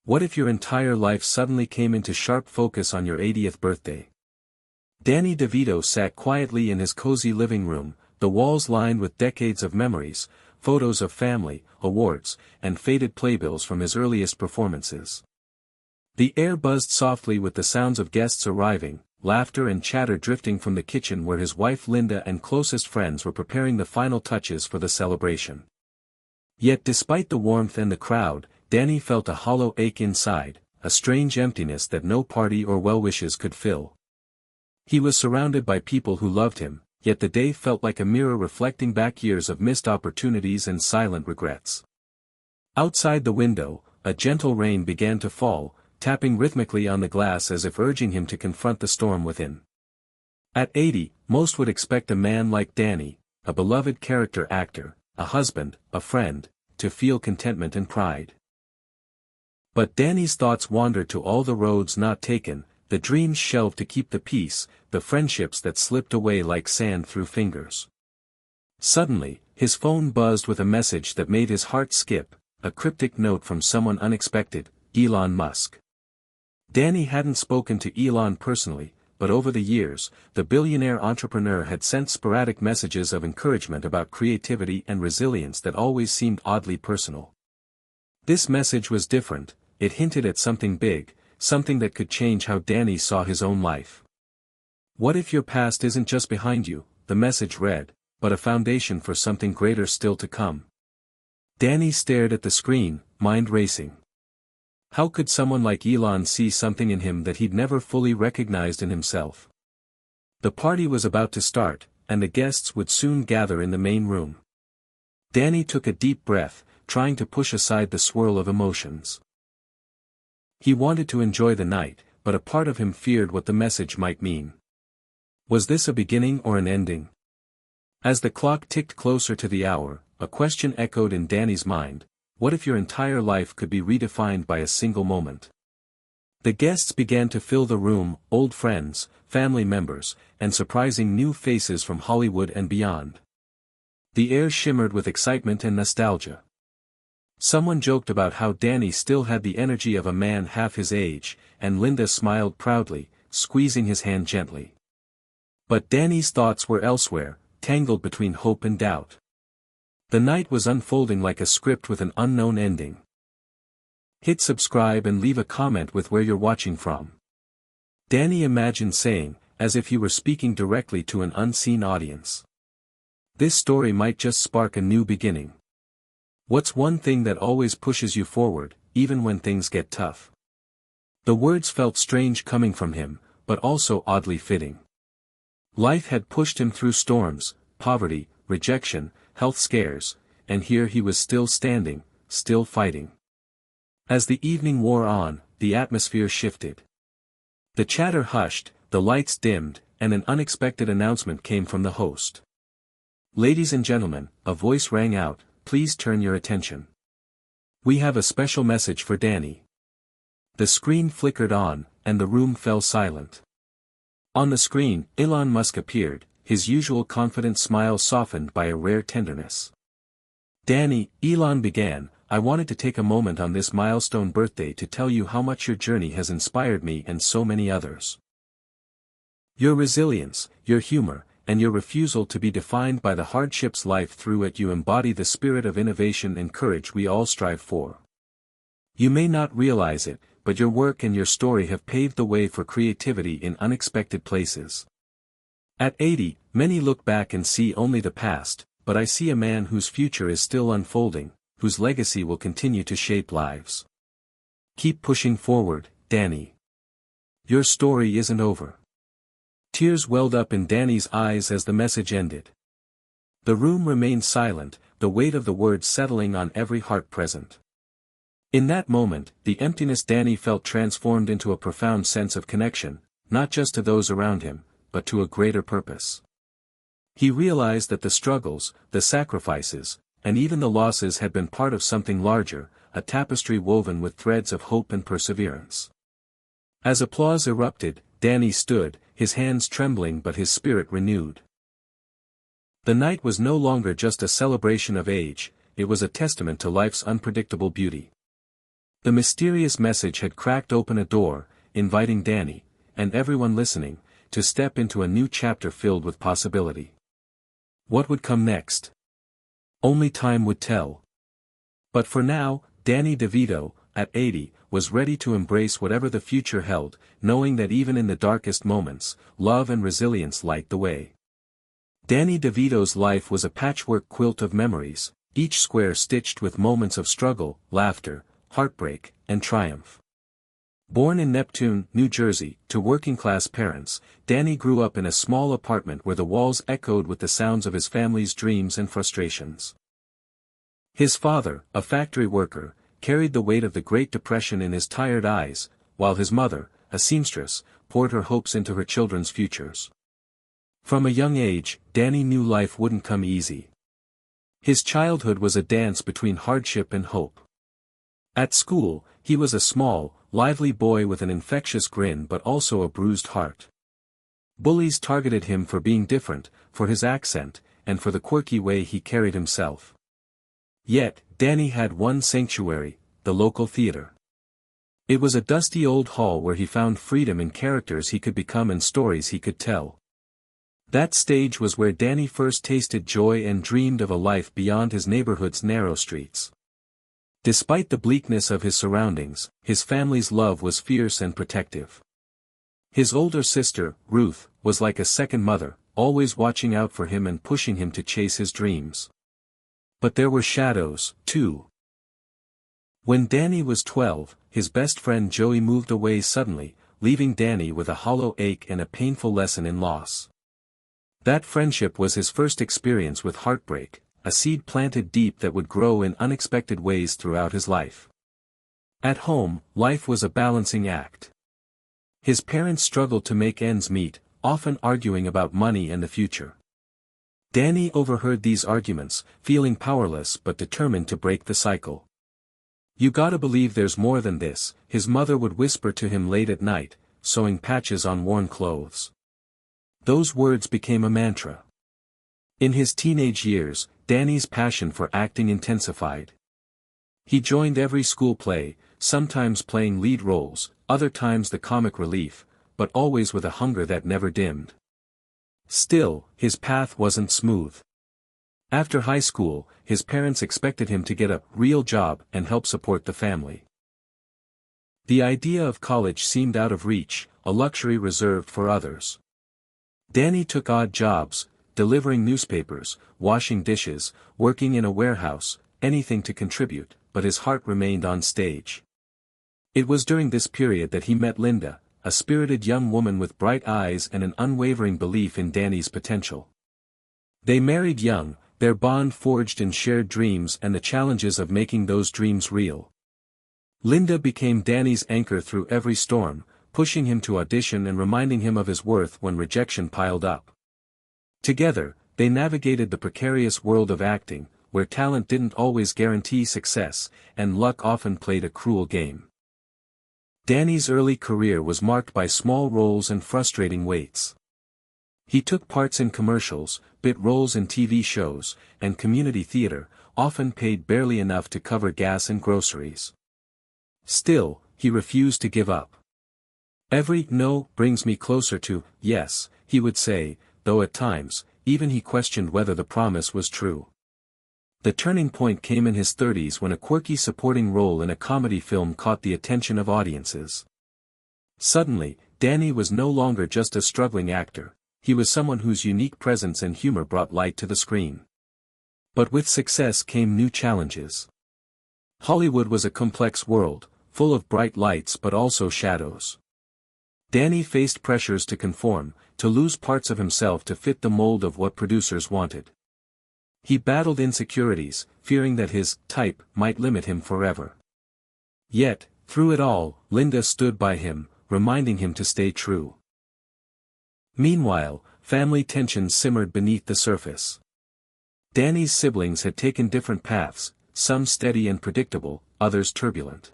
What if your entire life suddenly came into sharp focus on your 80th birthday? Danny DeVito sat quietly in his cozy living room, the walls lined with decades of memories, photos of family, awards, and faded playbills from his earliest performances. The air buzzed softly with the sounds of guests arriving, laughter and chatter drifting from the kitchen where his wife Linda and closest friends were preparing the final touches for the celebration. Yet despite the warmth and the crowd, Danny felt a hollow ache inside, a strange emptiness that no party or well-wishes could fill. He was surrounded by people who loved him, yet the day felt like a mirror reflecting back years of missed opportunities and silent regrets. Outside the window, a gentle rain began to fall, tapping rhythmically on the glass as if urging him to confront the storm within. At 80, most would expect a man like Danny, a beloved character actor, a husband, a friend, to feel contentment and pride. But Danny's thoughts wandered to all the roads not taken, the dreams shelved to keep the peace, the friendships that slipped away like sand through fingers. Suddenly, his phone buzzed with a message that made his heart skip, a cryptic note from someone unexpected, Elon Musk. Danny hadn't spoken to Elon personally, but over the years, the billionaire entrepreneur had sent sporadic messages of encouragement about creativity and resilience that always seemed oddly personal. This message was different, it hinted at something big, something that could change how Danny saw his own life. What if your past isn't just behind you, the message read, but a foundation for something greater still to come? Danny stared at the screen, mind racing. How could someone like Elon see something in him that he'd never fully recognized in himself? The party was about to start, and the guests would soon gather in the main room. Danny took a deep breath, trying to push aside the swirl of emotions. He wanted to enjoy the night, but a part of him feared what the message might mean. Was this a beginning or an ending? As the clock ticked closer to the hour, a question echoed in Danny's mind: what if your entire life could be redefined by a single moment? The guests began to fill the room, old friends, family members, and surprising new faces from Hollywood and beyond. The air shimmered with excitement and nostalgia. Someone joked about how Danny still had the energy of a man half his age, and Linda smiled proudly, squeezing his hand gently. But Danny's thoughts were elsewhere, tangled between hope and doubt. The night was unfolding like a script with an unknown ending. Hit subscribe and leave a comment with where you're watching from. Danny imagined saying, as if he were speaking directly to an unseen audience. This story might just spark a new beginning. What's one thing that always pushes you forward, even when things get tough? The words felt strange coming from him, but also oddly fitting. Life had pushed him through storms, poverty, rejection, health scares, and here he was still standing, still fighting. As the evening wore on, the atmosphere shifted. The chatter hushed, the lights dimmed, and an unexpected announcement came from the host. "Ladies and gentlemen," a voice rang out, "please turn your attention. We have a special message for Danny." The screen flickered on, and the room fell silent. On the screen, Elon Musk appeared, his usual confident smile softened by a rare tenderness. "Danny," Elon began, "I wanted to take a moment on this milestone birthday to tell you how much your journey has inspired me and so many others. Your resilience, your humor, and your refusal to be defined by the hardships life threw at you embody the spirit of innovation and courage we all strive for. You may not realize it, but your work and your story have paved the way for creativity in unexpected places. At 80, many look back and see only the past, but I see a man whose future is still unfolding, whose legacy will continue to shape lives. Keep pushing forward, Danny. Your story isn't over." Tears welled up in Danny's eyes as the message ended. The room remained silent, the weight of the words settling on every heart present. In that moment, the emptiness Danny felt transformed into a profound sense of connection, not just to those around him, but to a greater purpose. He realized that the struggles, the sacrifices, and even the losses had been part of something larger, a tapestry woven with threads of hope and perseverance. As applause erupted, Danny stood, his hands trembling but his spirit renewed. The night was no longer just a celebration of age, it was a testament to life's unpredictable beauty. The mysterious message had cracked open a door, inviting Danny, and everyone listening, to step into a new chapter filled with possibility. What would come next? Only time would tell. But for now, Danny DeVito, at 80, was ready to embrace whatever the future held, knowing that even in the darkest moments, love and resilience light the way. Danny DeVito's life was a patchwork quilt of memories, each square stitched with moments of struggle, laughter, heartbreak, and triumph. Born in Neptune, New Jersey, to working-class parents, Danny grew up in a small apartment where the walls echoed with the sounds of his family's dreams and frustrations. His father, a factory worker, carried the weight of the Great Depression in his tired eyes, while his mother, a seamstress, poured her hopes into her children's futures. From a young age, Danny knew life wouldn't come easy. His childhood was a dance between hardship and hope. At school, he was a small, lively boy with an infectious grin but also a bruised heart. Bullies targeted him for being different, for his accent, and for the quirky way he carried himself. Yet, Danny had one sanctuary, the local theater. It was a dusty old hall where he found freedom in characters he could become and stories he could tell. That stage was where Danny first tasted joy and dreamed of a life beyond his neighborhood's narrow streets. Despite the bleakness of his surroundings, his family's love was fierce and protective. His older sister, Ruth, was like a second mother, always watching out for him and pushing him to chase his dreams. But there were shadows, too. When Danny was 12, his best friend Joey moved away suddenly, leaving Danny with a hollow ache and a painful lesson in loss. That friendship was his first experience with heartbreak, a seed planted deep that would grow in unexpected ways throughout his life. At home, life was a balancing act. His parents struggled to make ends meet, often arguing about money and the future. Danny overheard these arguments, feeling powerless but determined to break the cycle. "You gotta believe there's more than this," his mother would whisper to him late at night, sewing patches on worn clothes. Those words became a mantra. In his teenage years, Danny's passion for acting intensified. He joined every school play, sometimes playing lead roles, other times the comic relief, but always with a hunger that never dimmed. Still, his path wasn't smooth. After high school, his parents expected him to get a real job and help support the family. The idea of college seemed out of reach, a luxury reserved for others. Danny took odd jobs, delivering newspapers, washing dishes, working in a warehouse, anything to contribute, but his heart remained on stage. It was during this period that he met Linda, a spirited young woman with bright eyes and an unwavering belief in Danny's potential. They married young, their bond forged in shared dreams and the challenges of making those dreams real. Linda became Danny's anchor through every storm, pushing him to audition and reminding him of his worth when rejection piled up. Together, they navigated the precarious world of acting, where talent didn't always guarantee success, and luck often played a cruel game. Danny's early career was marked by small roles and frustrating waits. He took parts in commercials, bit roles in TV shows, and community theater, often paid barely enough to cover gas and groceries. Still, he refused to give up. "Every no brings me closer to yes," he would say, though at times, even he questioned whether the promise was true. The turning point came in his 30s when a quirky supporting role in a comedy film caught the attention of audiences. Suddenly, Danny was no longer just a struggling actor, he was someone whose unique presence and humor brought light to the screen. But with success came new challenges. Hollywood was a complex world, full of bright lights but also shadows. Danny faced pressures to conform, to lose parts of himself to fit the mold of what producers wanted. He battled insecurities, fearing that his type might limit him forever. Yet, through it all, Linda stood by him, reminding him to stay true. Meanwhile, family tensions simmered beneath the surface. Danny's siblings had taken different paths, some steady and predictable, others turbulent.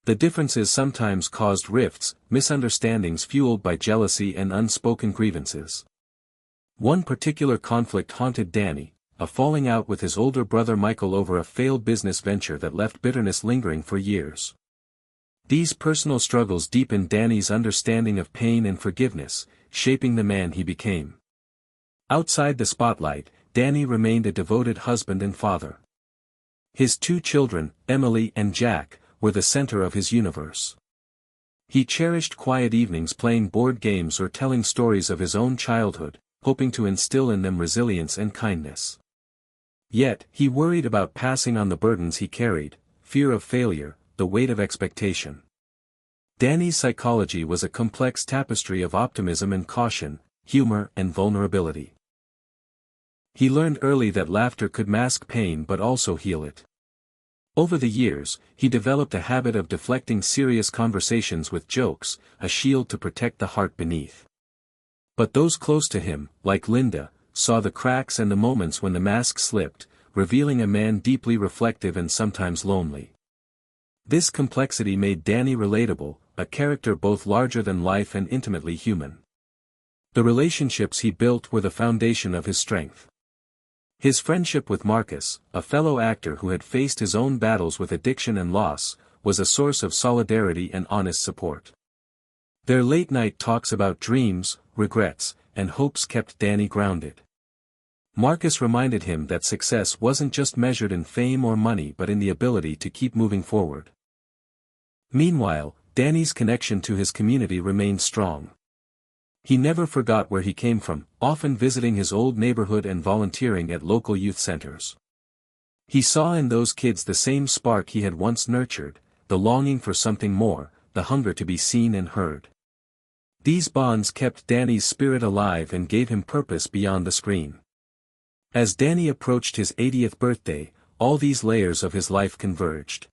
The differences sometimes caused rifts, misunderstandings fueled by jealousy and unspoken grievances. One particular conflict haunted Danny, a falling out with his older brother Michael over a failed business venture that left bitterness lingering for years. These personal struggles deepened Danny's understanding of pain and forgiveness, shaping the man he became. Outside the spotlight, Danny remained a devoted husband and father. His 2 children, Emily and Jack, were the center of his universe. He cherished quiet evenings playing board games or telling stories of his own childhood, hoping to instill in them resilience and kindness. Yet, he worried about passing on the burdens he carried: fear of failure, the weight of expectation. Danny's psychology was a complex tapestry of optimism and caution, humor and vulnerability. He learned early that laughter could mask pain but also heal it. Over the years, he developed a habit of deflecting serious conversations with jokes, a shield to protect the heart beneath. But those close to him, like Linda, saw the cracks and the moments when the mask slipped, revealing a man deeply reflective and sometimes lonely. This complexity made Danny relatable, a character both larger than life and intimately human. The relationships he built were the foundation of his strength. His friendship with Marcus, a fellow actor who had faced his own battles with addiction and loss, was a source of solidarity and honest support. Their late-night talks about dreams, regrets, and hopes kept Danny grounded. Marcus reminded him that success wasn't just measured in fame or money but in the ability to keep moving forward. Meanwhile, Danny's connection to his community remained strong. He never forgot where he came from, often visiting his old neighborhood and volunteering at local youth centers. He saw in those kids the same spark he had once nurtured, the longing for something more, the hunger to be seen and heard. These bonds kept Danny's spirit alive and gave him purpose beyond the screen. As Danny approached his 80th birthday, all these layers of his life converged.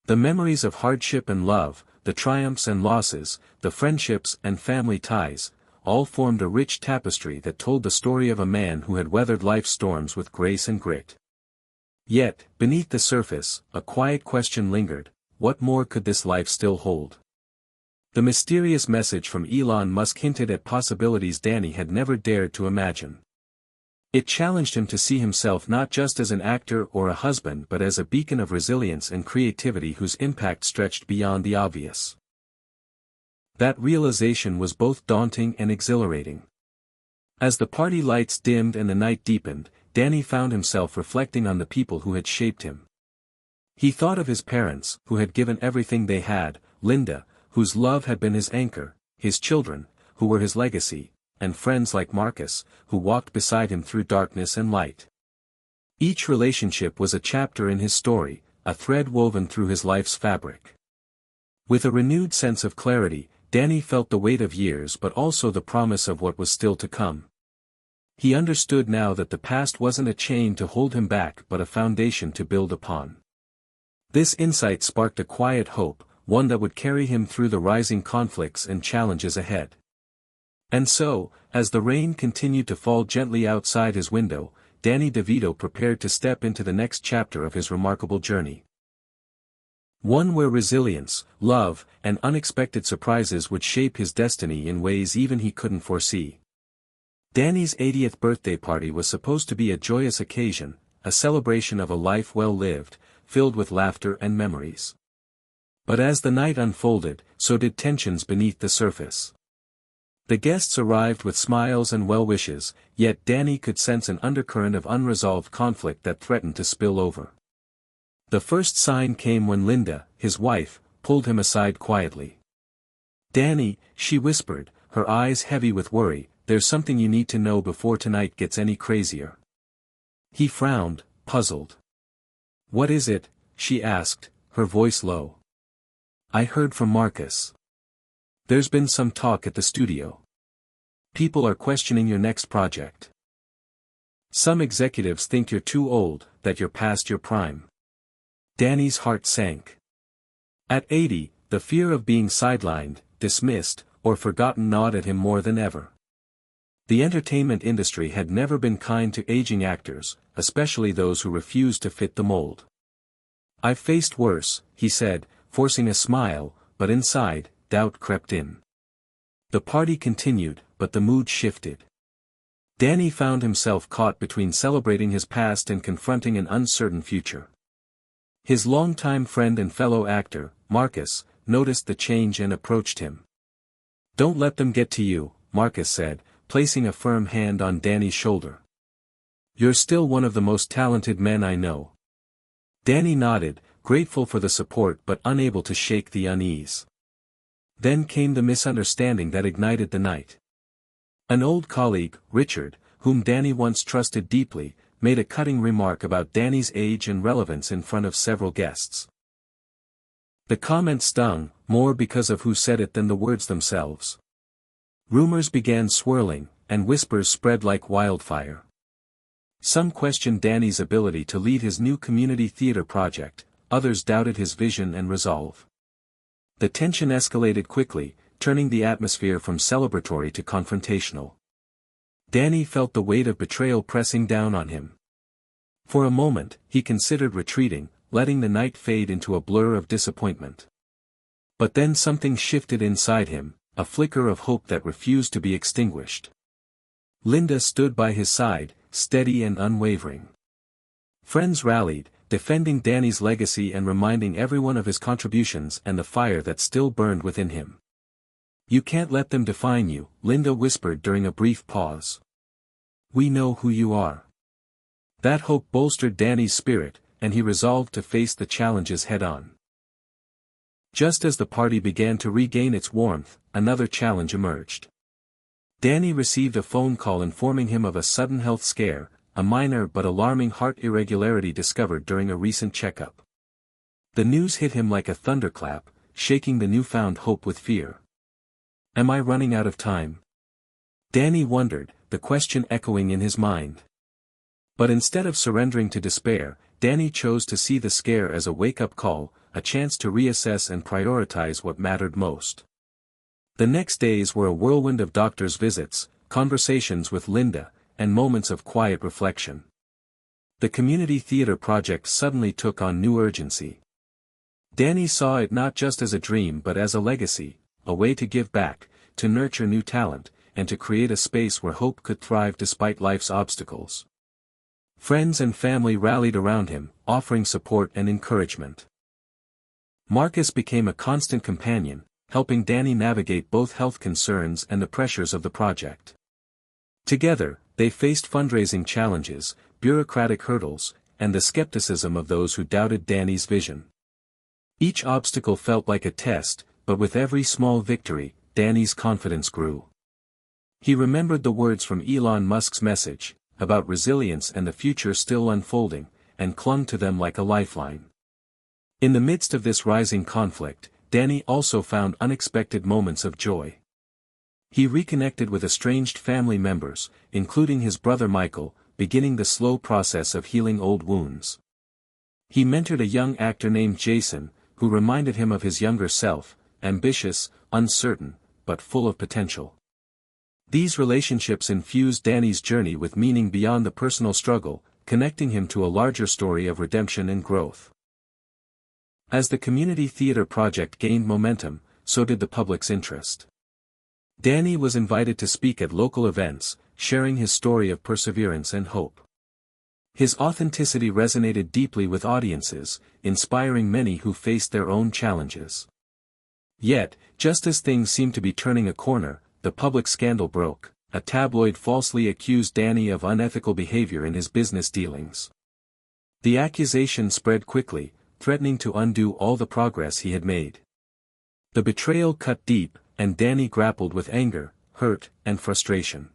The memories of hardship and love, the triumphs and losses, the friendships and family ties, all formed a rich tapestry that told the story of a man who had weathered life's storms with grace and grit. Yet, beneath the surface, a quiet question lingered: what more could this life still hold? The mysterious message from Elon Musk hinted at possibilities Danny had never dared to imagine. It challenged him to see himself not just as an actor or a husband but as a beacon of resilience and creativity whose impact stretched beyond the obvious. That realization was both daunting and exhilarating. As the party lights dimmed and the night deepened, Danny found himself reflecting on the people who had shaped him. He thought of his parents, who had given everything they had, Linda, whose love had been his anchor, his children, who were his legacy, and friends like Marcus, who walked beside him through darkness and light. Each relationship was a chapter in his story, a thread woven through his life's fabric. With a renewed sense of clarity, Danny felt the weight of years but also the promise of what was still to come. He understood now that the past wasn't a chain to hold him back but a foundation to build upon. This insight sparked a quiet hope, one that would carry him through the rising conflicts and challenges ahead. And so, as the rain continued to fall gently outside his window, Danny DeVito prepared to step into the next chapter of his remarkable journey. One where resilience, love, and unexpected surprises would shape his destiny in ways even he couldn't foresee. Danny's 80th birthday party was supposed to be a joyous occasion, a celebration of a life well lived, filled with laughter and memories. But as the night unfolded, so did tensions beneath the surface. The guests arrived with smiles and well wishes, yet Danny could sense an undercurrent of unresolved conflict that threatened to spill over. The first sign came when Linda, his wife, pulled him aside quietly. "Danny," she whispered, her eyes heavy with worry, "there's something you need to know before tonight gets any crazier." He frowned, puzzled. "What is it?" she asked, her voice low. "I heard from Marcus. There's been some talk at the studio. People are questioning your next project. Some executives think you're too old, that you're past your prime." Danny's heart sank. At 80, the fear of being sidelined, dismissed, or forgotten gnawed at him more than ever. The entertainment industry had never been kind to aging actors, especially those who refused to fit the mold. "I've faced worse," he said, forcing a smile, but inside, doubt crept in. The party continued, but the mood shifted. Danny found himself caught between celebrating his past and confronting an uncertain future. His longtime friend and fellow actor, Marcus, noticed the change and approached him. "Don't let them get to you," Marcus said, placing a firm hand on Danny's shoulder. "You're still one of the most talented men I know." Danny nodded, grateful for the support but unable to shake the unease. Then came the misunderstanding that ignited the night. An old colleague, Richard, whom Danny once trusted deeply, made a cutting remark about Danny's age and relevance in front of several guests. The comment stung, more because of who said it than the words themselves. Rumors began swirling, and whispers spread like wildfire. Some questioned Danny's ability to lead his new community theater project, others doubted his vision and resolve. The tension escalated quickly, turning the atmosphere from celebratory to confrontational. Danny felt the weight of betrayal pressing down on him. For a moment, he considered retreating, letting the night fade into a blur of disappointment. But then something shifted inside him, a flicker of hope that refused to be extinguished. Linda stood by his side, steady and unwavering. Friends rallied, defending Danny's legacy and reminding everyone of his contributions and the fire that still burned within him. "You can't let them define you," Linda whispered during a brief pause. "We know who you are." That hope bolstered Danny's spirit, and he resolved to face the challenges head-on. Just as the party began to regain its warmth, another challenge emerged. Danny received a phone call informing him of a sudden health scare, a minor but alarming heart irregularity discovered during a recent checkup. The news hit him like a thunderclap, shaking the newfound hope with fear. "Am I running out of time?" Danny wondered, the question echoing in his mind. But instead of surrendering to despair, Danny chose to see the scare as a wake-up call, a chance to reassess and prioritize what mattered most. The next days were a whirlwind of doctor's visits, conversations with Linda, and moments of quiet reflection. The community theater project suddenly took on new urgency. Danny saw it not just as a dream but as a legacy, a way to give back, to nurture new talent, and to create a space where hope could thrive despite life's obstacles. Friends and family rallied around him, offering support and encouragement. Marcus became a constant companion, helping Danny navigate both health concerns and the pressures of the project. Together, they faced fundraising challenges, bureaucratic hurdles, and the skepticism of those who doubted Danny's vision. Each obstacle felt like a test, but with every small victory, Danny's confidence grew. He remembered the words from Elon Musk's message, about resilience and the future still unfolding, and clung to them like a lifeline. In the midst of this rising conflict, Danny also found unexpected moments of joy. He reconnected with estranged family members, including his brother Michael, beginning the slow process of healing old wounds. He mentored a young actor named Jason, who reminded him of his younger self, ambitious, uncertain, but full of potential. These relationships infused Danny's journey with meaning beyond the personal struggle, connecting him to a larger story of redemption and growth. As the community theater project gained momentum, so did the public's interest. Danny was invited to speak at local events, sharing his story of perseverance and hope. His authenticity resonated deeply with audiences, inspiring many who faced their own challenges. Yet, just as things seemed to be turning a corner, the public scandal broke. A tabloid falsely accused Danny of unethical behavior in his business dealings. The accusation spread quickly, threatening to undo all the progress he had made. The betrayal cut deep, and Danny grappled with anger, hurt, and frustration.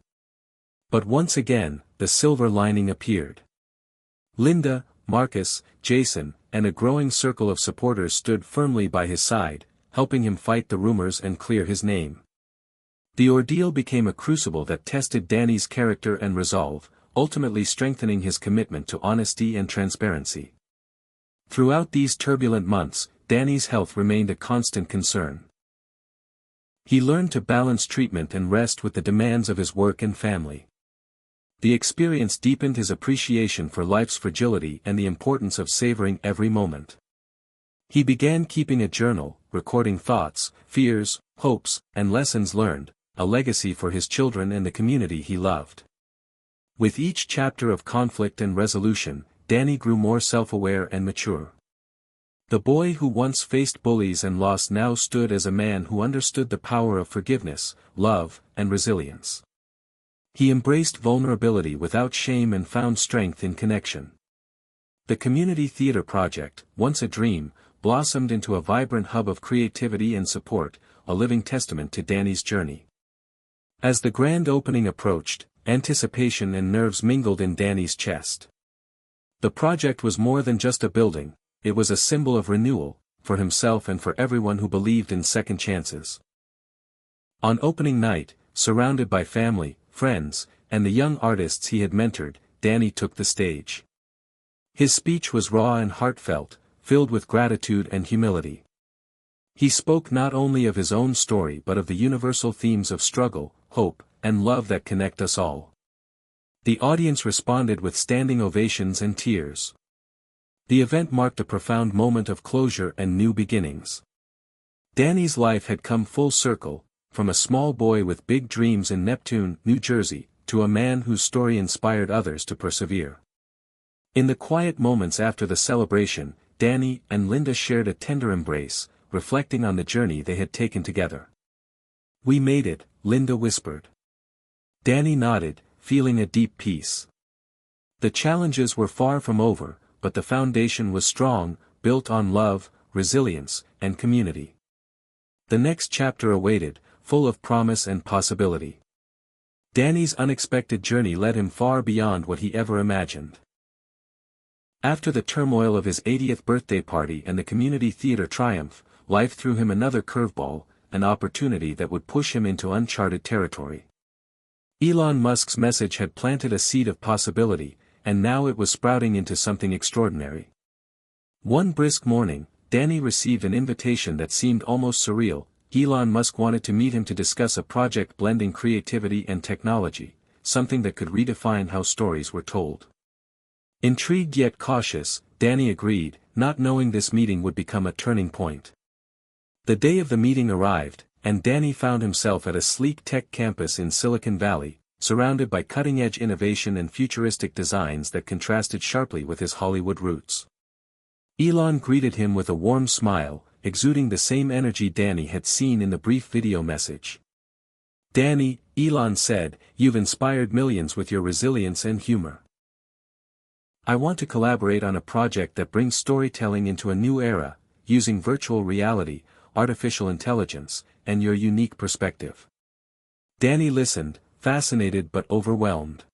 But once again, the silver lining appeared. Linda, Marcus, Jason, and a growing circle of supporters stood firmly by his side, helping him fight the rumors and clear his name. The ordeal became a crucible that tested Danny's character and resolve, ultimately strengthening his commitment to honesty and transparency. Throughout these turbulent months, Danny's health remained a constant concern. He learned to balance treatment and rest with the demands of his work and family. The experience deepened his appreciation for life's fragility and the importance of savoring every moment. He began keeping a journal, recording thoughts, fears, hopes, and lessons learned, a legacy for his children and the community he loved. With each chapter of conflict and resolution, Danny grew more self-aware and mature. The boy who once faced bullies and lost now stood as a man who understood the power of forgiveness, love, and resilience. He embraced vulnerability without shame and found strength in connection. The community theater project, once a dream, blossomed into a vibrant hub of creativity and support, a living testament to Danny's journey. As the grand opening approached, anticipation and nerves mingled in Danny's chest. The project was more than just a building, it was a symbol of renewal, for himself and for everyone who believed in second chances. On opening night, surrounded by family, friends, and the young artists he had mentored, Danny took the stage. His speech was raw and heartfelt, filled with gratitude and humility. He spoke not only of his own story but of the universal themes of struggle, hope, and love that connect us all. The audience responded with standing ovations and tears. The event marked a profound moment of closure and new beginnings. Danny's life had come full circle, from a small boy with big dreams in Neptune, New Jersey, to a man whose story inspired others to persevere. In the quiet moments after the celebration, Danny and Linda shared a tender embrace, reflecting on the journey they had taken together. "We made it," Linda whispered. Danny nodded, feeling a deep peace. The challenges were far from over, but the foundation was strong, built on love, resilience, and community. The next chapter awaited, full of promise and possibility. Danny's unexpected journey led him far beyond what he ever imagined. After the turmoil of his 80th birthday party and the community theater triumph, life threw him another curveball, an opportunity that would push him into uncharted territory. Elon Musk's message had planted a seed of possibility, and now it was sprouting into something extraordinary. One brisk morning, Danny received an invitation that seemed almost surreal. Elon Musk wanted to meet him to discuss a project blending creativity and technology, something that could redefine how stories were told. Intrigued yet cautious, Danny agreed, not knowing this meeting would become a turning point. The day of the meeting arrived, and Danny found himself at a sleek tech campus in Silicon Valley, surrounded by cutting-edge innovation and futuristic designs that contrasted sharply with his Hollywood roots. Elon greeted him with a warm smile, exuding the same energy Danny had seen in the brief video message. "Danny," Elon said, "you've inspired millions with your resilience and humor. I want to collaborate on a project that brings storytelling into a new era, using virtual reality, artificial intelligence, and your unique perspective." Danny listened, fascinated but overwhelmed.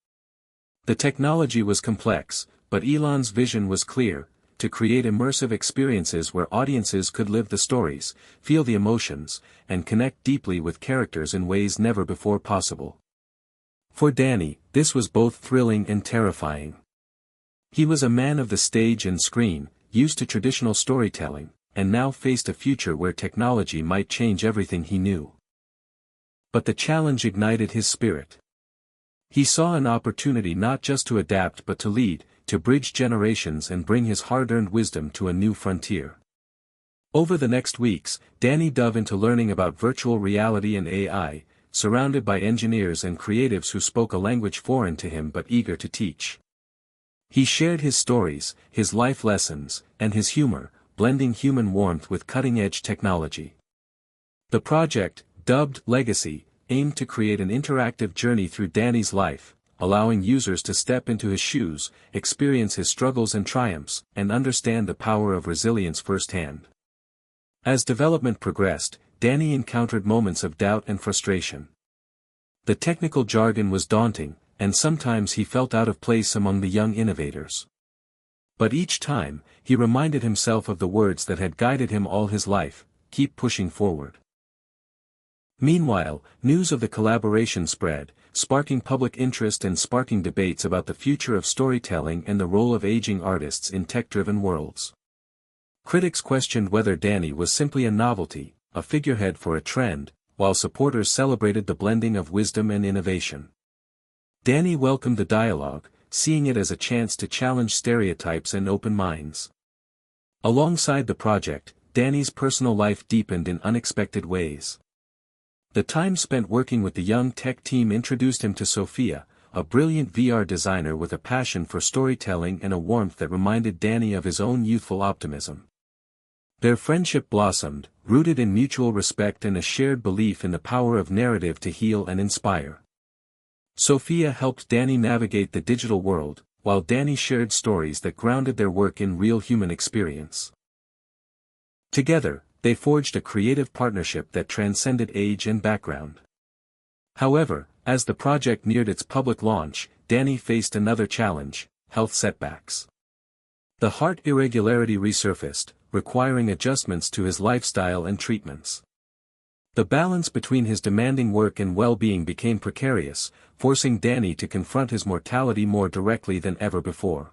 The technology was complex, but Elon's vision was clear: to create immersive experiences where audiences could live the stories, feel the emotions, and connect deeply with characters in ways never before possible. For Danny, this was both thrilling and terrifying. He was a man of the stage and screen, used to traditional storytelling, and now faced a future where technology might change everything he knew. But the challenge ignited his spirit. He saw an opportunity not just to adapt but to lead, to bridge generations and bring his hard-earned wisdom to a new frontier. Over the next weeks, Danny dove into learning about virtual reality and AI, surrounded by engineers and creatives who spoke a language foreign to him but eager to teach. He shared his stories, his life lessons, and his humor, blending human warmth with cutting-edge technology. The project, dubbed Legacy, aimed to create an interactive journey through Danny's life, allowing users to step into his shoes, experience his struggles and triumphs, and understand the power of resilience firsthand. As development progressed, Danny encountered moments of doubt and frustration. The technical jargon was daunting, and sometimes he felt out of place among the young innovators. But each time, he reminded himself of the words that had guided him all his life: keep pushing forward. Meanwhile, news of the collaboration spread, sparking public interest and sparking debates about the future of storytelling and the role of aging artists in tech-driven worlds. Critics questioned whether Danny was simply a novelty, a figurehead for a trend, while supporters celebrated the blending of wisdom and innovation. Danny welcomed the dialogue, seeing it as a chance to challenge stereotypes and open minds. Alongside the project, Danny's personal life deepened in unexpected ways. The time spent working with the young tech team introduced him to Sophia, a brilliant VR designer with a passion for storytelling and a warmth that reminded Danny of his own youthful optimism. Their friendship blossomed, rooted in mutual respect and a shared belief in the power of narrative to heal and inspire. Sophia helped Danny navigate the digital world, while Danny shared stories that grounded their work in real human experience. Together, they forged a creative partnership that transcended age and background. However, as the project neared its public launch, Danny faced another challenge: health setbacks. The heart irregularity resurfaced, requiring adjustments to his lifestyle and treatments. The balance between his demanding work and well-being became precarious, forcing Danny to confront his mortality more directly than ever before.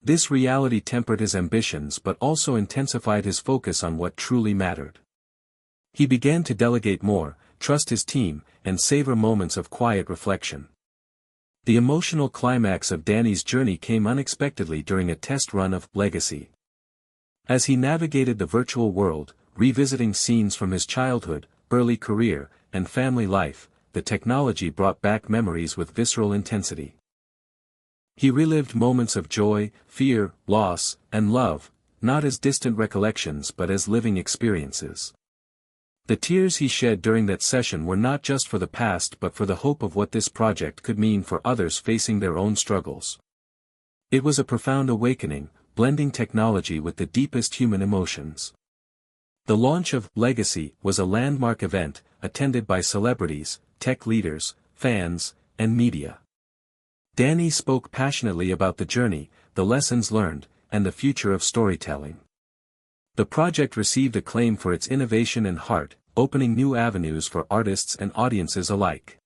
This reality tempered his ambitions but also intensified his focus on what truly mattered. He began to delegate more, trust his team, and savor moments of quiet reflection. The emotional climax of Danny's journey came unexpectedly during a test run of Legacy. As he navigated the virtual world, revisiting scenes from his childhood, early career, and family life, the technology brought back memories with visceral intensity. He relived moments of joy, fear, loss, and love, not as distant recollections but as living experiences. The tears he shed during that session were not just for the past but for the hope of what this project could mean for others facing their own struggles. It was a profound awakening, blending technology with the deepest human emotions. The launch of Legacy was a landmark event, attended by celebrities, tech leaders, fans, and media. Danny spoke passionately about the journey, the lessons learned, and the future of storytelling. The project received acclaim for its innovation and heart, opening new avenues for artists and audiences alike.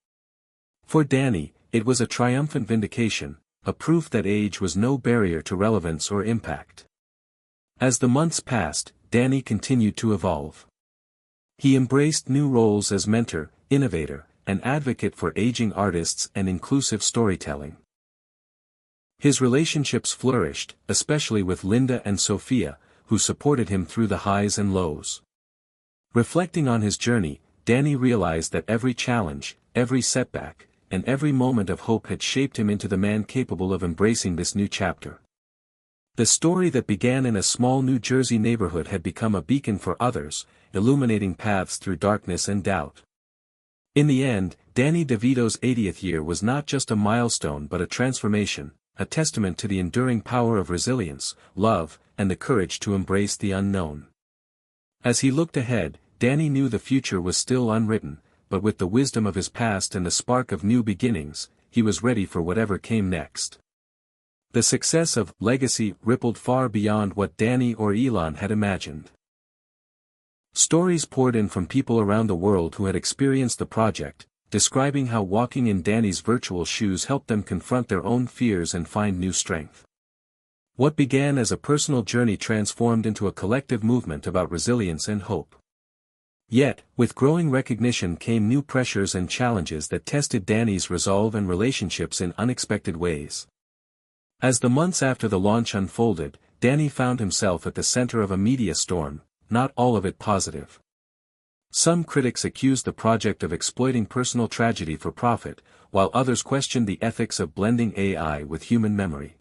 For Danny, it was a triumphant vindication, a proof that age was no barrier to relevance or impact. As the months passed, Danny continued to evolve. He embraced new roles as mentor, innovator, and advocate for aging artists and inclusive storytelling. His relationships flourished, especially with Linda and Sophia, who supported him through the highs and lows. Reflecting on his journey, Danny realized that every challenge, every setback, and every moment of hope had shaped him into the man capable of embracing this new chapter. The story that began in a small New Jersey neighborhood had become a beacon for others, illuminating paths through darkness and doubt. In the end, Danny DeVito's 80th year was not just a milestone but a transformation, a testament to the enduring power of resilience, love, and the courage to embrace the unknown. As he looked ahead, Danny knew the future was still unwritten, but with the wisdom of his past and the spark of new beginnings, he was ready for whatever came next. The success of Legacy rippled far beyond what Danny or Elon had imagined. Stories poured in from people around the world who had experienced the project, describing how walking in Danny's virtual shoes helped them confront their own fears and find new strength. What began as a personal journey transformed into a collective movement about resilience and hope. Yet, with growing recognition came new pressures and challenges that tested Danny's resolve and relationships in unexpected ways. As the months after the launch unfolded, Danny found himself at the center of a media storm, not all of it positive. Some critics accused the project of exploiting personal tragedy for profit, while others questioned the ethics of blending AI with human memory.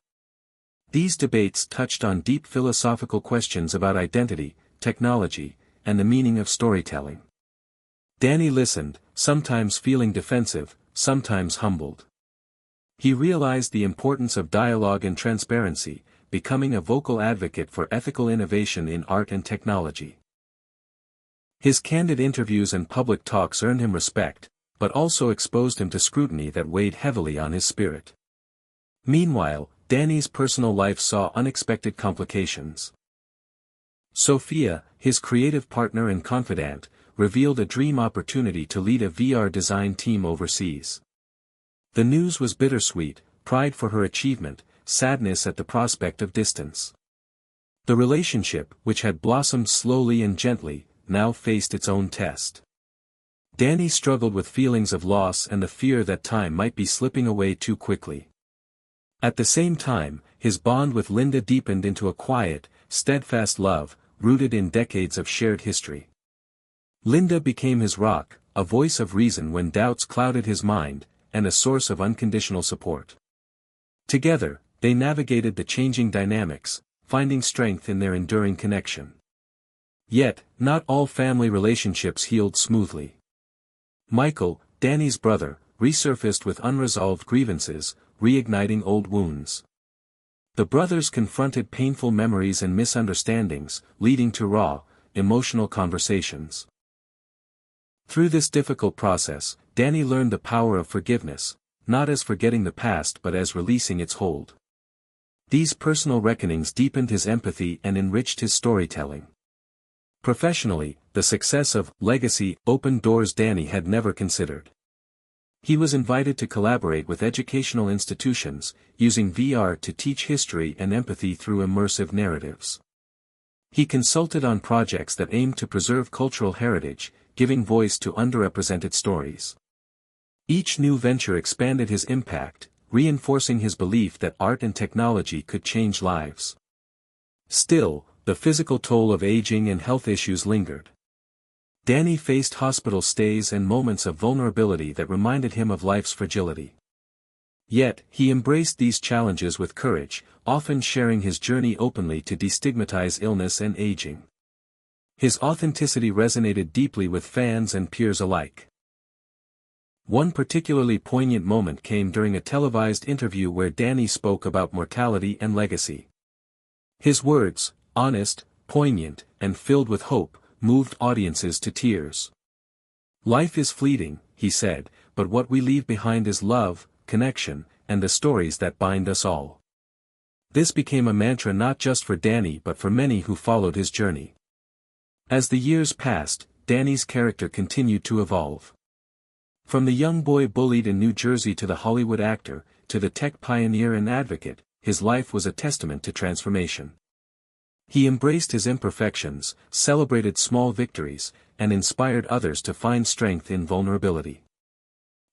These debates touched on deep philosophical questions about identity, technology, and the meaning of storytelling. Danny listened, sometimes feeling defensive, sometimes humbled. He realized the importance of dialogue and transparency, becoming a vocal advocate for ethical innovation in art and technology. His candid interviews and public talks earned him respect, but also exposed him to scrutiny that weighed heavily on his spirit. Meanwhile, Danny's personal life saw unexpected complications. Sophia, his creative partner and confidant, revealed a dream opportunity to lead a VR design team overseas. The news was bittersweet, pride for her achievement, sadness at the prospect of distance. The relationship, which had blossomed slowly and gently, now faced its own test. Danny struggled with feelings of loss and the fear that time might be slipping away too quickly. At the same time, his bond with Linda deepened into a quiet, steadfast love, rooted in decades of shared history. Linda became his rock, a voice of reason when doubts clouded his mind, and a source of unconditional support. Together, they navigated the changing dynamics, finding strength in their enduring connection. Yet, not all family relationships healed smoothly. Michael, Danny's brother, resurfaced with unresolved grievances, reigniting old wounds. The brothers confronted painful memories and misunderstandings, leading to raw, emotional conversations. Through this difficult process, Danny learned the power of forgiveness, not as forgetting the past but as releasing its hold. These personal reckonings deepened his empathy and enriched his storytelling. Professionally, the success of Legacy opened doors Danny had never considered. He was invited to collaborate with educational institutions, using VR to teach history and empathy through immersive narratives. He consulted on projects that aimed to preserve cultural heritage, giving voice to underrepresented stories. Each new venture expanded his impact, reinforcing his belief that art and technology could change lives. Still, the physical toll of aging and health issues lingered. Danny faced hospital stays and moments of vulnerability that reminded him of life's fragility. Yet, he embraced these challenges with courage, often sharing his journey openly to destigmatize illness and aging. His authenticity resonated deeply with fans and peers alike. One particularly poignant moment came during a televised interview where Danny spoke about mortality and legacy. His words, honest, poignant, and filled with hope, moved audiences to tears. "Life is fleeting," he said, "but what we leave behind is love, connection, and the stories that bind us all." This became a mantra not just for Danny but for many who followed his journey. As the years passed, Danny's character continued to evolve. From the young boy bullied in New Jersey to the Hollywood actor, to the tech pioneer and advocate, his life was a testament to transformation. He embraced his imperfections, celebrated small victories, and inspired others to find strength in vulnerability.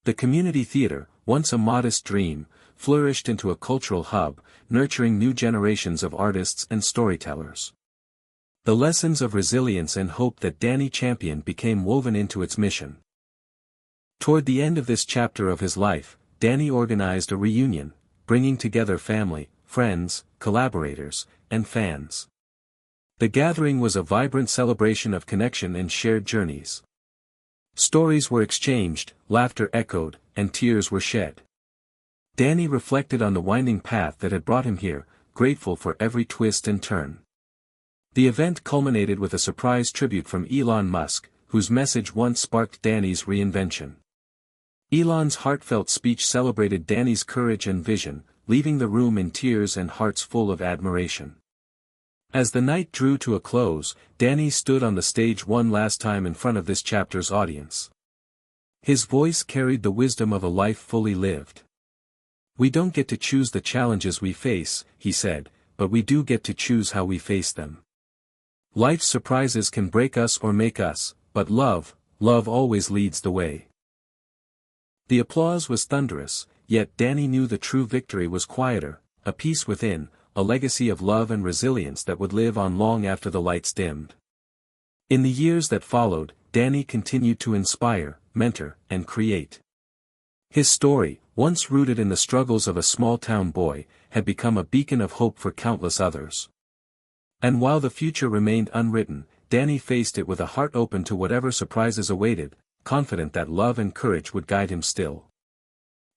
The community theater, once a modest dream, flourished into a cultural hub, nurturing new generations of artists and storytellers. The lessons of resilience and hope that Danny championed became woven into its mission. Toward the end of this chapter of his life, Danny organized a reunion, bringing together family, friends, collaborators, and fans. The gathering was a vibrant celebration of connection and shared journeys. Stories were exchanged, laughter echoed, and tears were shed. Danny reflected on the winding path that had brought him here, grateful for every twist and turn. The event culminated with a surprise tribute from Elon Musk, whose message once sparked Danny's reinvention. Elon's heartfelt speech celebrated Danny's courage and vision, leaving the room in tears and hearts full of admiration. As the night drew to a close, Danny stood on the stage one last time in front of this chapter's audience. His voice carried the wisdom of a life fully lived. "We don't get to choose the challenges we face," he said, "but we do get to choose how we face them. Life's surprises can break us or make us, but love always leads the way." The applause was thunderous, yet Danny knew the true victory was quieter, a peace within, a legacy of love and resilience that would live on long after the lights dimmed. In the years that followed, Danny continued to inspire, mentor, and create. His story, once rooted in the struggles of a small-town boy, had become a beacon of hope for countless others. And while the future remained unwritten, Danny faced it with a heart open to whatever surprises awaited, confident that love and courage would guide him still.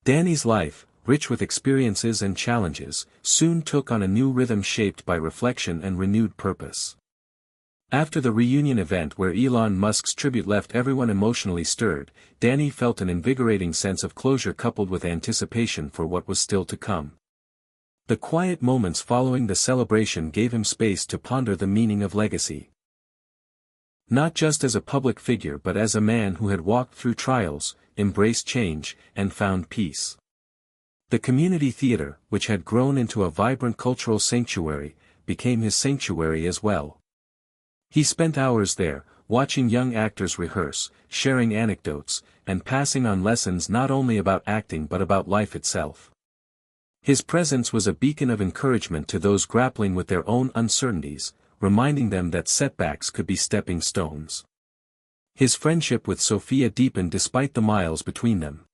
Danny's life, rich with experiences and challenges, soon took on a new rhythm shaped by reflection and renewed purpose. After the reunion event where Elon Musk's tribute left everyone emotionally stirred, Danny felt an invigorating sense of closure coupled with anticipation for what was still to come. The quiet moments following the celebration gave him space to ponder the meaning of legacy. Not just as a public figure but as a man who had walked through trials, embraced change, and found peace. The community theater, which had grown into a vibrant cultural sanctuary, became his sanctuary as well. He spent hours there, watching young actors rehearse, sharing anecdotes, and passing on lessons not only about acting but about life itself. His presence was a beacon of encouragement to those grappling with their own uncertainties, reminding them that setbacks could be stepping stones. His friendship with Sophia deepened despite the miles between them.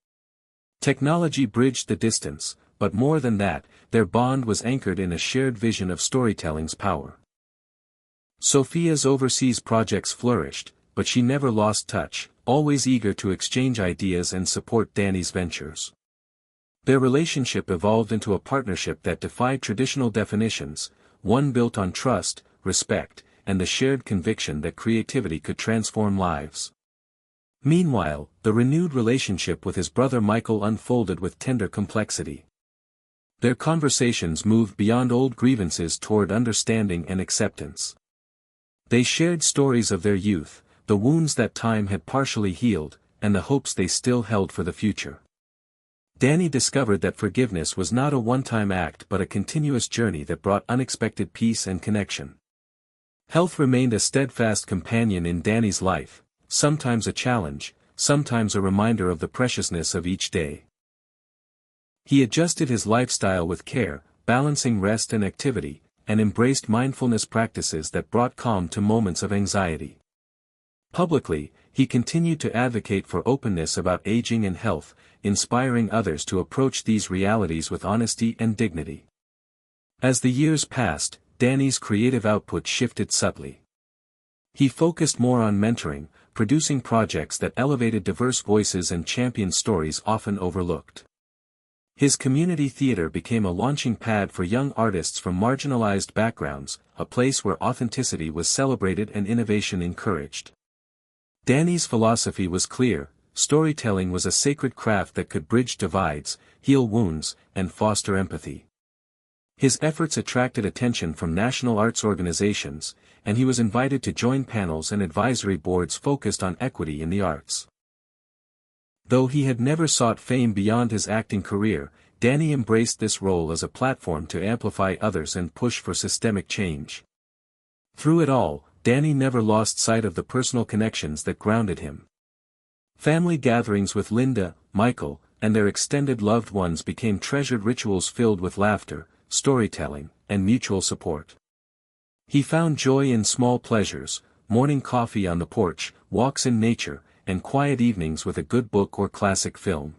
Technology bridged the distance, but more than that, their bond was anchored in a shared vision of storytelling's power. Sophia's overseas projects flourished, but she never lost touch, always eager to exchange ideas and support Danny's ventures. Their relationship evolved into a partnership that defied traditional definitions, one built on trust, respect, and the shared conviction that creativity could transform lives. Meanwhile, the renewed relationship with his brother Michael unfolded with tender complexity. Their conversations moved beyond old grievances toward understanding and acceptance. They shared stories of their youth, the wounds that time had partially healed, and the hopes they still held for the future. Danny discovered that forgiveness was not a one-time act but a continuous journey that brought unexpected peace and connection. Health remained a steadfast companion in Danny's life, sometimes a challenge, sometimes a reminder of the preciousness of each day. He adjusted his lifestyle with care, balancing rest and activity, and embraced mindfulness practices that brought calm to moments of anxiety. Publicly, he continued to advocate for openness about aging and health, inspiring others to approach these realities with honesty and dignity. As the years passed, Danny's creative output shifted subtly. He focused more on mentoring, producing projects that elevated diverse voices and championed stories often overlooked. His community theater became a launching pad for young artists from marginalized backgrounds, a place where authenticity was celebrated and innovation encouraged. Danny's philosophy was clear: storytelling was a sacred craft that could bridge divides, heal wounds, and foster empathy. His efforts attracted attention from national arts organizations, and he was invited to join panels and advisory boards focused on equity in the arts. Though he had never sought fame beyond his acting career, Danny embraced this role as a platform to amplify others and push for systemic change. Through it all, Danny never lost sight of the personal connections that grounded him. Family gatherings with Linda, Michael, and their extended loved ones became treasured rituals filled with laughter, storytelling, and mutual support. He found joy in small pleasures: morning coffee on the porch, walks in nature, and quiet evenings with a good book or classic film.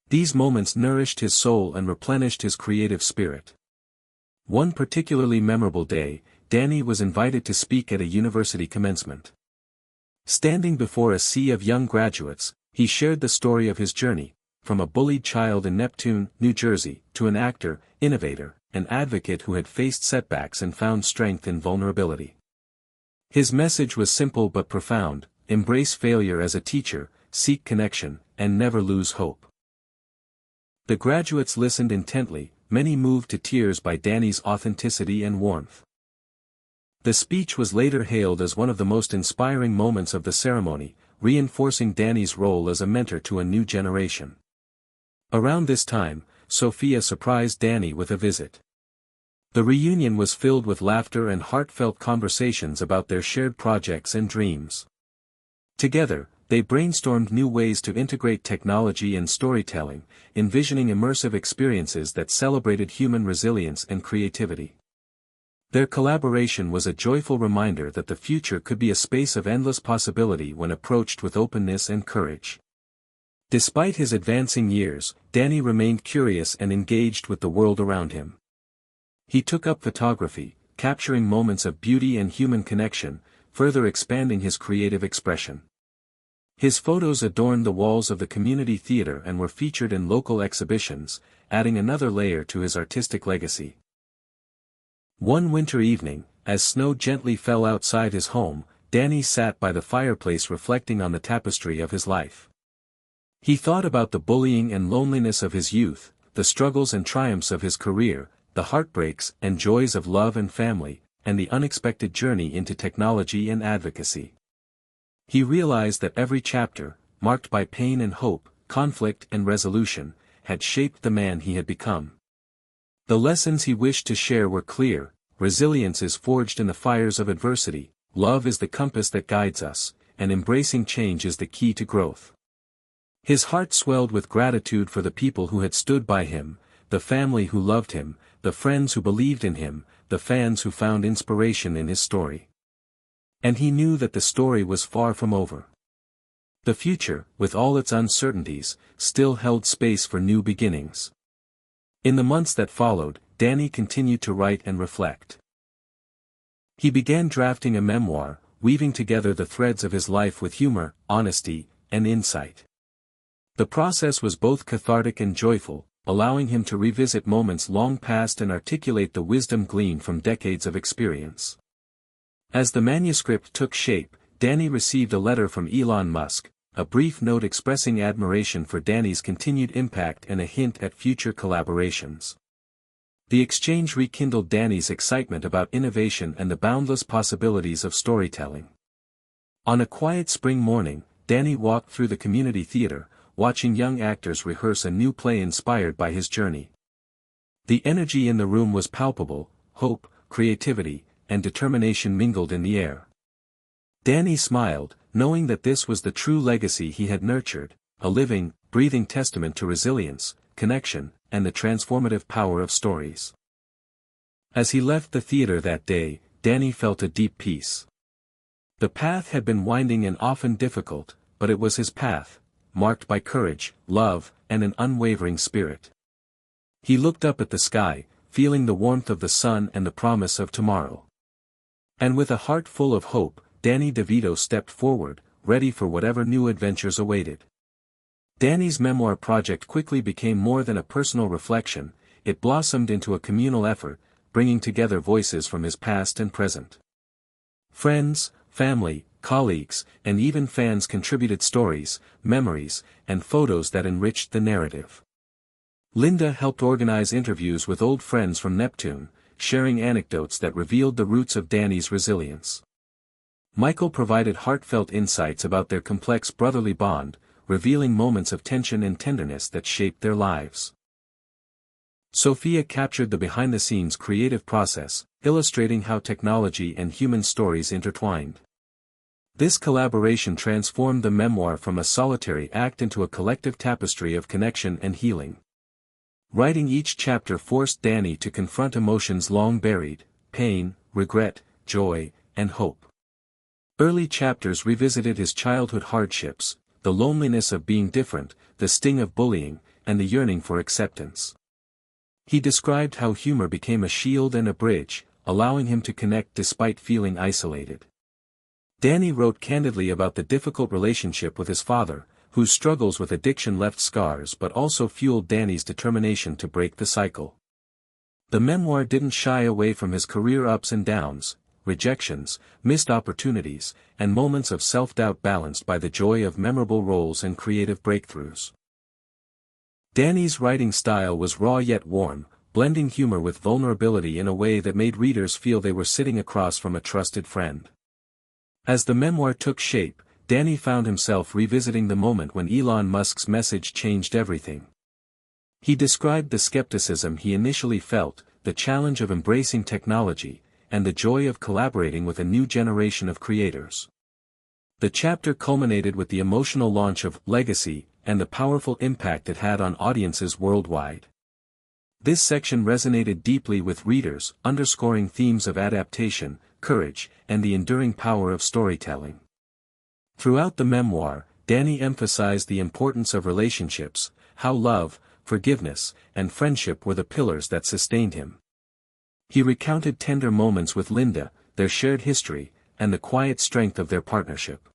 These moments nourished his soul and replenished his creative spirit. One particularly memorable day, Danny was invited to speak at a university commencement. Standing before a sea of young graduates, he shared the story of his journey, from a bullied child in Neptune, New Jersey, to an actor, innovator, and advocate who had faced setbacks and found strength in vulnerability. His message was simple but profound: embrace failure as a teacher, seek connection, and never lose hope. The graduates listened intently, many moved to tears by Danny's authenticity and warmth. The speech was later hailed as one of the most inspiring moments of the ceremony, reinforcing Danny's role as a mentor to a new generation. Around this time, Sophia surprised Danny with a visit. The reunion was filled with laughter and heartfelt conversations about their shared projects and dreams. Together, they brainstormed new ways to integrate technology and storytelling, envisioning immersive experiences that celebrated human resilience and creativity. Their collaboration was a joyful reminder that the future could be a space of endless possibility when approached with openness and courage. Despite his advancing years, Danny remained curious and engaged with the world around him. He took up photography, capturing moments of beauty and human connection, further expanding his creative expression. His photos adorned the walls of the community theater and were featured in local exhibitions, adding another layer to his artistic legacy. One winter evening, as snow gently fell outside his home, Danny sat by the fireplace reflecting on the tapestry of his life. He thought about the bullying and loneliness of his youth, the struggles and triumphs of his career, the heartbreaks and joys of love and family, and the unexpected journey into technology and advocacy. He realized that every chapter, marked by pain and hope, conflict and resolution, had shaped the man he had become. The lessons he wished to share were clear: resilience is forged in the fires of adversity, love is the compass that guides us, and embracing change is the key to growth. His heart swelled with gratitude for the people who had stood by him, the family who loved him, the friends who believed in him, the fans who found inspiration in his story. And he knew that the story was far from over. The future, with all its uncertainties, still held space for new beginnings. In the months that followed, Danny continued to write and reflect. He began drafting a memoir, weaving together the threads of his life with humor, honesty, and insight. The process was both cathartic and joyful, allowing him to revisit moments long past and articulate the wisdom gleaned from decades of experience. As the manuscript took shape, Danny received a letter from Elon Musk, a brief note expressing admiration for Danny's continued impact and a hint at future collaborations. The exchange rekindled Danny's excitement about innovation and the boundless possibilities of storytelling. On a quiet spring morning, Danny walked through the community theater, watching young actors rehearse a new play inspired by his journey. The energy in the room was palpable, hope, creativity, and determination mingled in the air. Danny smiled, knowing that this was the true legacy he had nurtured, a living, breathing testament to resilience, connection, and the transformative power of stories. As he left the theater that day, Danny felt a deep peace. The path had been winding and often difficult, but it was his path, marked by courage, love, and an unwavering spirit. He looked up at the sky, feeling the warmth of the sun and the promise of tomorrow. And with a heart full of hope, Danny DeVito stepped forward, ready for whatever new adventures awaited. Danny's memoir project quickly became more than a personal reflection, it blossomed into a communal effort, bringing together voices from his past and present. Friends, family, colleagues, and even fans contributed stories, memories, and photos that enriched the narrative. Linda helped organize interviews with old friends from Neptune, sharing anecdotes that revealed the roots of Danny's resilience. Michael provided heartfelt insights about their complex brotherly bond, revealing moments of tension and tenderness that shaped their lives. Sophia captured the behind-the-scenes creative process, illustrating how technology and human stories intertwined. This collaboration transformed the memoir from a solitary act into a collective tapestry of connection and healing. Writing each chapter forced Danny to confront emotions long buried, pain, regret, joy, and hope. Early chapters revisited his childhood hardships, the loneliness of being different, the sting of bullying, and the yearning for acceptance. He described how humor became a shield and a bridge, allowing him to connect despite feeling isolated. Danny wrote candidly about the difficult relationship with his father, whose struggles with addiction left scars but also fueled Danny's determination to break the cycle. The memoir didn't shy away from his career ups and downs, rejections, missed opportunities, and moments of self-doubt balanced by the joy of memorable roles and creative breakthroughs. Danny's writing style was raw yet warm, blending humor with vulnerability in a way that made readers feel they were sitting across from a trusted friend. As the memoir took shape, Danny found himself revisiting the moment when Elon Musk's message changed everything. He described the skepticism he initially felt, the challenge of embracing technology, and the joy of collaborating with a new generation of creators. The chapter culminated with the emotional launch of Legacy, and the powerful impact it had on audiences worldwide. This section resonated deeply with readers, underscoring themes of adaptation, courage, and the enduring power of storytelling. Throughout the memoir, Danny emphasized the importance of relationships, how love, forgiveness, and friendship were the pillars that sustained him. He recounted tender moments with Linda, their shared history, and the quiet strength of their partnership.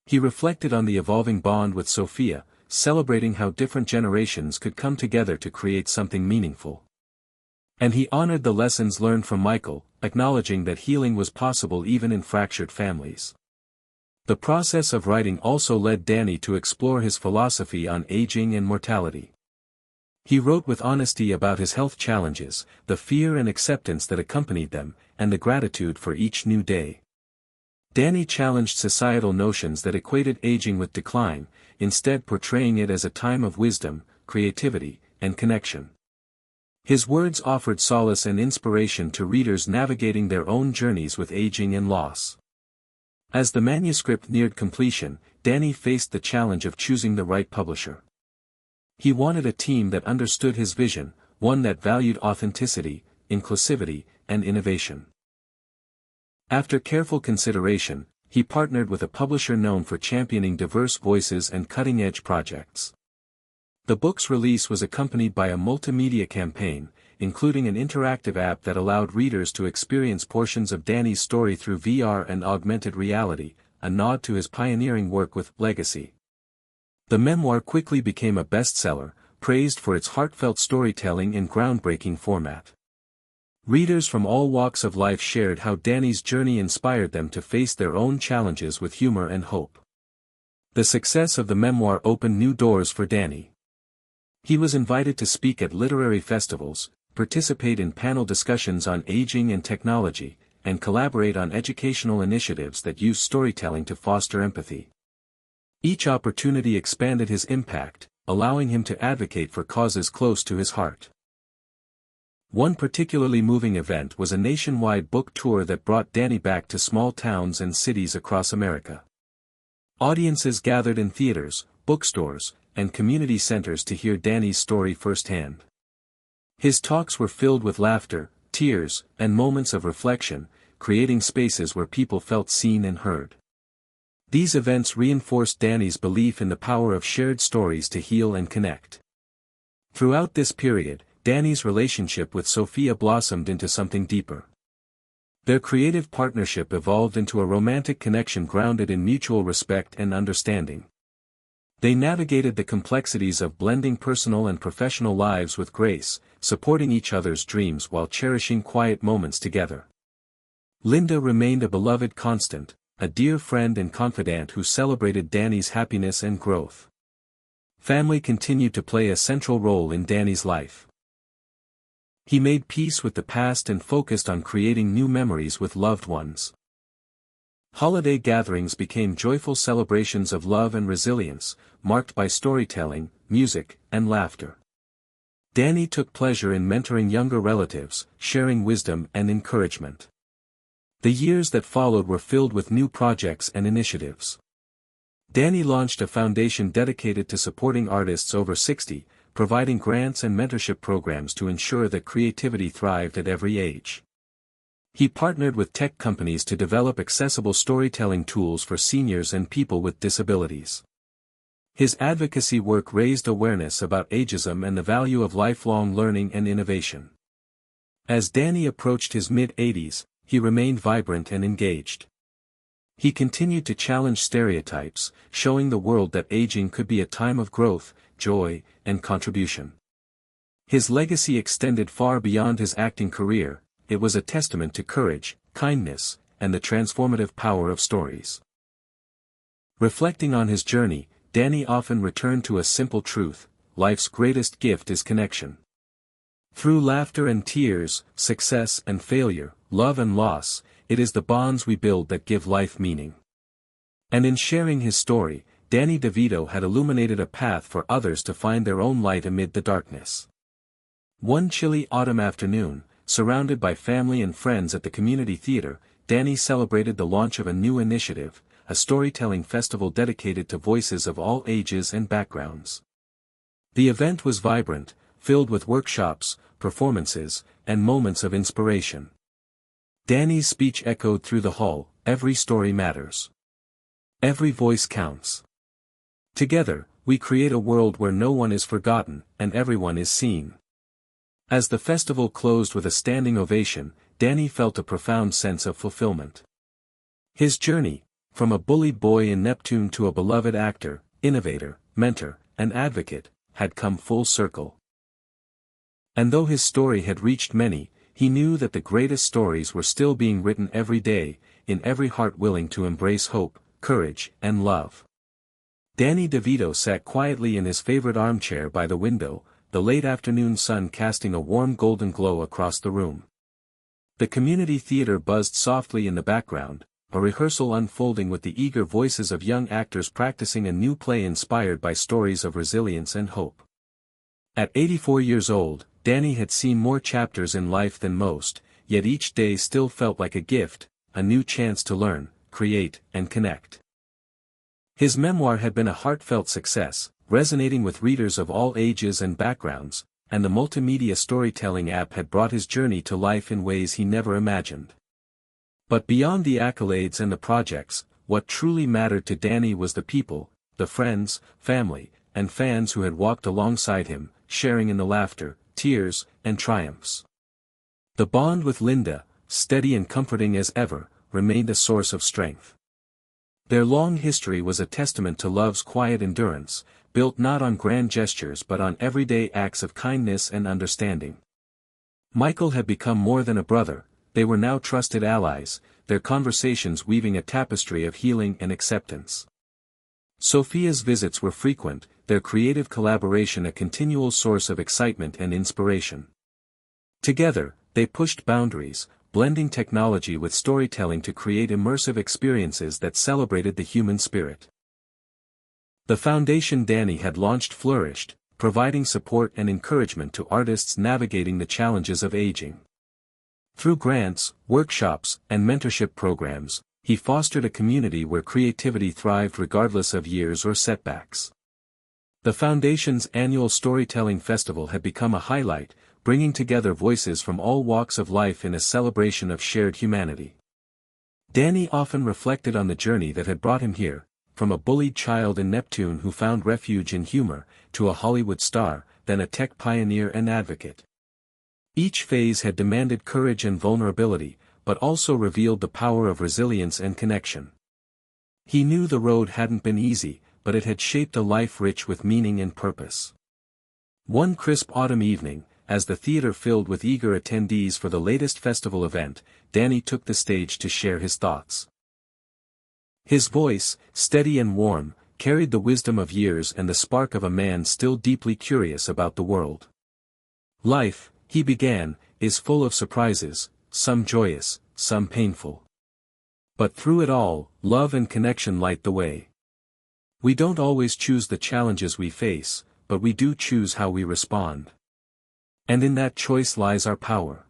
He reflected on the evolving bond with Sophia, celebrating how different generations could come together to create something meaningful. And he honored the lessons learned from Michael, acknowledging that healing was possible even in fractured families. The process of writing also led Danny to explore his philosophy on aging and mortality. He wrote with honesty about his health challenges, the fear and acceptance that accompanied them, and the gratitude for each new day. Danny challenged societal notions that equated aging with decline, instead portraying it as a time of wisdom, creativity, and connection. His words offered solace and inspiration to readers navigating their own journeys with aging and loss. As the manuscript neared completion, Danny faced the challenge of choosing the right publisher. He wanted a team that understood his vision, one that valued authenticity, inclusivity, and innovation. After careful consideration, he partnered with a publisher known for championing diverse voices and cutting-edge projects. The book's release was accompanied by a multimedia campaign, including an interactive app that allowed readers to experience portions of Danny's story through VR and augmented reality, a nod to his pioneering work with Legacy. The memoir quickly became a bestseller, praised for its heartfelt storytelling in groundbreaking format. Readers from all walks of life shared how Danny's journey inspired them to face their own challenges with humor and hope. The success of the memoir opened new doors for Danny. He was invited to speak at literary festivals, participate in panel discussions on aging and technology, and collaborate on educational initiatives that use storytelling to foster empathy. Each opportunity expanded his impact, allowing him to advocate for causes close to his heart. One particularly moving event was a nationwide book tour that brought Danny back to small towns and cities across America. Audiences gathered in theaters, bookstores, and community centers to hear Danny's story firsthand. His talks were filled with laughter, tears, and moments of reflection, creating spaces where people felt seen and heard. These events reinforced Danny's belief in the power of shared stories to heal and connect. Throughout this period, Danny's relationship with Sophia blossomed into something deeper. Their creative partnership evolved into a romantic connection grounded in mutual respect and understanding. They navigated the complexities of blending personal and professional lives with grace, supporting each other's dreams while cherishing quiet moments together. Linda remained a beloved constant, a dear friend and confidant who celebrated Danny's happiness and growth. Family continued to play a central role in Danny's life. He made peace with the past and focused on creating new memories with loved ones. Holiday gatherings became joyful celebrations of love and resilience, marked by storytelling, music, and laughter. Danny took pleasure in mentoring younger relatives, sharing wisdom and encouragement. The years that followed were filled with new projects and initiatives. Danny launched a foundation dedicated to supporting artists over 60, providing grants and mentorship programs to ensure that creativity thrived at every age. He partnered with tech companies to develop accessible storytelling tools for seniors and people with disabilities. His advocacy work raised awareness about ageism and the value of lifelong learning and innovation. As Danny approached his mid-80s, he remained vibrant and engaged. He continued to challenge stereotypes, showing the world that aging could be a time of growth, joy, and contribution. His legacy extended far beyond his acting career. It was a testament to courage, kindness, and the transformative power of stories. Reflecting on his journey, Danny often returned to a simple truth: life's greatest gift is connection. Through laughter and tears, success and failure, love and loss, it is the bonds we build that give life meaning. And in sharing his story, Danny DeVito had illuminated a path for others to find their own light amid the darkness. One chilly autumn afternoon, surrounded by family and friends at the community theater, Danny celebrated the launch of a new initiative, a storytelling festival dedicated to voices of all ages and backgrounds. The event was vibrant, filled with workshops, performances, and moments of inspiration. Danny's speech echoed through the hall: every story matters. Every voice counts. Together, we create a world where no one is forgotten, and everyone is seen. As the festival closed with a standing ovation, Danny felt a profound sense of fulfillment. His journey, from a bullied boy in Neptune to a beloved actor, innovator, mentor, and advocate, had come full circle. And though his story had reached many, he knew that the greatest stories were still being written every day, in every heart willing to embrace hope, courage, and love. Danny DeVito sat quietly in his favorite armchair by the window, the late afternoon sun casting a warm golden glow across the room. The community theater buzzed softly in the background, a rehearsal unfolding with the eager voices of young actors practicing a new play inspired by stories of resilience and hope. At 84 years old, Danny had seen more chapters in life than most, yet each day still felt like a gift, a new chance to learn, create, and connect. His memoir had been a heartfelt success, resonating with readers of all ages and backgrounds, and the multimedia storytelling app had brought his journey to life in ways he never imagined. But beyond the accolades and the projects, what truly mattered to Danny was the people, the friends, family, and fans who had walked alongside him, sharing in the laughter, tears, and triumphs. The bond with Linda, steady and comforting as ever, remained a source of strength. Their long history was a testament to love's quiet endurance, built not on grand gestures but on everyday acts of kindness and understanding. Michael had become more than a brother, they were now trusted allies, their conversations weaving a tapestry of healing and acceptance. Sophia's visits were frequent, their creative collaboration a continual source of excitement and inspiration. Together, they pushed boundaries, blending technology with storytelling to create immersive experiences that celebrated the human spirit. The foundation Danny had launched flourished, providing support and encouragement to artists navigating the challenges of aging. Through grants, workshops, and mentorship programs, he fostered a community where creativity thrived regardless of years or setbacks. The Foundation's annual storytelling festival had become a highlight, bringing together voices from all walks of life in a celebration of shared humanity. Danny often reflected on the journey that had brought him here, from a bullied child in Neptune who found refuge in humor, to a Hollywood star, then a tech pioneer and advocate. Each phase had demanded courage and vulnerability, but also revealed the power of resilience and connection. He knew the road hadn't been easy, but it had shaped a life rich with meaning and purpose. One crisp autumn evening, as the theater filled with eager attendees for the latest festival event, Danny took the stage to share his thoughts. His voice, steady and warm, carried the wisdom of years and the spark of a man still deeply curious about the world. Life, he began, is full of surprises, some joyous, some painful. But through it all, love and connection light the way. We don't always choose the challenges we face, but we do choose how we respond. And in that choice lies our power.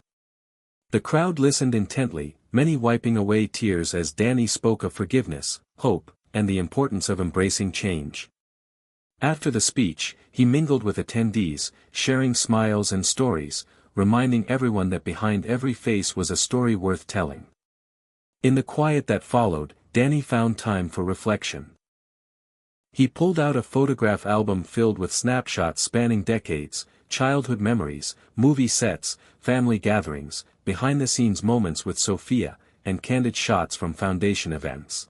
The crowd listened intently, many wiping away tears as Danny spoke of forgiveness, hope, and the importance of embracing change. After the speech, he mingled with attendees, sharing smiles and stories, reminding everyone that behind every face was a story worth telling. In the quiet that followed, Danny found time for reflection. He pulled out a photograph album filled with snapshots spanning decades, childhood memories, movie sets, family gatherings, behind-the-scenes moments with Sophia, and candid shots from Foundation events.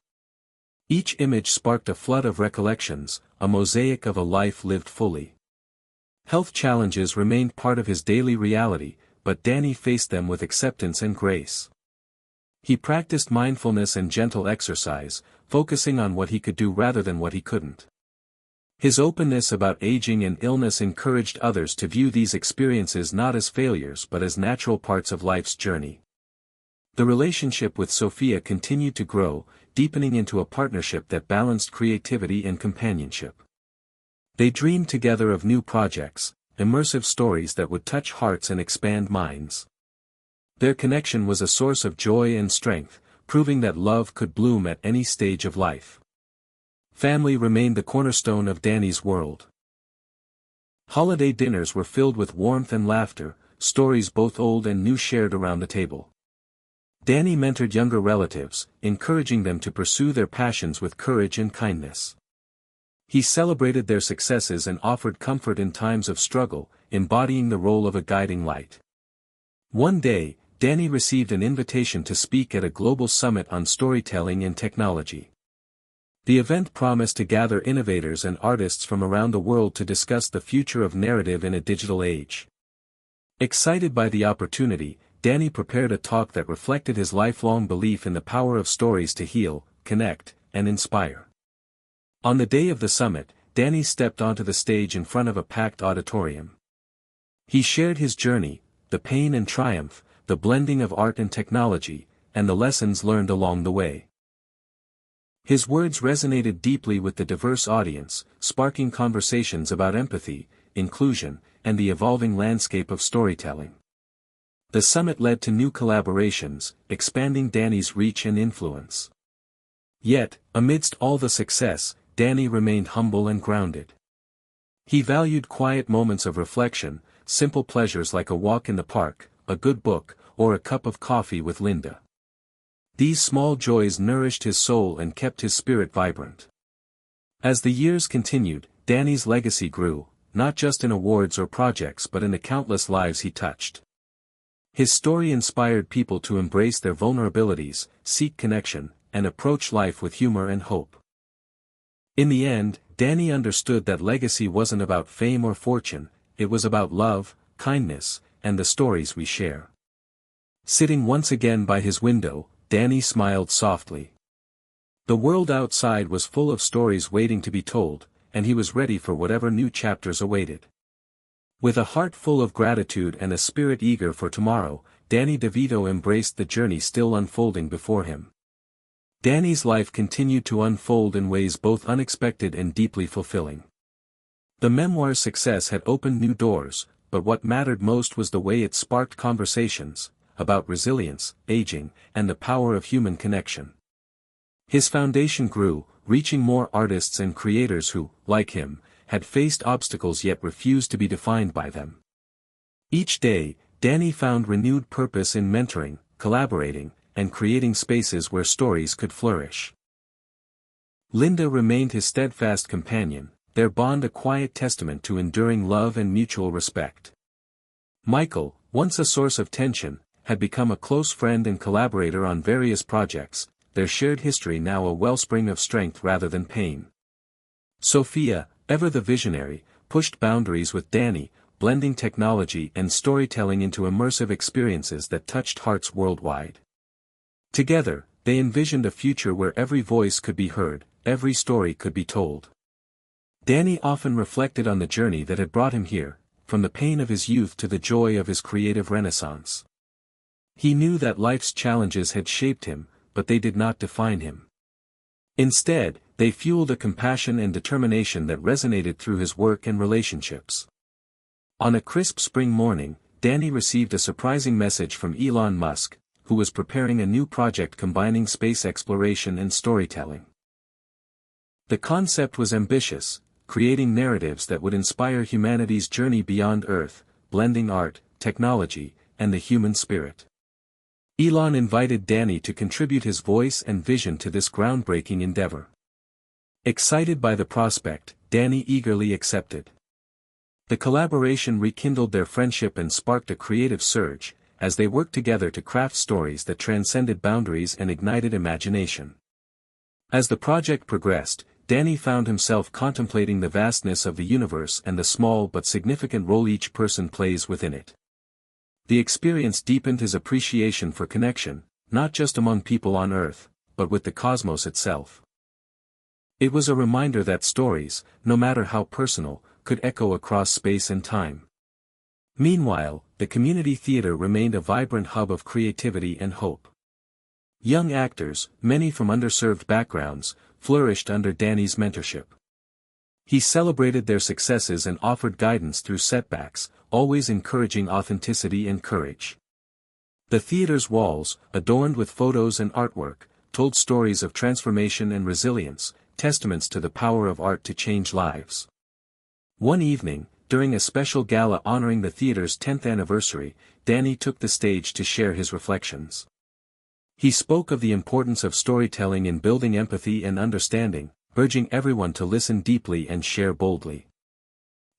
Each image sparked a flood of recollections, a mosaic of a life lived fully. Health challenges remained part of his daily reality, but Danny faced them with acceptance and grace. He practiced mindfulness and gentle exercise, focusing on what he could do rather than what he couldn't. His openness about aging and illness encouraged others to view these experiences not as failures but as natural parts of life's journey. The relationship with Sophia continued to grow, deepening into a partnership that balanced creativity and companionship. They dreamed together of new projects, immersive stories that would touch hearts and expand minds. Their connection was a source of joy and strength, proving that love could bloom at any stage of life. Family remained the cornerstone of Danny's world. Holiday dinners were filled with warmth and laughter, stories both old and new shared around the table. Danny mentored younger relatives, encouraging them to pursue their passions with courage and kindness. He celebrated their successes and offered comfort in times of struggle, embodying the role of a guiding light. One day, Danny received an invitation to speak at a global summit on storytelling and technology. The event promised to gather innovators and artists from around the world to discuss the future of narrative in a digital age. Excited by the opportunity, Danny prepared a talk that reflected his lifelong belief in the power of stories to heal, connect, and inspire. On the day of the summit, Danny stepped onto the stage in front of a packed auditorium. He shared his journey, the pain and triumph, the blending of art and technology, and the lessons learned along the way. His words resonated deeply with the diverse audience, sparking conversations about empathy, inclusion, and the evolving landscape of storytelling. The summit led to new collaborations, expanding Danny's reach and influence. Yet, amidst all the success, Danny remained humble and grounded. He valued quiet moments of reflection, simple pleasures like a walk in the park, a good book, or a cup of coffee with Linda. These small joys nourished his soul and kept his spirit vibrant. As the years continued, Danny's legacy grew, not just in awards or projects but in the countless lives he touched. His story inspired people to embrace their vulnerabilities, seek connection, and approach life with humor and hope. In the end, Danny understood that legacy wasn't about fame or fortune, it was about love, kindness, and the stories we share. Sitting once again by his window, Danny smiled softly. The world outside was full of stories waiting to be told, and he was ready for whatever new chapters awaited. With a heart full of gratitude and a spirit eager for tomorrow, Danny DeVito embraced the journey still unfolding before him. Danny's life continued to unfold in ways both unexpected and deeply fulfilling. The memoir's success had opened new doors, but what mattered most was the way it sparked conversations about resilience, aging, and the power of human connection. His foundation grew, reaching more artists and creators who, like him, had faced obstacles yet refused to be defined by them. Each day, Danny found renewed purpose in mentoring, collaborating, and creating spaces where stories could flourish. Linda remained his steadfast companion, their bond a quiet testament to enduring love and mutual respect. Michael, once a source of tension, had become a close friend and collaborator on various projects, their shared history now a wellspring of strength rather than pain. Sophia, ever the visionary, pushed boundaries with Danny, blending technology and storytelling into immersive experiences that touched hearts worldwide. Together, they envisioned a future where every voice could be heard, every story could be told. Danny often reflected on the journey that had brought him here, from the pain of his youth to the joy of his creative renaissance. He knew that life's challenges had shaped him, but they did not define him. Instead, they fueled a compassion and determination that resonated through his work and relationships. On a crisp spring morning, Danny received a surprising message from Elon Musk, who was preparing a new project combining space exploration and storytelling. The concept was ambitious, creating narratives that would inspire humanity's journey beyond Earth, blending art, technology, and the human spirit. Elon invited Danny to contribute his voice and vision to this groundbreaking endeavor. Excited by the prospect, Danny eagerly accepted. The collaboration rekindled their friendship and sparked a creative surge, as they worked together to craft stories that transcended boundaries and ignited imagination. As the project progressed, Danny found himself contemplating the vastness of the universe and the small but significant role each person plays within it. The experience deepened his appreciation for connection, not just among people on Earth, but with the cosmos itself. It was a reminder that stories, no matter how personal, could echo across space and time. Meanwhile, the community theater remained a vibrant hub of creativity and hope. Young actors, many from underserved backgrounds, flourished under Danny's mentorship. He celebrated their successes and offered guidance through setbacks, always encouraging authenticity and courage. The theater's walls, adorned with photos and artwork, told stories of transformation and resilience, testaments to the power of art to change lives. One evening, during a special gala honoring the theater's 10th anniversary, Danny took the stage to share his reflections. He spoke of the importance of storytelling in building empathy and understanding, urging everyone to listen deeply and share boldly.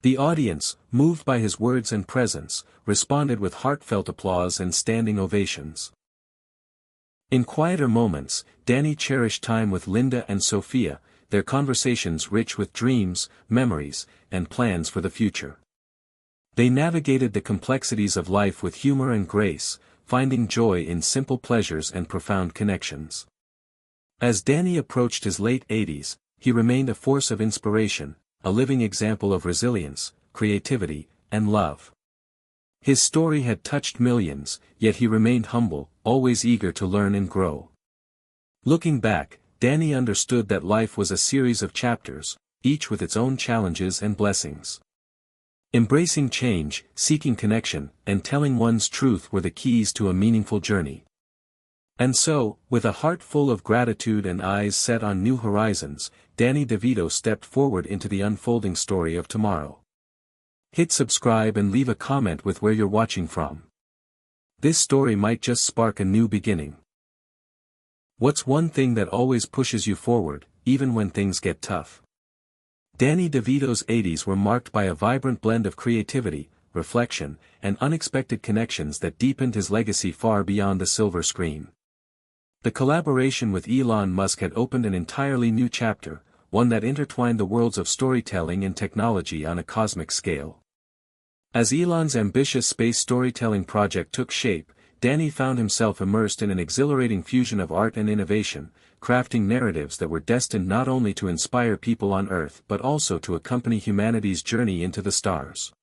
The audience, moved by his words and presence, responded with heartfelt applause and standing ovations. In quieter moments, Danny cherished time with Linda and Sophia, their conversations rich with dreams, memories, and plans for the future. They navigated the complexities of life with humor and grace, finding joy in simple pleasures and profound connections. As Danny approached his late 80s, he remained a force of inspiration, a living example of resilience, creativity, and love. His story had touched millions, yet he remained humble, always eager to learn and grow. Looking back, Danny understood that life was a series of chapters, each with its own challenges and blessings. Embracing change, seeking connection, and telling one's truth were the keys to a meaningful journey. And so, with a heart full of gratitude and eyes set on new horizons, Danny DeVito stepped forward into the unfolding story of tomorrow. Hit subscribe and leave a comment with where you're watching from. This story might just spark a new beginning. What's one thing that always pushes you forward, even when things get tough? Danny DeVito's 80s were marked by a vibrant blend of creativity, reflection, and unexpected connections that deepened his legacy far beyond the silver screen. The collaboration with Elon Musk had opened an entirely new chapter, one that intertwined the worlds of storytelling and technology on a cosmic scale. As Elon's ambitious space storytelling project took shape, Danny found himself immersed in an exhilarating fusion of art and innovation, crafting narratives that were destined not only to inspire people on Earth but also to accompany humanity's journey into the stars.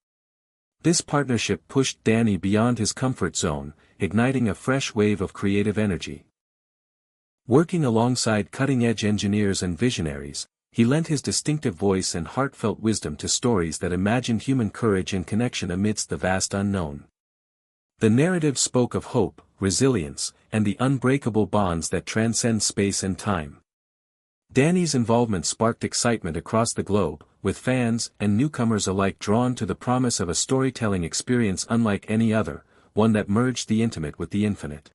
This partnership pushed Danny beyond his comfort zone, igniting a fresh wave of creative energy. Working alongside cutting-edge engineers and visionaries, he lent his distinctive voice and heartfelt wisdom to stories that imagined human courage and connection amidst the vast unknown. The narrative spoke of hope, resilience, and the unbreakable bonds that transcend space and time. Danny's involvement sparked excitement across the globe, with fans and newcomers alike drawn to the promise of a storytelling experience unlike any other, one that merged the intimate with the infinite.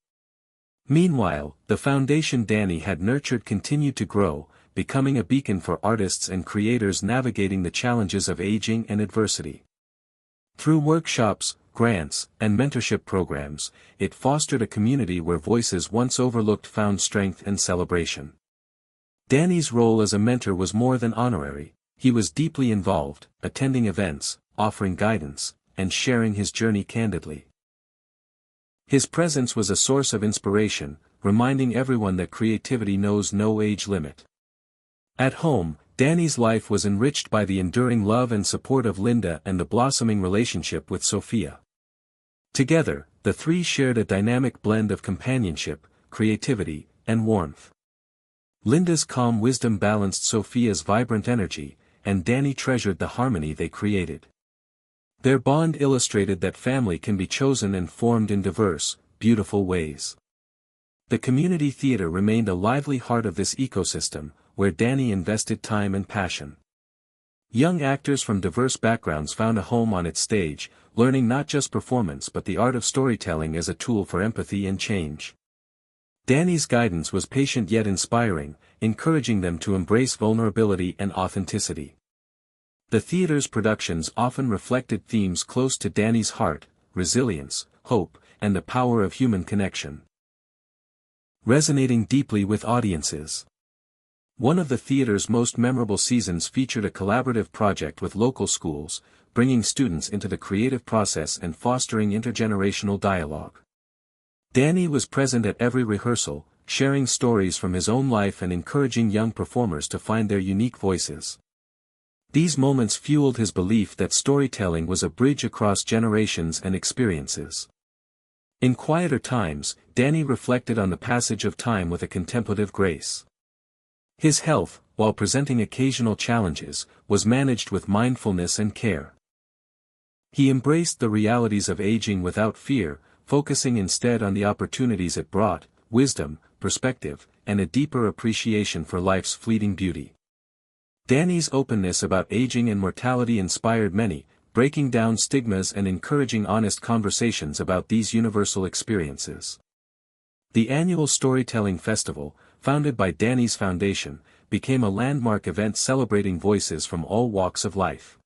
Meanwhile, the foundation Danny had nurtured continued to grow, becoming a beacon for artists and creators navigating the challenges of aging and adversity. Through workshops, grants, and mentorship programs, it fostered a community where voices once overlooked found strength and celebration. Danny's role as a mentor was more than honorary, he was deeply involved, attending events, offering guidance, and sharing his journey candidly. His presence was a source of inspiration, reminding everyone that creativity knows no age limit. At home, Danny's life was enriched by the enduring love and support of Linda and the blossoming relationship with Sophia. Together, the three shared a dynamic blend of companionship, creativity, and warmth. Linda's calm wisdom balanced Sophia's vibrant energy, and Danny treasured the harmony they created. Their bond illustrated that family can be chosen and formed in diverse, beautiful ways. The community theater remained a lively heart of this ecosystem, where Danny invested time and passion. Young actors from diverse backgrounds found a home on its stage, learning not just performance but the art of storytelling as a tool for empathy and change. Danny's guidance was patient yet inspiring, encouraging them to embrace vulnerability and authenticity. The theater's productions often reflected themes close to Danny's heart: resilience, hope, and the power of human connection. Resonating deeply with audiences. One of the theater's most memorable seasons featured a collaborative project with local schools, bringing students into the creative process and fostering intergenerational dialogue. Danny was present at every rehearsal, sharing stories from his own life and encouraging young performers to find their unique voices. These moments fueled his belief that storytelling was a bridge across generations and experiences. In quieter times, Danny reflected on the passage of time with a contemplative grace. His health, while presenting occasional challenges, was managed with mindfulness and care. He embraced the realities of aging without fear, focusing instead on the opportunities it brought: wisdom, perspective, and a deeper appreciation for life's fleeting beauty. Danny's openness about aging and mortality inspired many, breaking down stigmas and encouraging honest conversations about these universal experiences. The annual Storytelling Festival, founded by Danny's Foundation, became a landmark event celebrating voices from all walks of life.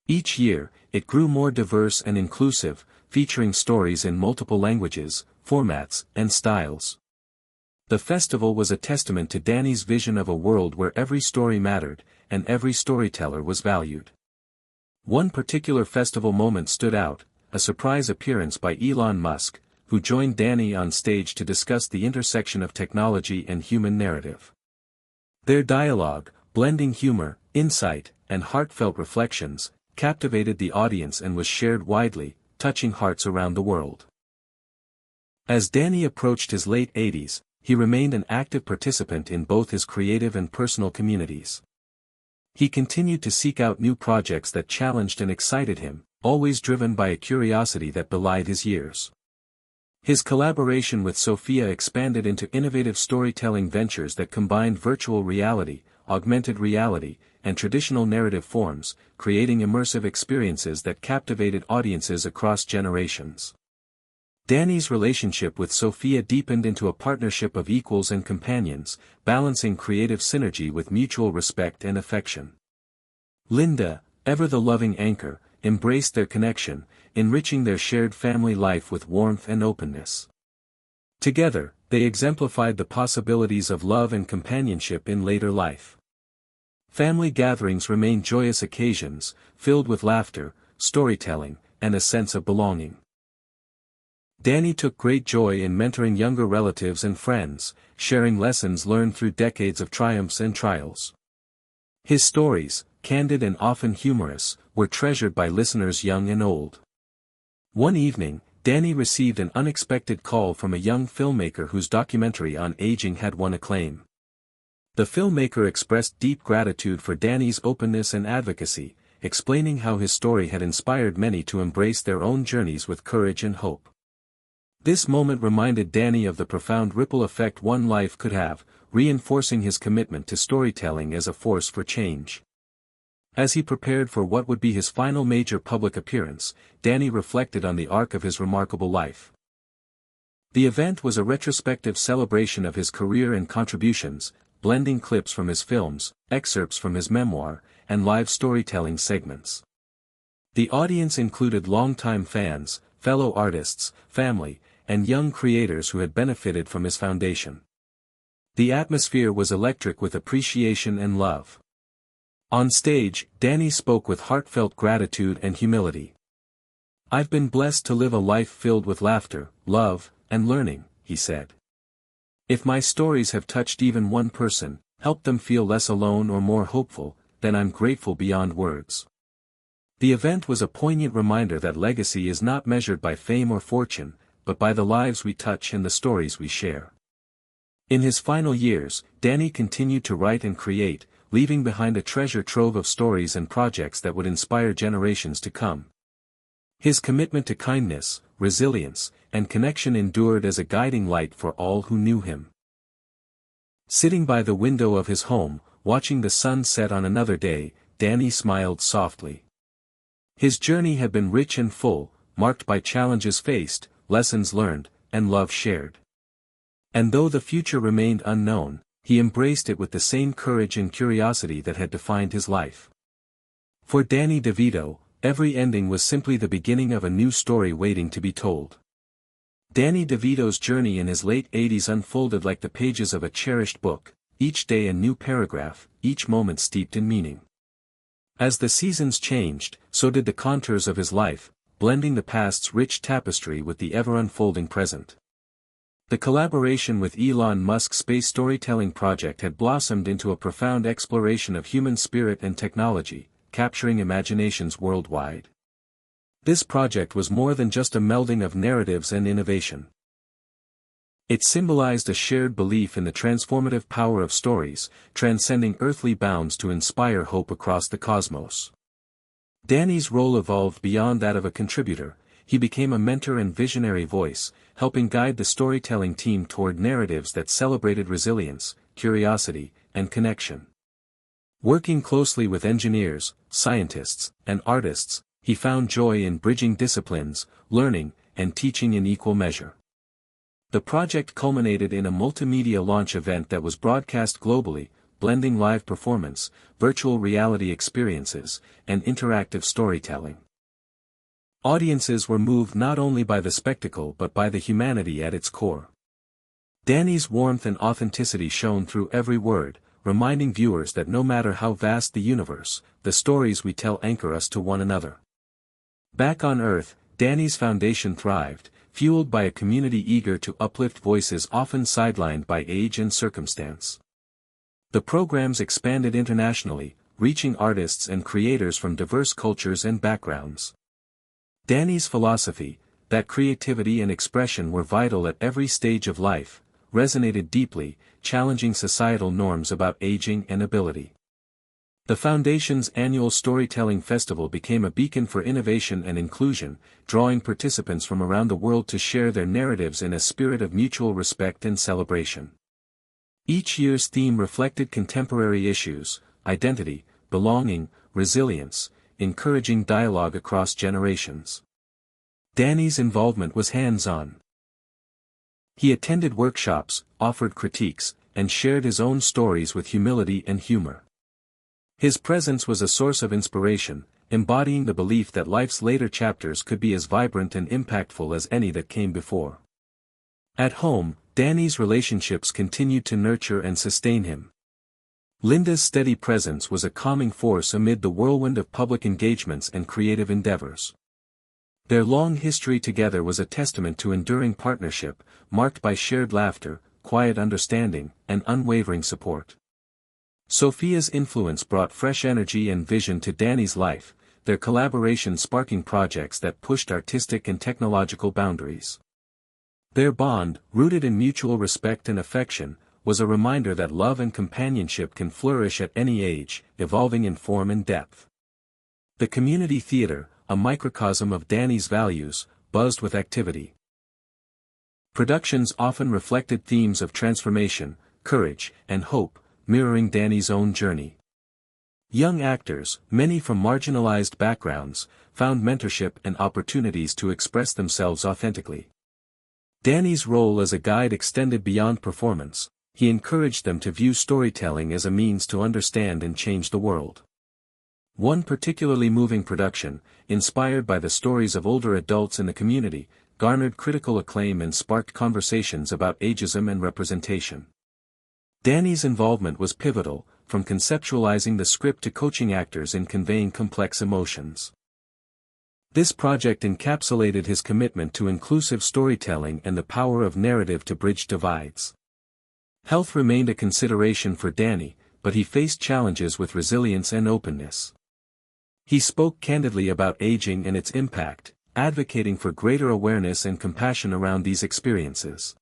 Each year, it grew more diverse and inclusive, featuring stories in multiple languages, formats, and styles. The festival was a testament to Danny's vision of a world where every story mattered, and every storyteller was valued. One particular festival moment stood out: a surprise appearance by Elon Musk, who joined Danny on stage to discuss the intersection of technology and human narrative. Their dialogue, blending humor, insight, and heartfelt reflections, captivated the audience and was shared widely, touching hearts around the world. As Danny approached his late 80s, he remained an active participant in both his creative and personal communities. He continued to seek out new projects that challenged and excited him, always driven by a curiosity that belied his years. His collaboration with Sophia expanded into innovative storytelling ventures that combined virtual reality, augmented reality, and traditional narrative forms, creating immersive experiences that captivated audiences across generations. Danny's relationship with Sophia deepened into a partnership of equals and companions, balancing creative synergy with mutual respect and affection. Linda, ever the loving anchor, embraced their connection, enriching their shared family life with warmth and openness. Together, they exemplified the possibilities of love and companionship in later life. Family gatherings remained joyous occasions, filled with laughter, storytelling, and a sense of belonging. Danny took great joy in mentoring younger relatives and friends, sharing lessons learned through decades of triumphs and trials. His stories, candid and often humorous, were treasured by listeners young and old. One evening, Danny received an unexpected call from a young filmmaker whose documentary on aging had won acclaim. The filmmaker expressed deep gratitude for Danny's openness and advocacy, explaining how his story had inspired many to embrace their own journeys with courage and hope. This moment reminded Danny of the profound ripple effect one life could have, reinforcing his commitment to storytelling as a force for change. As he prepared for what would be his final major public appearance, Danny reflected on the arc of his remarkable life. The event was a retrospective celebration of his career and contributions, blending clips from his films, excerpts from his memoir, and live storytelling segments. The audience included longtime fans, fellow artists, family, and young creators who had benefited from his foundation. The atmosphere was electric with appreciation and love. On stage, Danny spoke with heartfelt gratitude and humility. "I've been blessed to live a life filled with laughter, love, and learning," he said. "If my stories have touched even one person, helped them feel less alone or more hopeful, then I'm grateful beyond words." The event was a poignant reminder that legacy is not measured by fame or fortune, but by the lives we touch and the stories we share. In his final years, Danny continued to write and create, leaving behind a treasure trove of stories and projects that would inspire generations to come. His commitment to kindness, resilience, and connection endured as a guiding light for all who knew him. Sitting by the window of his home, watching the sun set on another day, Danny smiled softly. His journey had been rich and full, marked by challenges faced, lessons learned, and love shared. And though the future remained unknown, he embraced it with the same courage and curiosity that had defined his life. For Danny DeVito, every ending was simply the beginning of a new story waiting to be told. Danny DeVito's journey in his late 80s unfolded like the pages of a cherished book, each day a new paragraph, each moment steeped in meaning. As the seasons changed, so did the contours of his life, blending the past's rich tapestry with the ever-unfolding present. The collaboration with Elon Musk's space storytelling project had blossomed into a profound exploration of human spirit and technology, capturing imaginations worldwide. This project was more than just a melding of narratives and innovation. It symbolized a shared belief in the transformative power of stories, transcending earthly bounds to inspire hope across the cosmos. Danny's role evolved beyond that of a contributor. He became a mentor and visionary voice, helping guide the storytelling team toward narratives that celebrated resilience, curiosity, and connection. Working closely with engineers, scientists, and artists, he found joy in bridging disciplines, learning, and teaching in equal measure. The project culminated in a multimedia launch event that was broadcast globally, blending live performance, virtual reality experiences, and interactive storytelling. Audiences were moved not only by the spectacle but by the humanity at its core. Danny's warmth and authenticity shone through every word, reminding viewers that no matter how vast the universe, the stories we tell anchor us to one another. Back on Earth, Danny's foundation thrived, fueled by a community eager to uplift voices often sidelined by age and circumstance. The programs expanded internationally, reaching artists and creators from diverse cultures and backgrounds. Danny's philosophy, that creativity and expression were vital at every stage of life, resonated deeply, challenging societal norms about aging and ability. The Foundation's annual Storytelling Festival became a beacon for innovation and inclusion, drawing participants from around the world to share their narratives in a spirit of mutual respect and celebration. Each year's theme reflected contemporary issues, identity, belonging, resilience, encouraging dialogue across generations. Danny's involvement was hands-on. He attended workshops, offered critiques, and shared his own stories with humility and humor. His presence was a source of inspiration, embodying the belief that life's later chapters could be as vibrant and impactful as any that came before. At home, Danny's relationships continued to nurture and sustain him. Linda's steady presence was a calming force amid the whirlwind of public engagements and creative endeavors. Their long history together was a testament to enduring partnership, marked by shared laughter, quiet understanding, and unwavering support. Sophia's influence brought fresh energy and vision to Danny's life, their collaboration sparking projects that pushed artistic and technological boundaries. Their bond, rooted in mutual respect and affection, was a reminder that love and companionship can flourish at any age, evolving in form and depth. The community theater, a microcosm of Danny's values, buzzed with activity. Productions often reflected themes of transformation, courage, and hope, mirroring Danny's own journey. Young actors, many from marginalized backgrounds, found mentorship and opportunities to express themselves authentically. Danny's role as a guide extended beyond performance. He encouraged them to view storytelling as a means to understand and change the world. One particularly moving production, inspired by the stories of older adults in the community, garnered critical acclaim and sparked conversations about ageism and representation. Danny's involvement was pivotal, from conceptualizing the script to coaching actors in conveying complex emotions. This project encapsulated his commitment to inclusive storytelling and the power of narrative to bridge divides. Health remained a consideration for Danny, but he faced challenges with resilience and openness. He spoke candidly about aging and its impact, advocating for greater awareness and compassion around these experiences.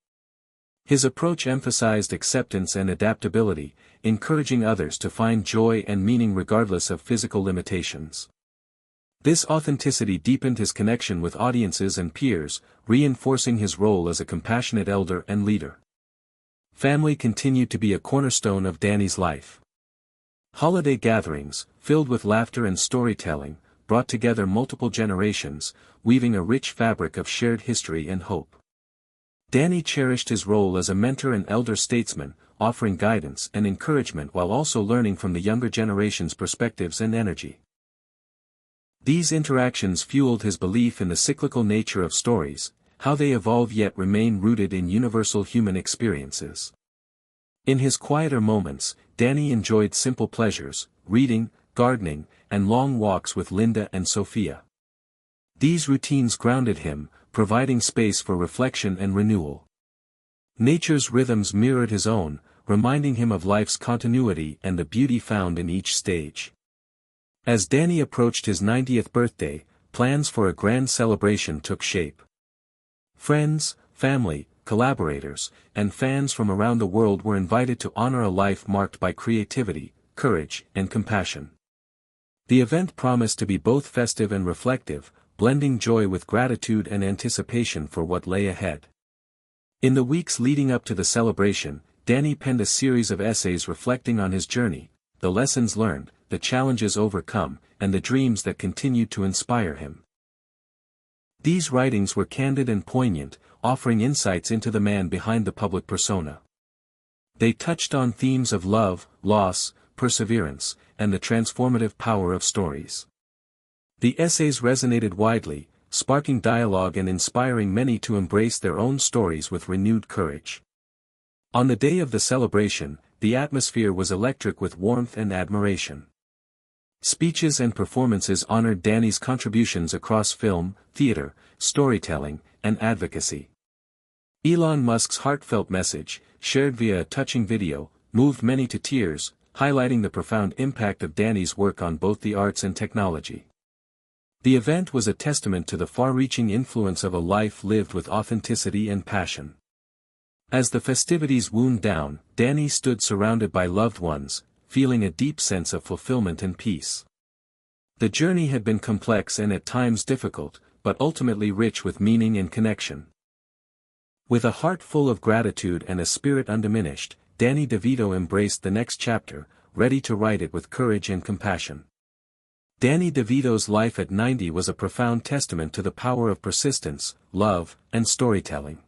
His approach emphasized acceptance and adaptability, encouraging others to find joy and meaning regardless of physical limitations. This authenticity deepened his connection with audiences and peers, reinforcing his role as a compassionate elder and leader. Family continued to be a cornerstone of Danny's life. Holiday gatherings, filled with laughter and storytelling, brought together multiple generations, weaving a rich fabric of shared history and hope. Danny cherished his role as a mentor and elder statesman, offering guidance and encouragement while also learning from the younger generation's perspectives and energy. These interactions fueled his belief in the cyclical nature of stories, how they evolve yet remain rooted in universal human experiences. In his quieter moments, Danny enjoyed simple pleasures, reading, gardening, and long walks with Linda and Sophia. These routines grounded him, providing space for reflection and renewal. Nature's rhythms mirrored his own, reminding him of life's continuity and the beauty found in each stage. As Danny approached his 90th birthday, plans for a grand celebration took shape. Friends, family, collaborators, and fans from around the world were invited to honor a life marked by creativity, courage, and compassion. The event promised to be both festive and reflective, blending joy with gratitude and anticipation for what lay ahead. In the weeks leading up to the celebration, Danny penned a series of essays reflecting on his journey, the lessons learned, the challenges overcome, and the dreams that continued to inspire him. These writings were candid and poignant, offering insights into the man behind the public persona. They touched on themes of love, loss, perseverance, and the transformative power of stories. The essays resonated widely, sparking dialogue and inspiring many to embrace their own stories with renewed courage. On the day of the celebration, the atmosphere was electric with warmth and admiration. Speeches and performances honored Danny's contributions across film, theater, storytelling, and advocacy. Elon Musk's heartfelt message, shared via a touching video, moved many to tears, highlighting the profound impact of Danny's work on both the arts and technology. The event was a testament to the far-reaching influence of a life lived with authenticity and passion. As the festivities wound down, Danny stood surrounded by loved ones, feeling a deep sense of fulfillment and peace. The journey had been complex and at times difficult, but ultimately rich with meaning and connection. With a heart full of gratitude and a spirit undiminished, Danny DeVito embraced the next chapter, ready to write it with courage and compassion. Danny DeVito's life at 90 was a profound testament to the power of persistence, love, and storytelling.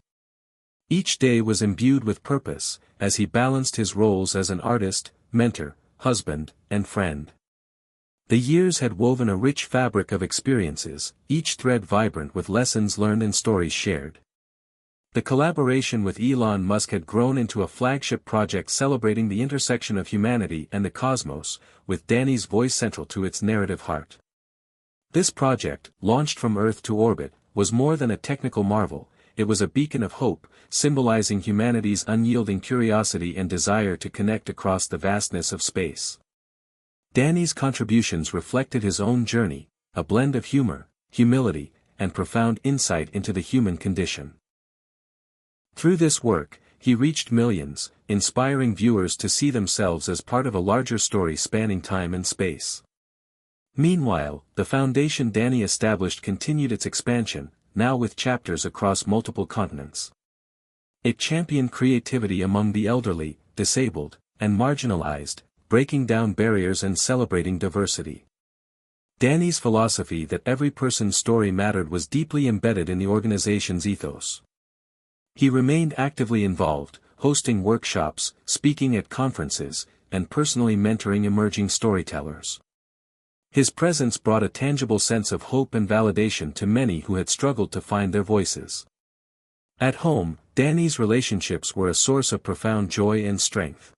Each day was imbued with purpose, as he balanced his roles as an artist, mentor, husband, and friend. The years had woven a rich fabric of experiences, each thread vibrant with lessons learned and stories shared. The collaboration with Elon Musk had grown into a flagship project celebrating the intersection of humanity and the cosmos, with Danny's voice central to its narrative heart. This project, launched from Earth to orbit, was more than a technical marvel. It was a beacon of hope, symbolizing humanity's unyielding curiosity and desire to connect across the vastness of space. Danny's contributions reflected his own journey, a blend of humor, humility, and profound insight into the human condition. Through this work, he reached millions, inspiring viewers to see themselves as part of a larger story spanning time and space. Meanwhile, the foundation Danny established continued its expansion, now with chapters across multiple continents. It championed creativity among the elderly, disabled, and marginalized, breaking down barriers and celebrating diversity. Danny's philosophy that every person's story mattered was deeply embedded in the organization's ethos. He remained actively involved, hosting workshops, speaking at conferences, and personally mentoring emerging storytellers. His presence brought a tangible sense of hope and validation to many who had struggled to find their voices. At home, Danny's relationships were a source of profound joy and strength.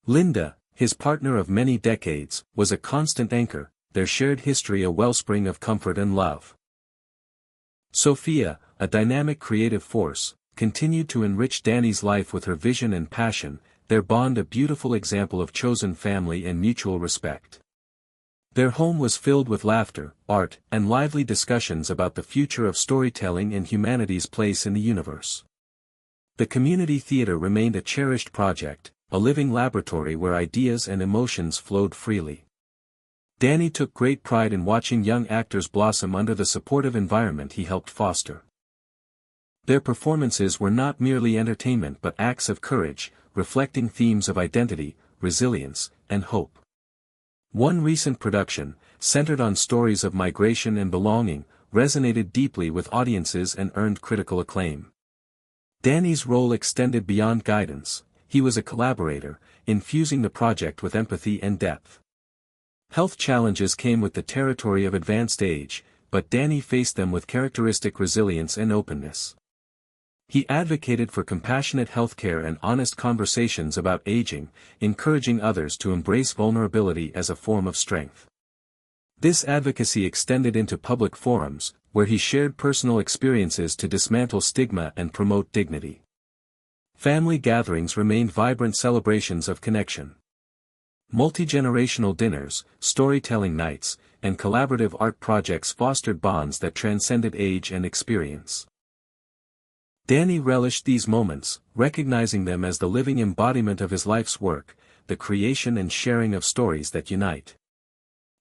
Linda, his partner of many decades, was a constant anchor, their shared history a wellspring of comfort and love. Sophia, a dynamic creative force, continued to enrich Danny's life with her vision and passion, their bond a beautiful example of chosen family and mutual respect. Their home was filled with laughter, art, and lively discussions about the future of storytelling and humanity's place in the universe. The community theater remained a cherished project, a living laboratory where ideas and emotions flowed freely. Danny took great pride in watching young actors blossom under the supportive environment he helped foster. Their performances were not merely entertainment but acts of courage, reflecting themes of identity, resilience, and hope. One recent production, centered on stories of migration and belonging, resonated deeply with audiences and earned critical acclaim. Danny's role extended beyond guidance. He was a collaborator, infusing the project with empathy and depth. Health challenges came with the territory of advanced age, but Danny faced them with characteristic resilience and openness. He advocated for compassionate healthcare and honest conversations about aging, encouraging others to embrace vulnerability as a form of strength. This advocacy extended into public forums, where he shared personal experiences to dismantle stigma and promote dignity. Family gatherings remained vibrant celebrations of connection. Multi-generational dinners, storytelling nights, and collaborative art projects fostered bonds that transcended age and experience. Danny relished these moments, recognizing them as the living embodiment of his life's work, the creation and sharing of stories that unite.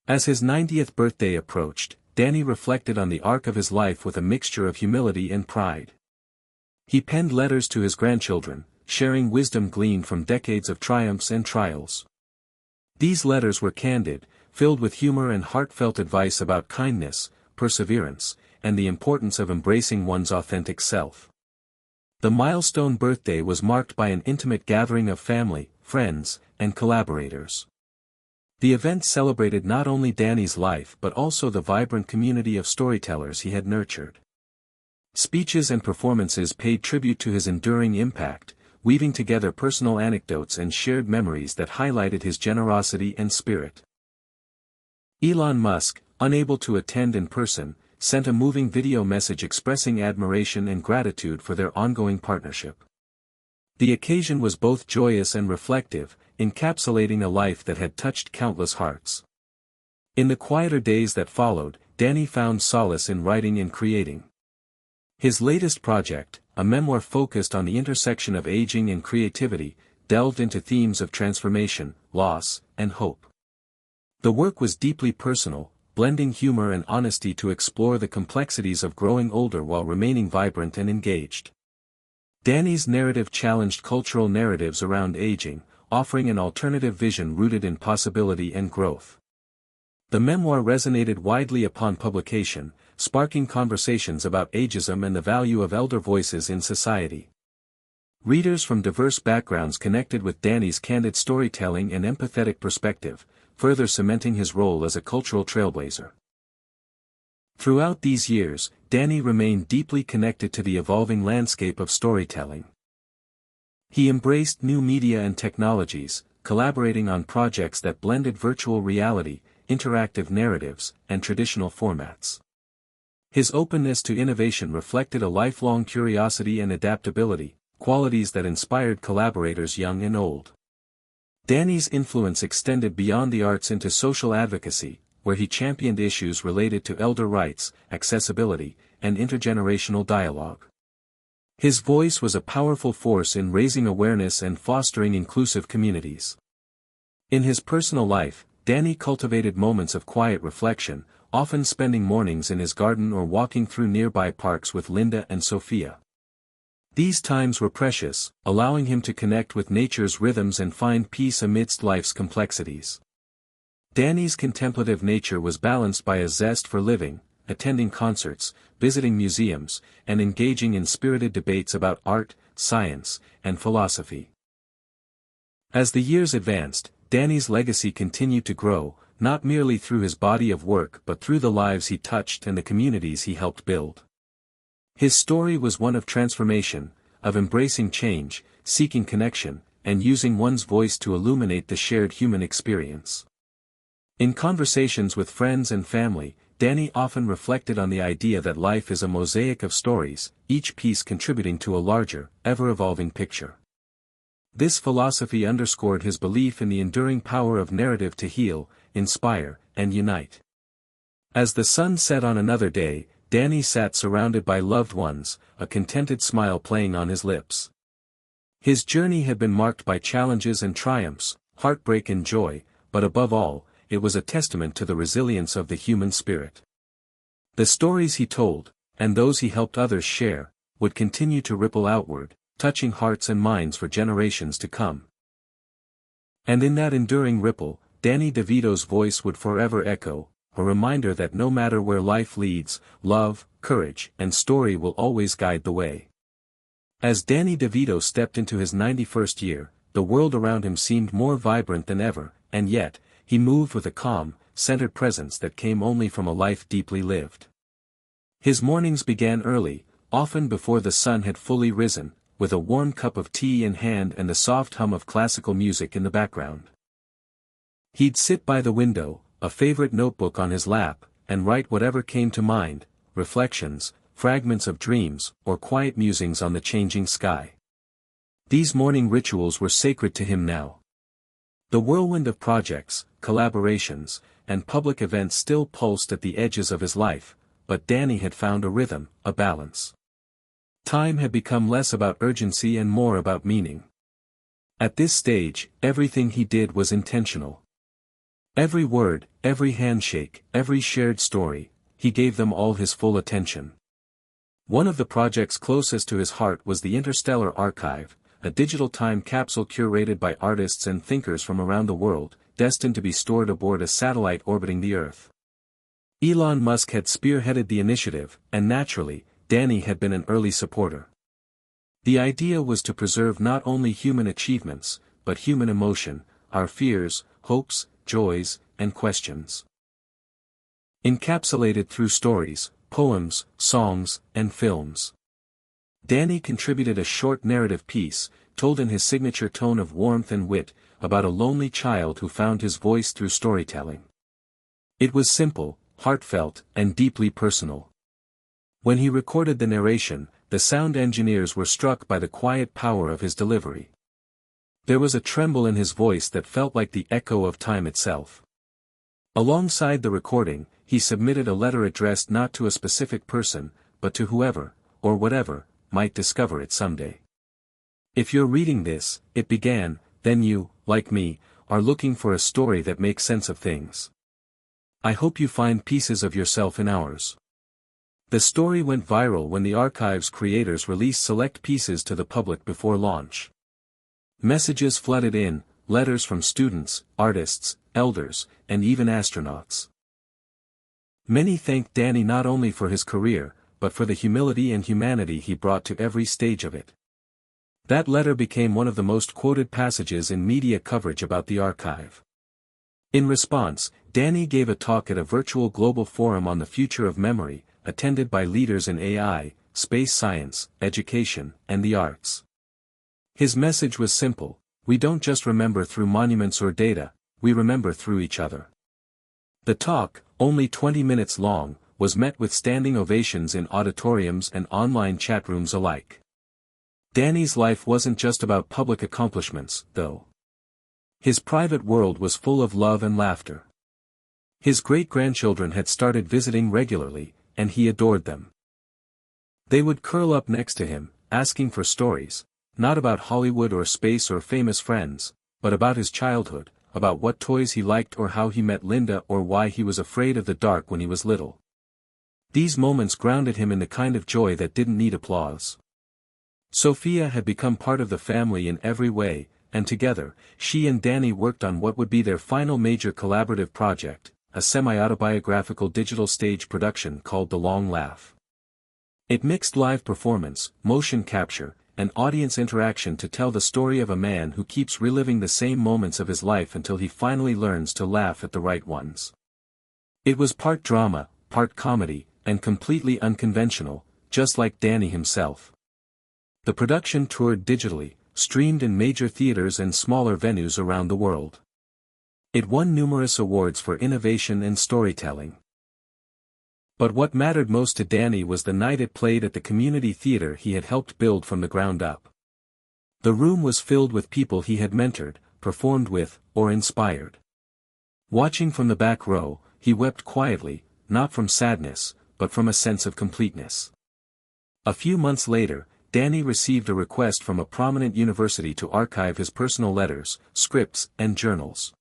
As his 90th birthday approached, Danny reflected on the arc of his life with a mixture of humility and pride. He penned letters to his grandchildren, sharing wisdom gleaned from decades of triumphs and trials. These letters were candid, filled with humor and heartfelt advice about kindness, perseverance, and the importance of embracing one's authentic self. The milestone birthday was marked by an intimate gathering of family, friends, and collaborators. The event celebrated not only Danny's life but also the vibrant community of storytellers he had nurtured. Speeches and performances paid tribute to his enduring impact, weaving together personal anecdotes and shared memories that highlighted his generosity and spirit. Elon Musk, unable to attend in person, sent a moving video message expressing admiration and gratitude for their ongoing partnership. The occasion was both joyous and reflective, encapsulating a life that had touched countless hearts. In the quieter days that followed, Danny found solace in writing and creating. His latest project, a memoir focused on the intersection of aging and creativity, delved into themes of transformation, loss, and hope. The work was deeply personal, blending humor and honesty to explore the complexities of growing older while remaining vibrant and engaged. Danny's narrative challenged cultural narratives around aging, offering an alternative vision rooted in possibility and growth. The memoir resonated widely upon publication, sparking conversations about ageism and the value of elder voices in society. Readers from diverse backgrounds connected with Danny's candid storytelling and empathetic perspective, further cementing his role as a cultural trailblazer. Throughout these years, Danny remained deeply connected to the evolving landscape of storytelling. He embraced new media and technologies, collaborating on projects that blended virtual reality, interactive narratives, and traditional formats. His openness to innovation reflected a lifelong curiosity and adaptability, qualities that inspired collaborators young and old. Danny's influence extended beyond the arts into social advocacy, where he championed issues related to elder rights, accessibility, and intergenerational dialogue. His voice was a powerful force in raising awareness and fostering inclusive communities. In his personal life, Danny cultivated moments of quiet reflection, often spending mornings in his garden or walking through nearby parks with Linda and Sophia. These times were precious, allowing him to connect with nature's rhythms and find peace amidst life's complexities. Danny's contemplative nature was balanced by a zest for living, attending concerts, visiting museums, and engaging in spirited debates about art, science, and philosophy. As the years advanced, Danny's legacy continued to grow, not merely through his body of work but through the lives he touched and the communities he helped build. His story was one of transformation, of embracing change, seeking connection, and using one's voice to illuminate the shared human experience. In conversations with friends and family, Danny often reflected on the idea that life is a mosaic of stories, each piece contributing to a larger, ever-evolving picture. This philosophy underscored his belief in the enduring power of narrative to heal, inspire, and unite. As the sun set on another day, Danny sat surrounded by loved ones, a contented smile playing on his lips. His journey had been marked by challenges and triumphs, heartbreak and joy, but above all, it was a testament to the resilience of the human spirit. The stories he told, and those he helped others share, would continue to ripple outward, touching hearts and minds for generations to come. And in that enduring ripple, Danny DeVito's voice would forever echo, a reminder that no matter where life leads, love, courage, and story will always guide the way. As Danny DeVito stepped into his 91st year, the world around him seemed more vibrant than ever, and yet, he moved with a calm, centered presence that came only from a life deeply lived. His mornings began early, often before the sun had fully risen, with a warm cup of tea in hand and the soft hum of classical music in the background. He'd sit by the window, a favorite notebook on his lap, and write whatever came to mind, reflections, fragments of dreams, or quiet musings on the changing sky. These morning rituals were sacred to him now. The whirlwind of projects, collaborations, and public events still pulsed at the edges of his life, but Danny had found a rhythm, a balance. Time had become less about urgency and more about meaning. At this stage, everything he did was intentional. Every word, every handshake, every shared story, he gave them all his full attention. One of the projects closest to his heart was the Interstellar Archive, a digital time capsule curated by artists and thinkers from around the world, destined to be stored aboard a satellite orbiting the Earth. Elon Musk had spearheaded the initiative, and naturally, Danny had been an early supporter. The idea was to preserve not only human achievements, but human emotion, our fears, hopes, joys, and questions. Encapsulated through stories, poems, songs, and films. Danny contributed a short narrative piece, told in his signature tone of warmth and wit, about a lonely child who found his voice through storytelling. It was simple, heartfelt, and deeply personal. When he recorded the narration, the sound engineers were struck by the quiet power of his delivery. There was a tremble in his voice that felt like the echo of time itself. Alongside the recording, he submitted a letter addressed not to a specific person, but to whoever, or whatever, might discover it someday. If you're reading this, it began, then you, like me, are looking for a story that makes sense of things. I hope you find pieces of yourself in ours. The story went viral when the archive's creators released select pieces to the public before launch. Messages flooded in, letters from students, artists, elders, and even astronauts. Many thanked Danny not only for his career, but for the humility and humanity he brought to every stage of it. That letter became one of the most quoted passages in media coverage about the archive. In response, Danny gave a talk at a virtual global forum on the future of memory, attended by leaders in AI, space science, education, and the arts. His message was simple: we don't just remember through monuments or data, we remember through each other. The talk, only 20 minutes long, was met with standing ovations in auditoriums and online chat rooms alike. Danny's life wasn't just about public accomplishments, though. His private world was full of love and laughter. His great-grandchildren had started visiting regularly, and he adored them. They would curl up next to him, asking for stories, not about Hollywood or space or famous friends, but about his childhood, about what toys he liked or how he met Linda or why he was afraid of the dark when he was little. These moments grounded him in the kind of joy that didn't need applause. Sophia had become part of the family in every way, and together, she and Danny worked on what would be their final major collaborative project, a semi-autobiographical digital stage production called The Long Laugh. It mixed live performance, motion capture, and audience interaction to tell the story of a man who keeps reliving the same moments of his life until he finally learns to laugh at the right ones. It was part drama, part comedy, and completely unconventional, just like Danny himself. The production toured digitally, streamed in major theaters and smaller venues around the world. It won numerous awards for innovation and storytelling. But what mattered most to Danny was the night it played at the community theater he had helped build from the ground up. The room was filled with people he had mentored, performed with, or inspired. Watching from the back row, he wept quietly, not from sadness, but from a sense of completeness. A few months later, Danny received a request from a prominent university to archive his personal letters, scripts, and journals.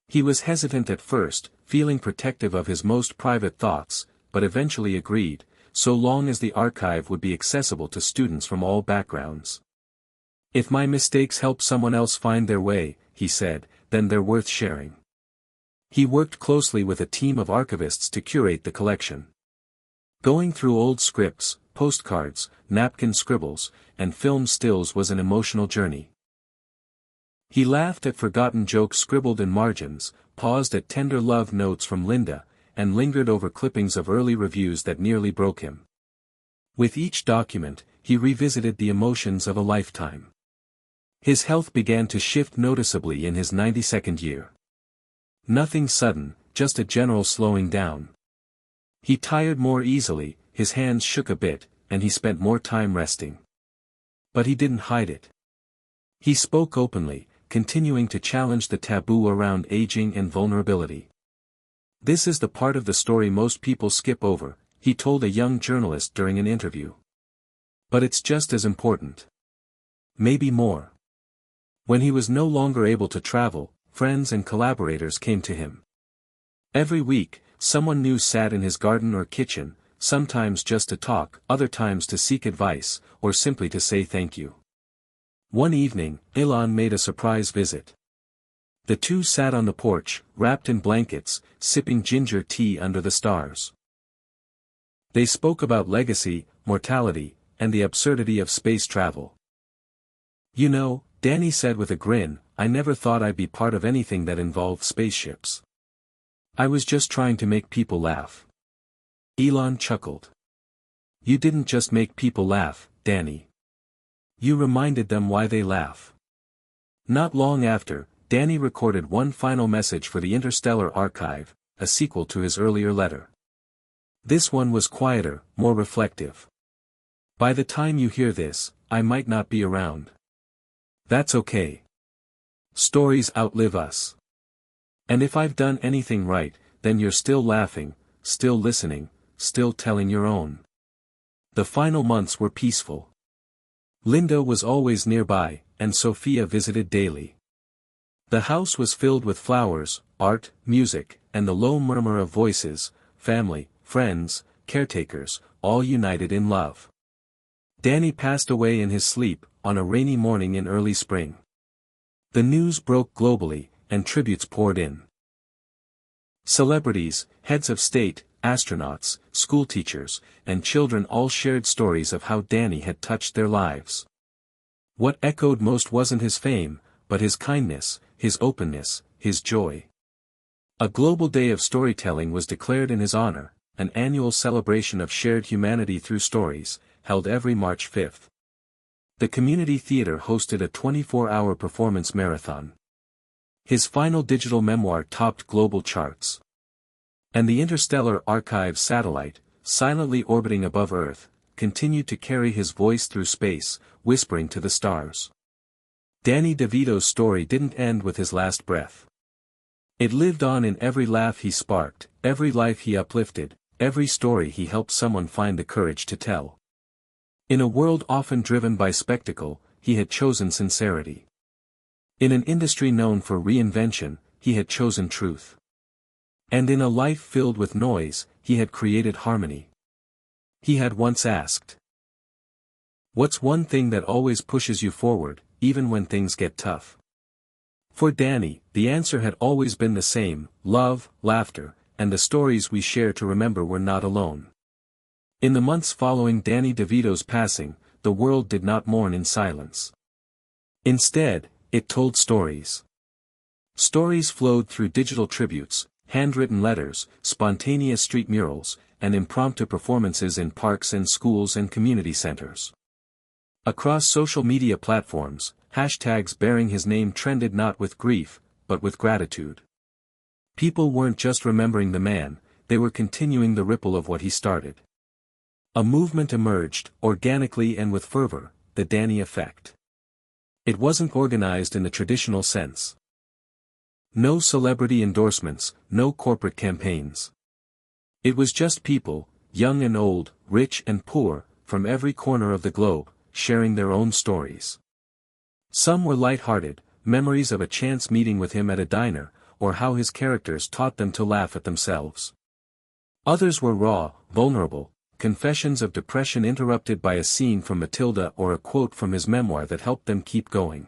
He was hesitant at first, feeling protective of his most private thoughts, but eventually agreed, so long as the archive would be accessible to students from all backgrounds. "If my mistakes help someone else find their way," he said, "then they're worth sharing." He worked closely with a team of archivists to curate the collection. Going through old scripts, postcards, napkin scribbles, and film stills was an emotional journey. He laughed at forgotten jokes scribbled in margins, paused at tender love notes from Linda, and lingered over clippings of early reviews that nearly broke him. With each document, he revisited the emotions of a lifetime. His health began to shift noticeably in his 92nd year. Nothing sudden, just a general slowing down. He tired more easily, his hands shook a bit, and he spent more time resting. But he didn't hide it. He spoke openly, continuing to challenge the taboo around aging and vulnerability. "This is the part of the story most people skip over," he told a young journalist during an interview. "But it's just as important. Maybe more." When he was no longer able to travel, friends and collaborators came to him. Every week, someone new sat in his garden or kitchen, sometimes just to talk, other times to seek advice, or simply to say thank you. One evening, Elon made a surprise visit. The two sat on the porch, wrapped in blankets, sipping ginger tea under the stars. They spoke about legacy, mortality, and the absurdity of space travel. "You know," Danny said with a grin, "I never thought I'd be part of anything that involved spaceships. I was just trying to make people laugh." Elon chuckled. "You didn't just make people laugh, Danny. You reminded them why they laugh." Not long after, Danny recorded one final message for the Interstellar Archive, a sequel to his earlier letter. This one was quieter, more reflective. "By the time you hear this, I might not be around. That's okay. Stories outlive us. And if I've done anything right, then you're still laughing, still listening, still telling your own." The final months were peaceful. Linda was always nearby, and Sophia visited daily. The house was filled with flowers, art, music, and the low murmur of voices, family, friends, caretakers, all united in love. Danny passed away in his sleep, on a rainy morning in early spring. The news broke globally, and tributes poured in. Celebrities, heads of state, astronauts, schoolteachers, and children all shared stories of how Danny had touched their lives. What echoed most wasn't his fame, but his kindness, his openness, his joy. A global day of storytelling was declared in his honor, an annual celebration of shared humanity through stories, held every March 5th. The community theater hosted a 24-hour performance marathon. His final digital memoir topped global charts. And the Interstellar Archive satellite, silently orbiting above Earth, continued to carry his voice through space, whispering to the stars. Danny DeVito's story didn't end with his last breath. It lived on in every laugh he sparked, every life he uplifted, every story he helped someone find the courage to tell. In a world often driven by spectacle, he had chosen sincerity. In an industry known for reinvention, he had chosen truth. And in a life filled with noise, he had created harmony. He had once asked, "What's one thing that always pushes you forward, even when things get tough?" For Danny, the answer had always been the same: love, laughter, and the stories we share to remember we're not alone. In the months following Danny DeVito's passing, the world did not mourn in silence. Instead, it told stories. Stories flowed through digital tributes, handwritten letters, spontaneous street murals, and impromptu performances in parks and schools and community centers. Across social media platforms, hashtags bearing his name trended not with grief, but with gratitude. People weren't just remembering the man, they were continuing the ripple of what he started. A movement emerged, organically and with fervor, the Danny Effect. It wasn't organized in the traditional sense. No celebrity endorsements, no corporate campaigns. It was just people, young and old, rich and poor, from every corner of the globe, sharing their own stories. Some were light-hearted, memories of a chance meeting with him at a diner, or how his characters taught them to laugh at themselves. Others were raw, vulnerable, confessions of depression interrupted by a scene from Matilda or a quote from his memoir that helped them keep going.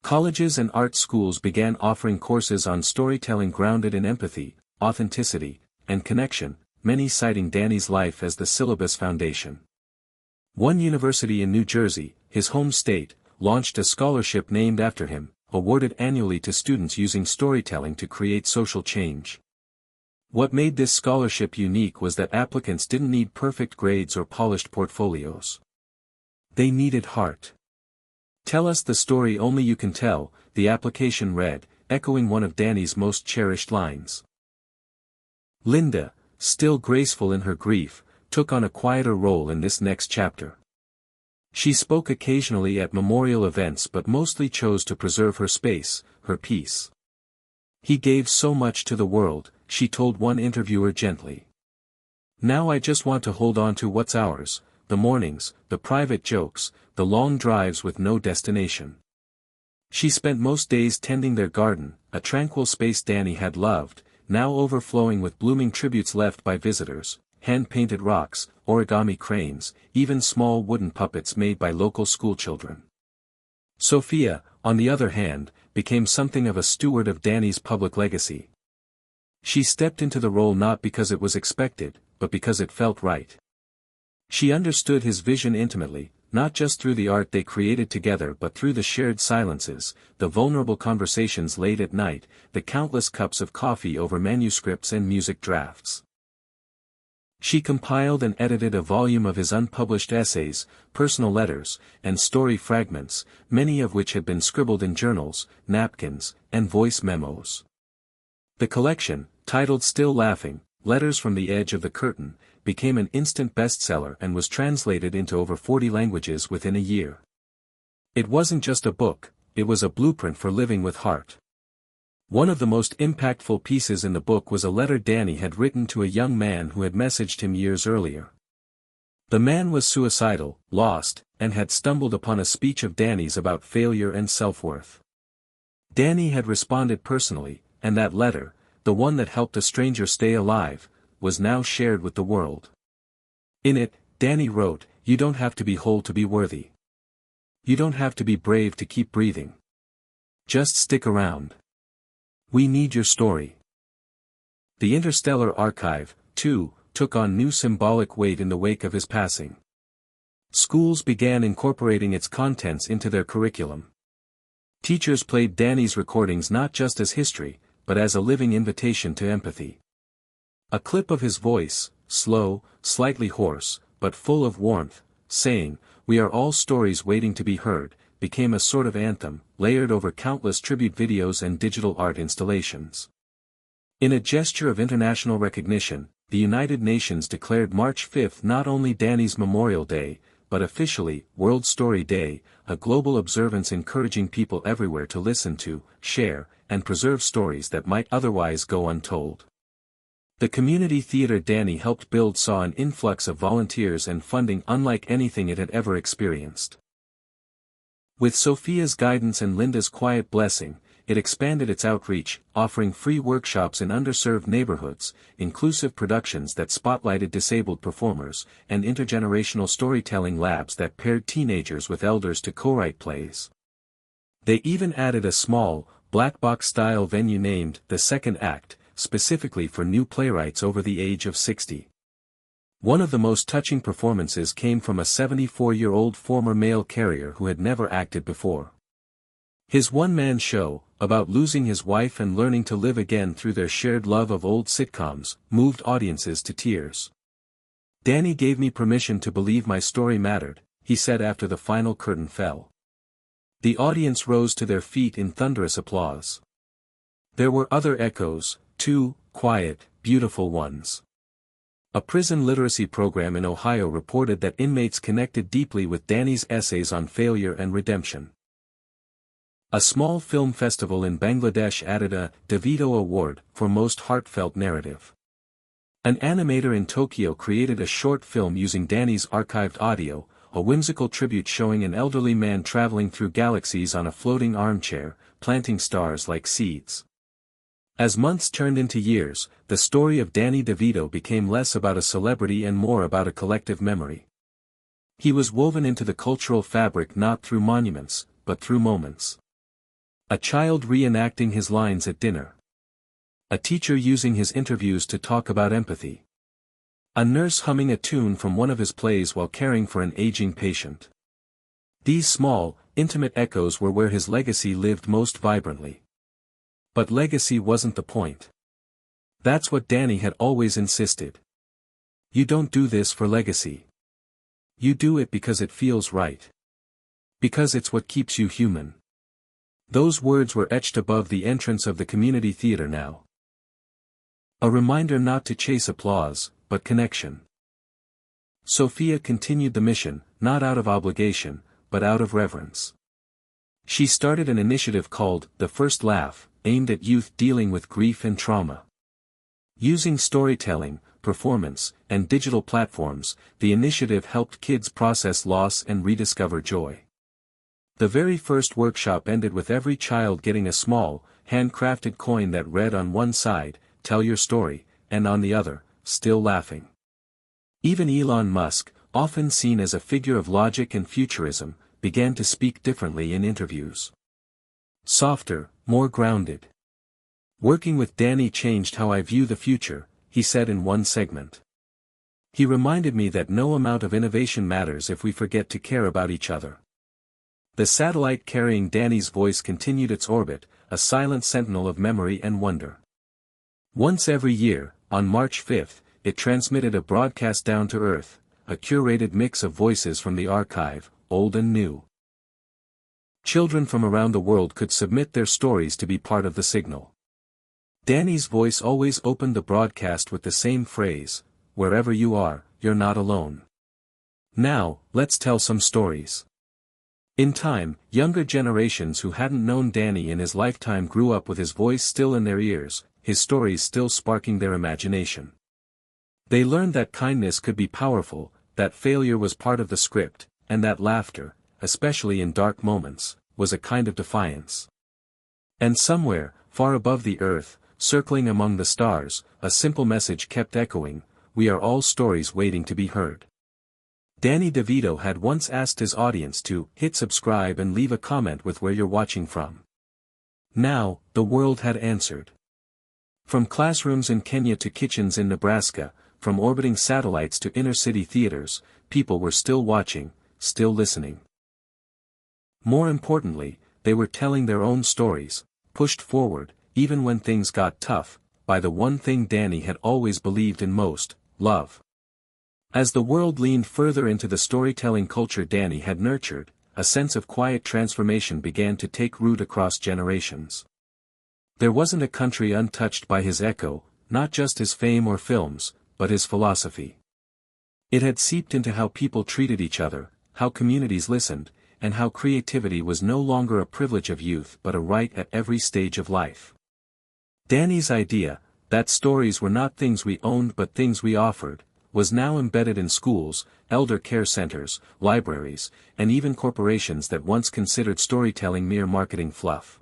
Colleges and art schools began offering courses on storytelling grounded in empathy, authenticity, and connection, many citing Danny's life as the syllabus foundation. One university in New Jersey, his home state, launched a scholarship named after him, awarded annually to students using storytelling to create social change. What made this scholarship unique was that applicants didn't need perfect grades or polished portfolios. They needed heart. "Tell us the story only you can tell," the application read, echoing one of Danny's most cherished lines. Linda, still graceful in her grief, took on a quieter role in this next chapter. She spoke occasionally at memorial events but mostly chose to preserve her space, her peace. "He gave so much to the world," she told one interviewer gently. "Now I just want to hold on to what's ours, the mornings, the private jokes, the long drives with no destination." She spent most days tending their garden, a tranquil space Danny had loved, now overflowing with blooming tributes left by visitors, hand-painted rocks, origami cranes, even small wooden puppets made by local schoolchildren. Sophia, on the other hand, became something of a steward of Danny's public legacy. She stepped into the role not because it was expected, but because it felt right. She understood his vision intimately, not just through the art they created together but through the shared silences, the vulnerable conversations late at night, the countless cups of coffee over manuscripts and music drafts. She compiled and edited a volume of his unpublished essays, personal letters, and story fragments, many of which had been scribbled in journals, napkins, and voice memos. The collection, titled Still Laughing, Letters from the Edge of the Curtain, became an instant bestseller and was translated into over 40 languages within a year. It wasn't just a book, it was a blueprint for living with heart. One of the most impactful pieces in the book was a letter Danny had written to a young man who had messaged him years earlier. The man was suicidal, lost, and had stumbled upon a speech of Danny's about failure and self-worth. Danny had responded personally, and that letter, the one that helped a stranger stay alive, was now shared with the world. In it, Danny wrote, "You don't have to be whole to be worthy. You don't have to be brave to keep breathing. Just stick around. We need your story." The Interstellar Archive, too, took on new symbolic weight in the wake of his passing. Schools began incorporating its contents into their curriculum. Teachers played Danny's recordings not just as history, but as a living invitation to empathy. A clip of his voice, slow, slightly hoarse, but full of warmth, saying, "We are all stories waiting to be heard," became a sort of anthem, layered over countless tribute videos and digital art installations. In a gesture of international recognition, the United Nations declared March 5 not only Danny's Memorial Day, but officially, World Story Day, a global observance encouraging people everywhere to listen to, share, and preserve stories that might otherwise go untold. The community theater Danny helped build saw an influx of volunteers and funding unlike anything it had ever experienced. With Sophia's guidance and Linda's quiet blessing, it expanded its outreach, offering free workshops in underserved neighborhoods, inclusive productions that spotlighted disabled performers, and intergenerational storytelling labs that paired teenagers with elders to co-write plays. They even added a small, black box-style venue named The Second Act, specifically for new playwrights over the age of 60. One of the most touching performances came from a 74-year-old former mail carrier who had never acted before. His one-man show, about losing his wife and learning to live again through their shared love of old sitcoms, moved audiences to tears. "Danny gave me permission to believe my story mattered," he said after the final curtain fell. The audience rose to their feet in thunderous applause. There were other echoes, too, quiet, beautiful ones. A prison literacy program in Ohio reported that inmates connected deeply with Danny's essays on failure and redemption. A small film festival in Bangladesh added a DeVito Award for most heartfelt narrative. An animator in Tokyo created a short film using Danny's archived audio, a whimsical tribute showing an elderly man traveling through galaxies on a floating armchair, planting stars like seeds. As months turned into years, the story of Danny DeVito became less about a celebrity and more about a collective memory. He was woven into the cultural fabric not through monuments, but through moments. A child reenacting his lines at dinner. A teacher using his interviews to talk about empathy. A nurse humming a tune from one of his plays while caring for an aging patient. These small, intimate echoes were where his legacy lived most vibrantly. But legacy wasn't the point. That's what Danny had always insisted. You don't do this for legacy. You do it because it feels right. Because it's what keeps you human. Those words were etched above the entrance of the community theater now. A reminder not to chase applause, but connection. Sophia continued the mission, not out of obligation, but out of reverence. She started an initiative called The First Laugh, aimed at youth dealing with grief and trauma. Using storytelling, performance, and digital platforms, the initiative helped kids process loss and rediscover joy. The very first workshop ended with every child getting a small, handcrafted coin that read on one side, "Tell your story," and on the other, "Still laughing." Even Elon Musk, often seen as a figure of logic and futurism, began to speak differently in interviews. Softer, more grounded. "Working with Danny changed how I view the future," he said in one segment. "He reminded me that no amount of innovation matters if we forget to care about each other." The satellite carrying Danny's voice continued its orbit, a silent sentinel of memory and wonder. Once every year, on March 5, it transmitted a broadcast down to Earth, a curated mix of voices from the archive, old and new. Children from around the world could submit their stories to be part of the signal. Danny's voice always opened the broadcast with the same phrase, "Wherever you are, you're not alone." Now, let's tell some stories. In time, younger generations who hadn't known Danny in his lifetime grew up with his voice still in their ears, his stories still sparking their imagination. They learned that kindness could be powerful, that failure was part of the script, and that laughter, especially in dark moments, was a kind of defiance. And somewhere, far above the earth, circling among the stars, a simple message kept echoing, "We are all stories waiting to be heard." Danny DeVito had once asked his audience to hit subscribe and leave a comment with where you're watching from. Now, the world had answered. From classrooms in Kenya to kitchens in Nebraska, from orbiting satellites to inner-city theaters, people were still watching, still listening. More importantly, they were telling their own stories, pushed forward, even when things got tough, by the one thing Danny had always believed in most, love. As the world leaned further into the storytelling culture Danny had nurtured, a sense of quiet transformation began to take root across generations. There wasn't a country untouched by his echo, not just his fame or films, but his philosophy. It had seeped into how people treated each other, how communities listened, and how creativity was no longer a privilege of youth but a right at every stage of life. Danny's idea, that stories were not things we owned but things we offered, was now embedded in schools, elder care centers, libraries, and even corporations that once considered storytelling mere marketing fluff.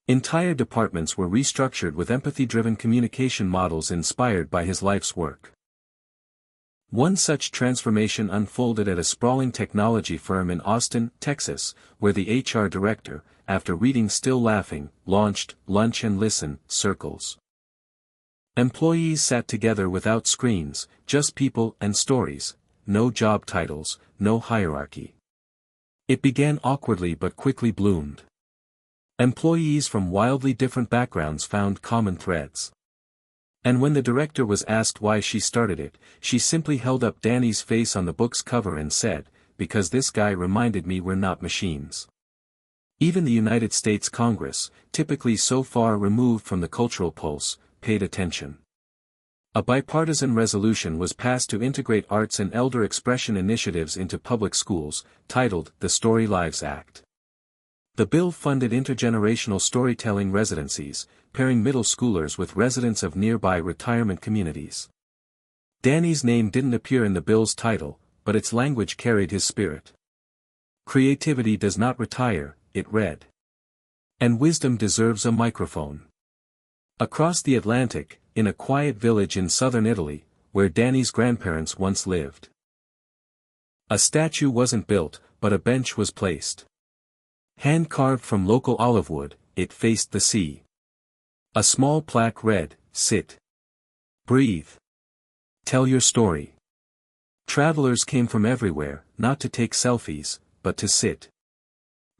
Entire departments were restructured with empathy-driven communication models inspired by his life's work. One such transformation unfolded at a sprawling technology firm in Austin, Texas, where the HR director, after reading Still Laughing, launched Lunch and Listen circles. Employees sat together without screens, just people and stories, no job titles, no hierarchy. It began awkwardly but quickly bloomed. Employees from wildly different backgrounds found common threads. And when the director was asked why she started it, she simply held up Danny's face on the book's cover and said, "Because this guy reminded me we're not machines." Even the United States Congress, typically so far removed from the cultural pulse, paid attention. A bipartisan resolution was passed to integrate arts and elder expression initiatives into public schools, titled the Story Lives Act. The bill funded intergenerational storytelling residencies, pairing middle schoolers with residents of nearby retirement communities. Danny's name didn't appear in the bill's title, but its language carried his spirit. Creativity does not retire, it read. And wisdom deserves a microphone. Across the Atlantic, in a quiet village in southern Italy, where Danny's grandparents once lived, a statue wasn't built, but a bench was placed. Hand-carved from local olive wood, it faced the sea. A small plaque read, "Sit. Breathe. Tell your story." Travelers came from everywhere, not to take selfies, but to sit.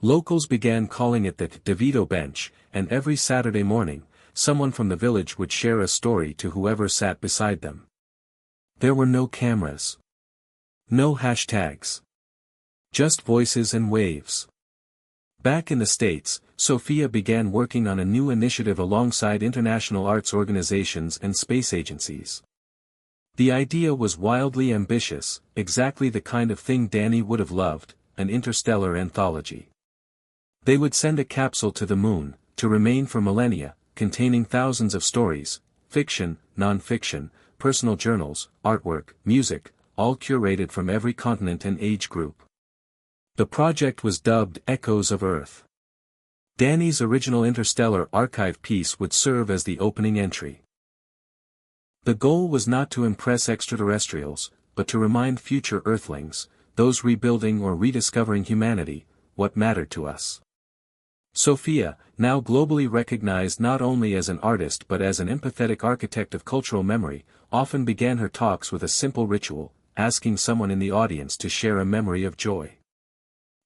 Locals began calling it the DeVito bench, and every Saturday morning, someone from the village would share a story to whoever sat beside them. There were no cameras. No hashtags. Just voices and waves. Back in the States, Sophia began working on a new initiative alongside international arts organizations and space agencies. The idea was wildly ambitious, exactly the kind of thing Danny would have loved, an interstellar anthology. They would send a capsule to the moon, to remain for millennia, containing thousands of stories, fiction, non-fiction, personal journals, artwork, music, all curated from every continent and age group. The project was dubbed Echoes of Earth. Danny's original interstellar archive piece would serve as the opening entry. The goal was not to impress extraterrestrials, but to remind future Earthlings, those rebuilding or rediscovering humanity, what mattered to us. Sophia, now globally recognized not only as an artist but as an empathetic architect of cultural memory, often began her talks with a simple ritual, asking someone in the audience to share a memory of joy.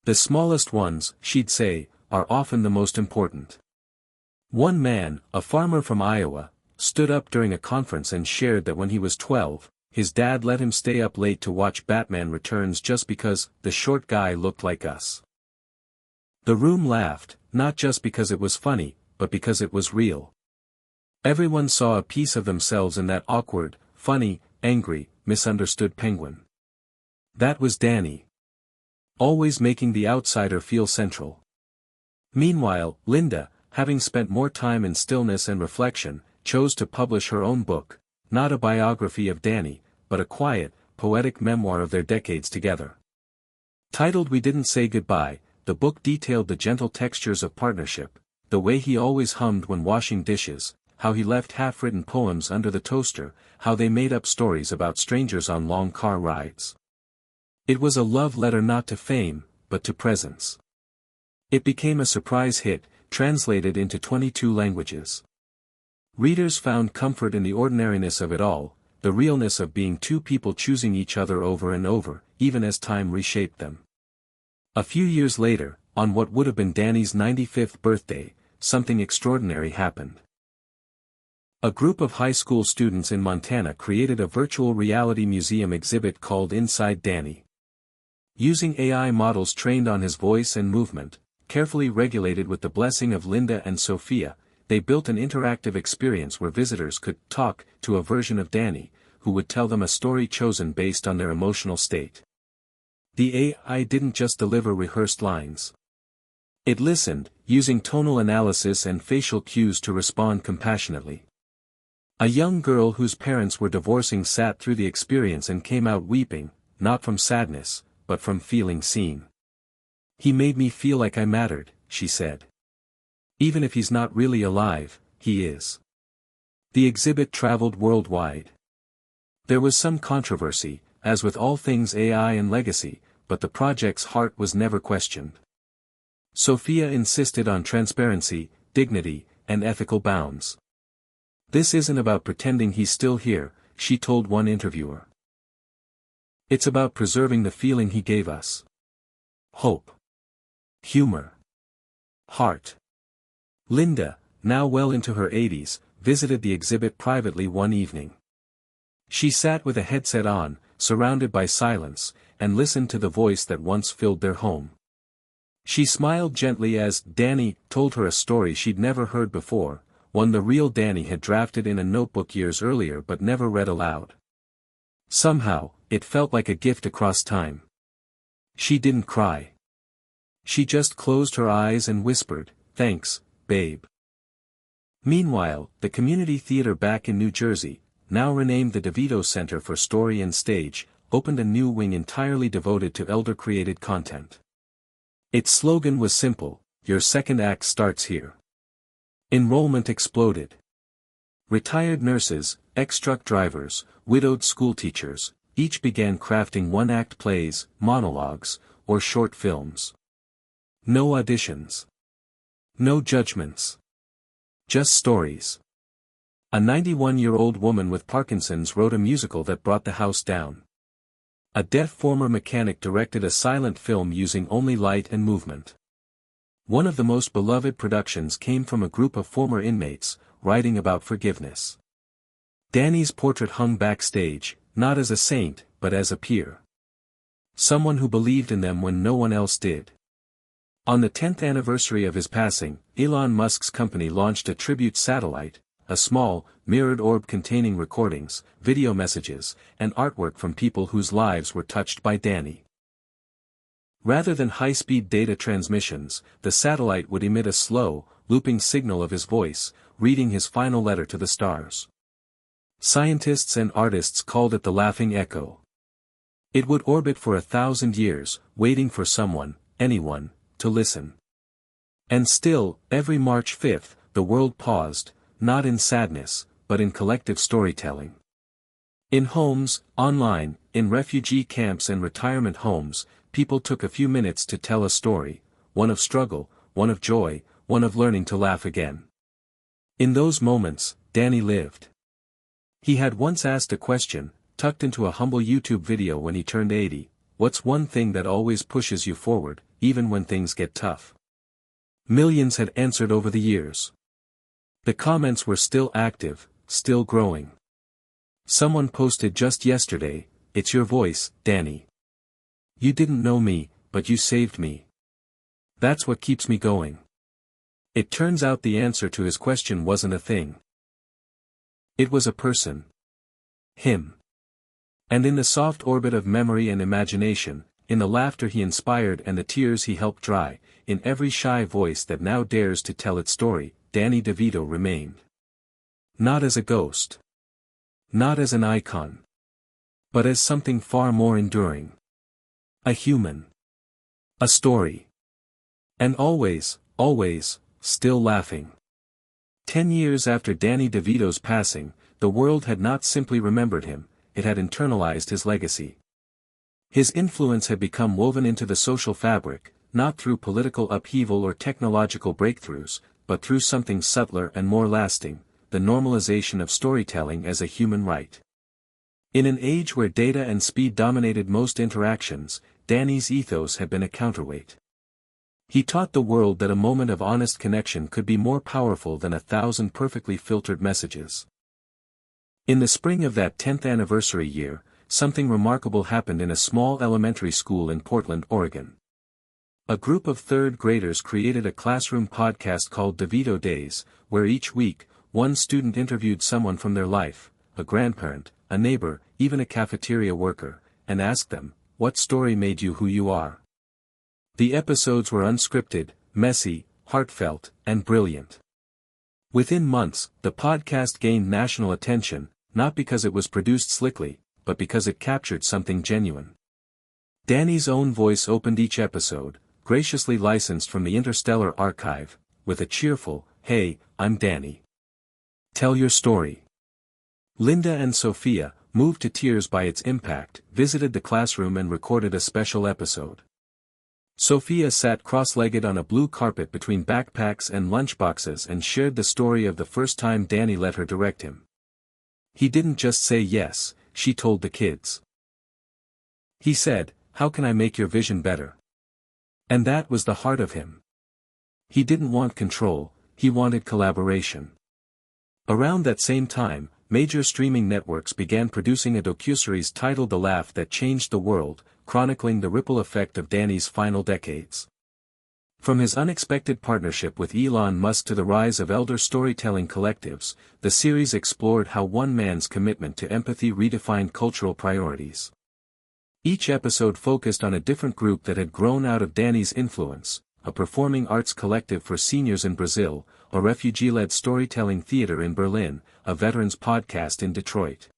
The smallest ones, she'd say, are often the most important. One man, a farmer from Iowa, stood up during a conference and shared that when he was 12, his dad let him stay up late to watch Batman Returns just because the short guy looked like us. The room laughed, not just because it was funny, but because it was real. Everyone saw a piece of themselves in that awkward, funny, angry, misunderstood penguin. That was Danny. Always making the outsider feel central. Meanwhile, Linda, having spent more time in stillness and reflection, chose to publish her own book, not a biography of Danny, but a quiet, poetic memoir of their decades together. Titled We Didn't Say Goodbye, the book detailed the gentle textures of partnership, the way he always hummed when washing dishes, how he left half-written poems under the toaster, how they made up stories about strangers on long car rides. It was a love letter not to fame, but to presence. It became a surprise hit, translated into 22 languages. Readers found comfort in the ordinariness of it all, the realness of being two people choosing each other over and over, even as time reshaped them. A few years later, on what would have been Danny's 95th birthday, something extraordinary happened. A group of high school students in Montana created a virtual reality museum exhibit called Inside Danny. Using AI models trained on his voice and movement, carefully regulated with the blessing of Linda and Sophia, they built an interactive experience where visitors could talk to a version of Danny, who would tell them a story chosen based on their emotional state. The AI didn't just deliver rehearsed lines. It listened, using tonal analysis and facial cues to respond compassionately. A young girl whose parents were divorcing sat through the experience and came out weeping, not from sadness, but from feeling seen. "He made me feel like I mattered," she said. "Even if he's not really alive, he is." The exhibit traveled worldwide. There was some controversy, as with all things AI and legacy, but the project's heart was never questioned. Sophia insisted on transparency, dignity, and ethical bounds. "This isn't about pretending he's still here," she told one interviewer. "It's about preserving the feeling he gave us. Hope. Humor. Heart." Linda, now well into her 80s, visited the exhibit privately one evening. She sat with a headset on, surrounded by silence, and listened to the voice that once filled their home. She smiled gently as Danny told her a story she'd never heard before, one the real Danny had drafted in a notebook years earlier but never read aloud. Somehow, it felt like a gift across time. She didn't cry. She just closed her eyes and whispered, "Thanks, babe." Meanwhile, the community theater back in New Jersey, now renamed the DeVito Center for Story and Stage, opened a new wing entirely devoted to elder-created content. Its slogan was simple: "Your second act starts here." Enrollment exploded. Retired nurses, ex-truck drivers, widowed schoolteachers, each began crafting one-act plays, monologues, or short films. No auditions. No judgments. Just stories. A 91-year-old woman with Parkinson's wrote a musical that brought the house down. A deaf former mechanic directed a silent film using only light and movement. One of the most beloved productions came from a group of former inmates, writing about forgiveness. Danny's portrait hung backstage, not as a saint, but as a peer. Someone who believed in them when no one else did. On the 10th anniversary of his passing, Elon Musk's company launched a tribute satellite, a small, mirrored orb containing recordings, video messages, and artwork from people whose lives were touched by Danny. Rather than high-speed data transmissions, the satellite would emit a slow, looping signal of his voice, reading his final letter to the stars. Scientists and artists called it the Laughing Echo. It would orbit for 1,000 years, waiting for someone, anyone, to listen. And still, every March 5th, the world paused, not in sadness, but in collective storytelling. In homes, online, in refugee camps and retirement homes, people took a few minutes to tell a story, one of struggle, one of joy, one of learning to laugh again. In those moments, Danny lived. He had once asked a question, tucked into a humble YouTube video when he turned 80, "What's one thing that always pushes you forward, even when things get tough?" Millions had answered over the years. The comments were still active, still growing. Someone posted just yesterday, "It's your voice, Danny. You didn't know me, but you saved me. That's what keeps me going." It turns out the answer to his question wasn't a thing. It was a person. Him. And in the soft orbit of memory and imagination, in the laughter he inspired and the tears he helped dry, in every shy voice that now dares to tell its story, Danny DeVito remained. Not as a ghost. Not as an icon. But as something far more enduring. A human. A story. And always, always, still laughing. 10 years after Danny DeVito's passing, the world had not simply remembered him, it had internalized his legacy. His influence had become woven into the social fabric, not through political upheaval or technological breakthroughs, but through something subtler and more lasting, the normalization of storytelling as a human right. In an age where data and speed dominated most interactions, Danny's ethos had been a counterweight. He taught the world that a moment of honest connection could be more powerful than 1,000 perfectly filtered messages. In the spring of that 10th anniversary year, something remarkable happened in a small elementary school in Portland, Oregon. A group of third graders created a classroom podcast called DeVito Days, where each week, one student interviewed someone from their life, a grandparent, a neighbor, even a cafeteria worker, and asked them, "What story made you who you are?" The episodes were unscripted, messy, heartfelt, and brilliant. Within months, the podcast gained national attention, not because it was produced slickly, but because it captured something genuine. Danny's own voice opened each episode, graciously licensed from the Interstellar archive, with a cheerful, "Hey, I'm Danny. Tell your story." Linda and Sophia, moved to tears by its impact, visited the classroom and recorded a special episode. Sophia sat cross-legged on a blue carpet between backpacks and lunchboxes and shared the story of the first time Danny let her direct him. He didn't just say yes, she told the kids. He said, "How can I make your vision better?" And that was the heart of him. He didn't want control, he wanted collaboration. Around that same time, major streaming networks began producing a docuseries titled The Laugh That Changed the World, chronicling the ripple effect of Danny's final decades. From his unexpected partnership with Elon Musk to the rise of elder storytelling collectives, the series explored how one man's commitment to empathy redefined cultural priorities. Each episode focused on a different group that had grown out of Danny's influence: a performing arts collective for seniors in Brazil, a refugee-led storytelling theater in Berlin, a veterans podcast in Detroit.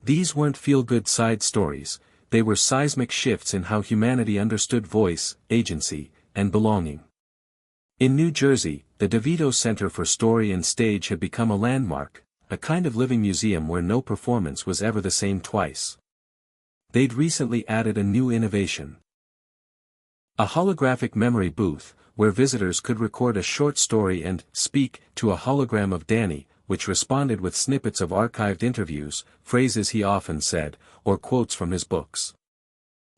These weren't feel-good side stories, they were seismic shifts in how humanity understood voice, agency, and belonging. In New Jersey, the DeVito Center for Story and Stage had become a landmark, a kind of living museum where no performance was ever the same twice. They'd recently added a new innovation: a holographic memory booth, where visitors could record a short story and speak to a hologram of Danny, which responded with snippets of archived interviews, phrases he often said, or quotes from his books.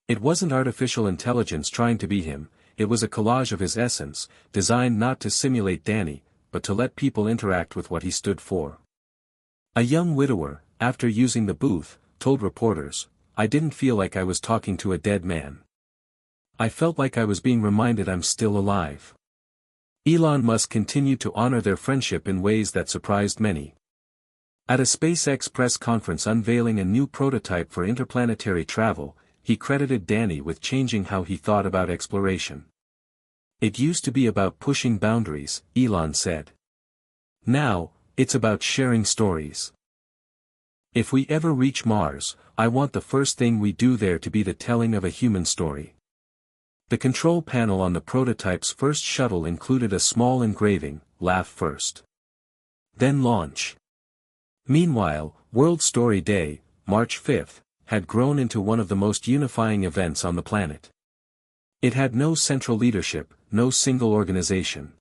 It wasn't artificial intelligence trying to be him, it was a collage of his essence, designed not to simulate Danny, but to let people interact with what he stood for. A young widower, after using the booth, told reporters, "I didn't feel like I was talking to a dead man. I felt like I was being reminded I'm still alive." Elon Musk continued to honor their friendship in ways that surprised many. At a SpaceX press conference unveiling a new prototype for interplanetary travel, he credited Danny with changing how he thought about exploration. "It used to be about pushing boundaries," Elon said. "Now, it's about sharing stories. If we ever reach Mars, I want the first thing we do there to be the telling of a human story." The control panel on the prototype's first shuttle included a small engraving, "Laugh first. Then launch." Meanwhile, World Story Day, March 5th, had grown into one of the most unifying events on the planet. It had no central leadership, no single organization.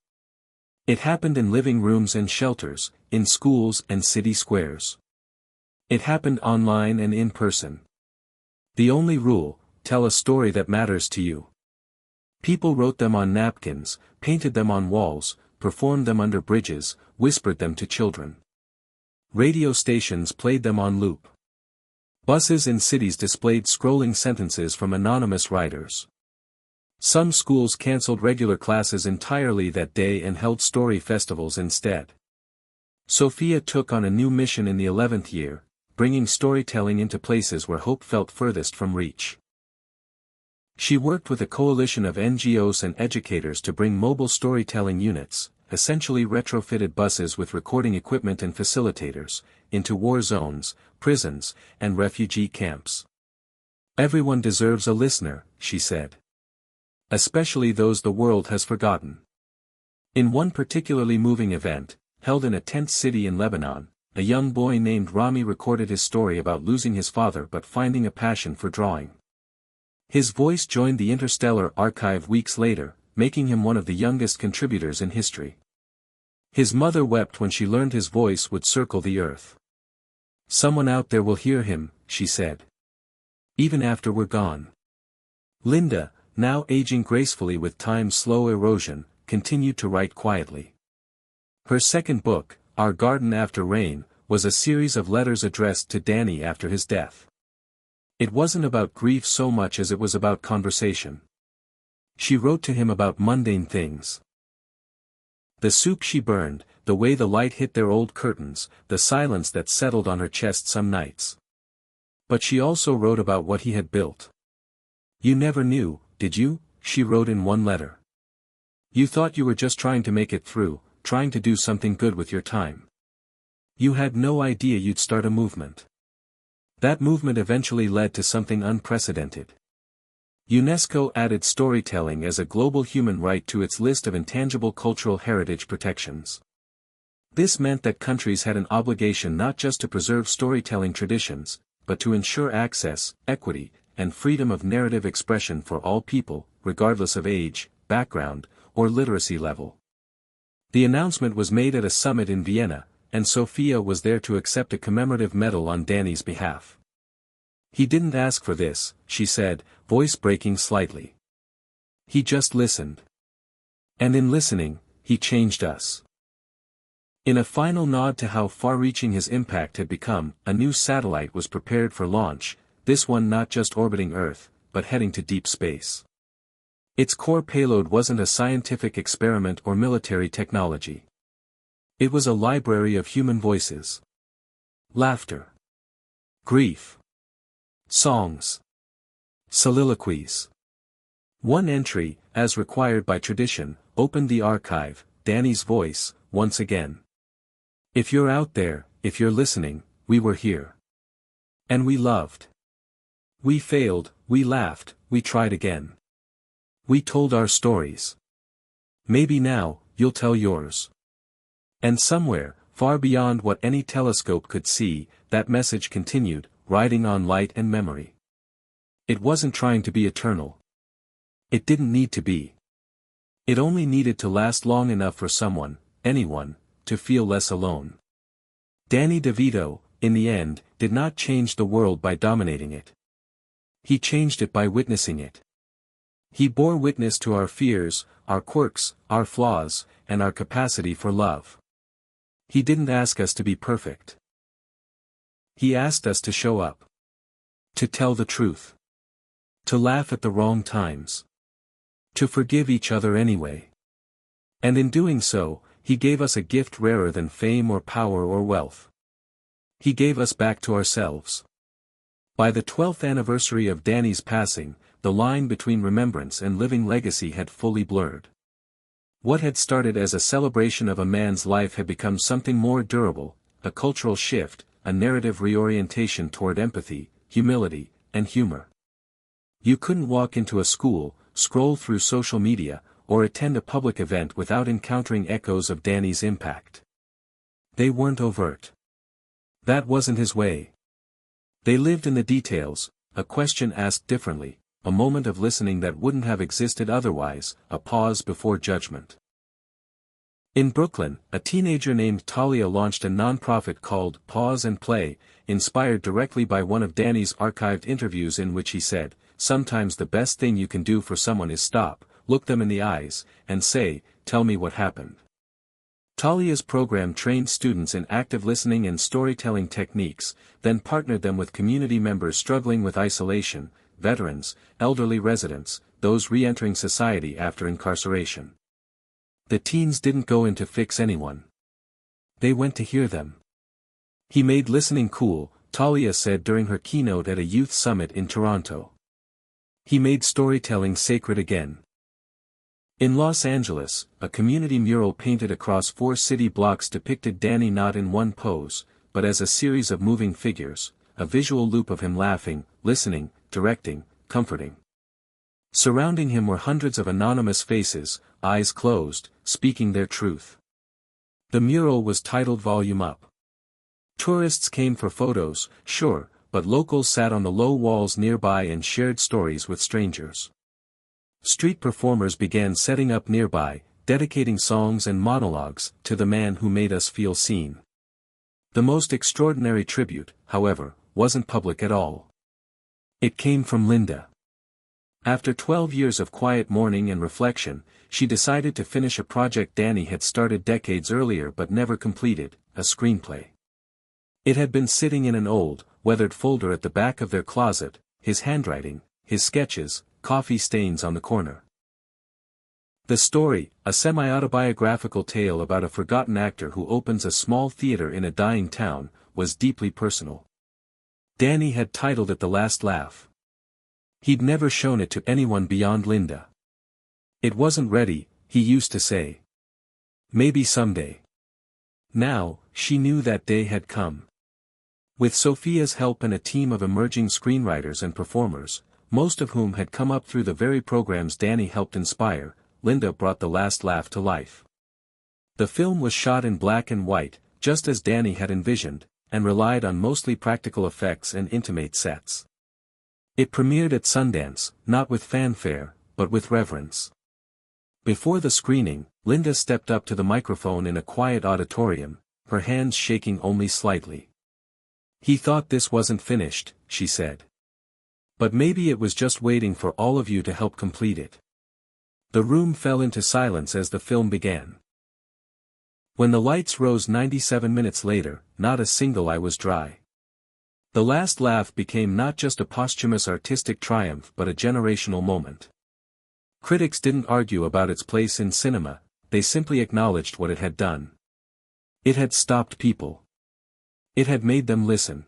It happened in living rooms and shelters, in schools and city squares. It happened online and in person. The only rule: tell a story that matters to you. People wrote them on napkins, painted them on walls, performed them under bridges, whispered them to children. Radio stations played them on loop. Buses in cities displayed scrolling sentences from anonymous writers. Some schools canceled regular classes entirely that day and held story festivals instead. Sophia took on a new mission in the 11th year, bringing storytelling into places where hope felt furthest from reach. She worked with a coalition of NGOs and educators to bring mobile storytelling units, essentially retrofitted buses with recording equipment and facilitators, into war zones, prisons, and refugee camps. "Everyone deserves a listener," she said. "Especially those the world has forgotten." In one particularly moving event, held in a tent city in Lebanon, a young boy named Rami recorded his story about losing his father but finding a passion for drawing. His voice joined the Interstellar archive weeks later, making him one of the youngest contributors in history. His mother wept when she learned his voice would circle the earth. "Someone out there will hear him," she said. Even after we're gone. Linda, now aging gracefully with time's slow erosion, continued to write quietly. Her second book, Our Garden After Rain, was a series of letters addressed to Danny after his death. It wasn't about grief so much as it was about conversation. She wrote to him about mundane things. The soup she burned, the way the light hit their old curtains, the silence that settled on her chest some nights. But she also wrote about what he had built. You never knew, did you? She wrote in one letter. You thought you were just trying to make it through, trying to do something good with your time. You had no idea you'd start a movement. That movement eventually led to something unprecedented. UNESCO added storytelling as a global human right to its list of intangible cultural heritage protections. This meant that countries had an obligation not just to preserve storytelling traditions, but to ensure access, equity, and freedom of narrative expression for all people, regardless of age, background, or literacy level. The announcement was made at a summit in Vienna, and Sophia was there to accept a commemorative medal on Danny's behalf. He didn't ask for this, she said, voice breaking slightly. He just listened. And in listening, he changed us. In a final nod to how far-reaching his impact had become, a new satellite was prepared for launch, this one not just orbiting Earth, but heading to deep space. Its core payload wasn't a scientific experiment or military technology. It was a library of human voices. Laughter. Grief. Songs. Soliloquies. One entry, as required by tradition, opened the archive, Danny's voice, once again. If you're out there, if you're listening, we were here. And we loved. We failed, we laughed, we tried again. We told our stories. Maybe now, you'll tell yours. And somewhere, far beyond what any telescope could see, that message continued, riding on light and memory. It wasn't trying to be eternal. It didn't need to be. It only needed to last long enough for someone, anyone, to feel less alone. Danny DeVito, in the end, did not change the world by dominating it. He changed it by witnessing it. He bore witness to our fears, our quirks, our flaws, and our capacity for love. He didn't ask us to be perfect. He asked us to show up. To tell the truth. To laugh at the wrong times. To forgive each other anyway. And in doing so, he gave us a gift rarer than fame or power or wealth. He gave us back to ourselves. By the 12th anniversary of Danny's passing, the line between remembrance and living legacy had fully blurred. What had started as a celebration of a man's life had become something more durable, a cultural shift, a narrative reorientation toward empathy, humility, and humor. You couldn't walk into a school, scroll through social media, or attend a public event without encountering echoes of Danny's impact. They weren't overt. That wasn't his way. They lived in the details, a question asked differently, a moment of listening that wouldn't have existed otherwise, a pause before judgment. In Brooklyn, a teenager named Talia launched a nonprofit called Pause and Play, inspired directly by one of Danny's archived interviews in which he said, "Sometimes the best thing you can do for someone is stop, look them in the eyes, and say, 'Tell me what happened.'" Talia's program trained students in active listening and storytelling techniques, then partnered them with community members struggling with isolation, veterans, elderly residents, those re-entering society after incarceration. The teens didn't go in to fix anyone. They went to hear them. He made listening cool, Talia said during her keynote at a youth summit in Toronto. He made storytelling sacred again. In Los Angeles, a community mural painted across 4 city blocks depicted Danny not in one pose, but as a series of moving figures, a visual loop of him laughing, listening, directing, comforting. Surrounding him were hundreds of anonymous faces, eyes closed, speaking their truth. The mural was titled Volume Up. Tourists came for photos, sure, but locals sat on the low walls nearby and shared stories with strangers. Street performers began setting up nearby, dedicating songs and monologues to the man who made us feel seen. The most extraordinary tribute, however, wasn't public at all. It came from Linda. After 12 years of quiet mourning and reflection, she decided to finish a project Danny had started decades earlier but never completed, a screenplay. It had been sitting in an old, weathered folder at the back of their closet, his handwriting, his sketches, coffee stains on the corner. The story, a semi-autobiographical tale about a forgotten actor who opens a small theater in a dying town, was deeply personal. Danny had titled it The Last Laugh. He'd never shown it to anyone beyond Linda. It wasn't ready, he used to say. Maybe someday. Now, she knew that day had come. With Sophia's help and a team of emerging screenwriters and performers, most of whom had come up through the very programs Danny helped inspire, Linda brought The Last Laugh to life. The film was shot in black and white, just as Danny had envisioned, and relied on mostly practical effects and intimate sets. It premiered at Sundance, not with fanfare, but with reverence. Before the screening, Linda stepped up to the microphone in a quiet auditorium, her hands shaking only slightly. "He thought this wasn't finished," she said. "But maybe it was just waiting for all of you to help complete it." The room fell into silence as the film began. When the lights rose 97 minutes later, not a single eye was dry. The Last Laugh became not just a posthumous artistic triumph but a generational moment. Critics didn't argue about its place in cinema, they simply acknowledged what it had done. It had stopped people. It had made them listen.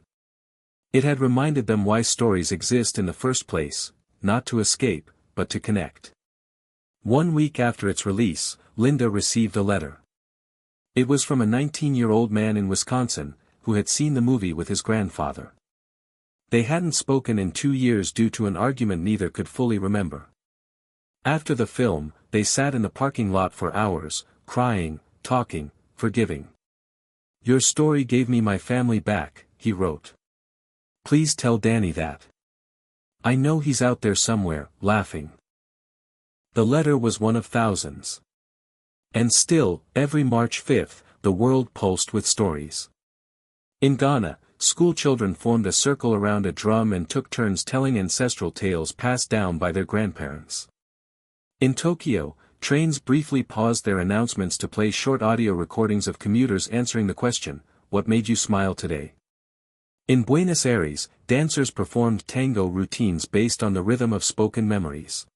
It had reminded them why stories exist in the first place, not to escape, but to connect. 1 week after its release, Linda received a letter. It was from a 19-year-old man in Wisconsin, who had seen the movie with his grandfather. They hadn't spoken in 2 years due to an argument neither could fully remember. After the film, they sat in the parking lot for hours, crying, talking, forgiving. "Your story gave me my family back," he wrote. "Please tell Danny that. I know he's out there somewhere, laughing." The letter was one of thousands. And still, every March 5th, the world pulsed with stories. In Ghana, schoolchildren formed a circle around a drum and took turns telling ancestral tales passed down by their grandparents. In Tokyo, trains briefly paused their announcements to play short audio recordings of commuters answering the question, "What made you smile today?" In Buenos Aires, dancers performed tango routines based on the rhythm of spoken memories.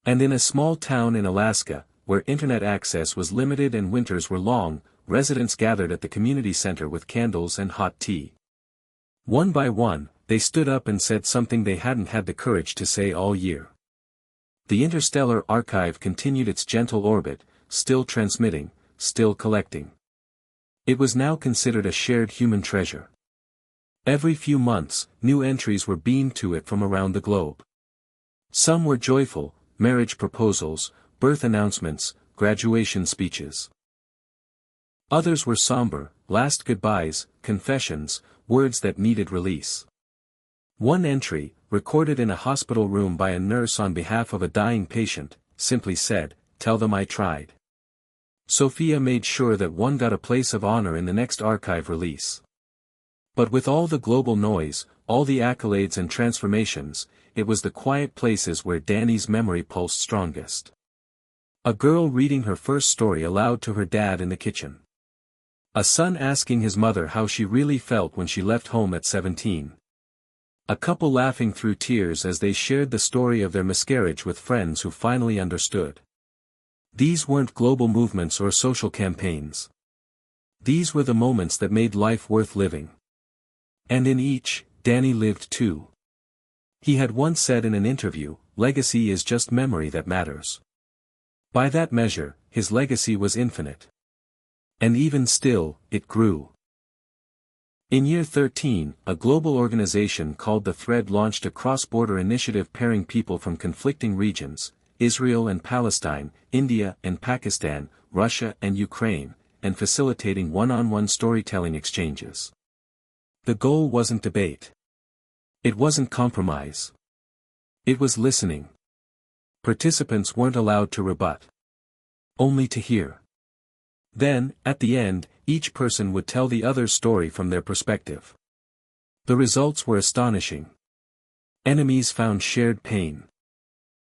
And in a small town in Alaska, where internet access was limited and winters were long, residents gathered at the community center with candles and hot tea. One by one, they stood up and said something they hadn't had the courage to say all year. The Interstellar Archive continued its gentle orbit, still transmitting, still collecting. It was now considered a shared human treasure. Every few months, new entries were beamed to it from around the globe. Some were joyful, marriage proposals, birth announcements, graduation speeches. Others were somber, last goodbyes, confessions, words that needed release. One entry, recorded in a hospital room by a nurse on behalf of a dying patient, simply said, "Tell them I tried." Sophia made sure that one got a place of honor in the next archive release. But with all the global noise, all the accolades and transformations, it was the quiet places where Danny's memory pulsed strongest. A girl reading her first story aloud to her dad in the kitchen. A son asking his mother how she really felt when she left home at 17. A couple laughing through tears as they shared the story of their miscarriage with friends who finally understood. These weren't global movements or social campaigns. These were the moments that made life worth living. And in each, Danny lived too. He had once said in an interview, "Legacy is just memory that matters." By that measure, his legacy was infinite. And even still, it grew. In year 13, a global organization called The Thread launched a cross-border initiative pairing people from conflicting regions, Israel and Palestine, India and Pakistan, Russia and Ukraine, and facilitating one-on-one storytelling exchanges. The goal wasn't debate. It wasn't compromise. It was listening. Participants weren't allowed to rebut. Only to hear. Then, at the end, each person would tell the other's story from their perspective. The results were astonishing. Enemies found shared pain.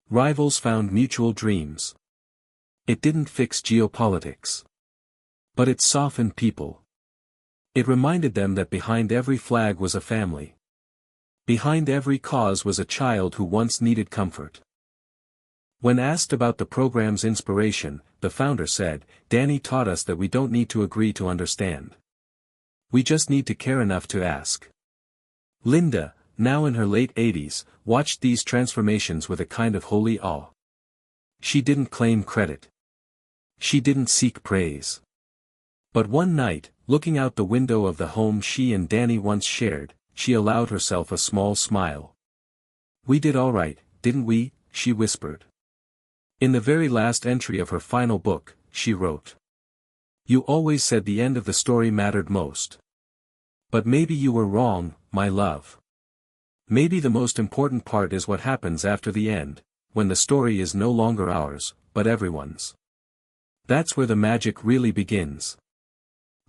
Rivals found mutual dreams. It didn't fix geopolitics. But it softened people. It reminded them that behind every flag was a family. Behind every cause was a child who once needed comfort. When asked about the program's inspiration, the founder said, "Danny taught us that we don't need to agree to understand. We just need to care enough to ask." Linda, now in her late 80s, watched these transformations with a kind of holy awe. She didn't claim credit. She didn't seek praise. But one night, looking out the window of the home she and Danny once shared, she allowed herself a small smile. "We did all right, didn't we?" she whispered. In the very last entry of her final book, she wrote, "You always said the end of the story mattered most. But maybe you were wrong, my love. Maybe the most important part is what happens after the end, when the story is no longer ours, but everyone's. That's where the magic really begins."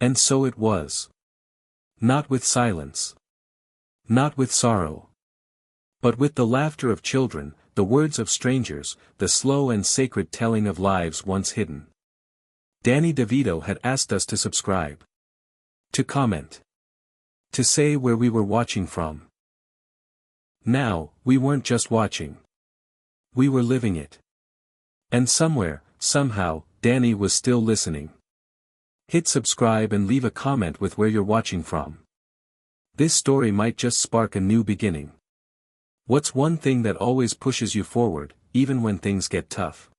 And so it was. Not with silence. Not with sorrow. But with the laughter of children, the words of strangers, the slow and sacred telling of lives once hidden. Danny DeVito had asked us to subscribe. To comment. To say where we were watching from. Now, we weren't just watching. We were living it. And somewhere, somehow, Danny was still listening. Hit subscribe and leave a comment with where you're watching from. This story might just spark a new beginning. What's one thing that always pushes you forward, even when things get tough?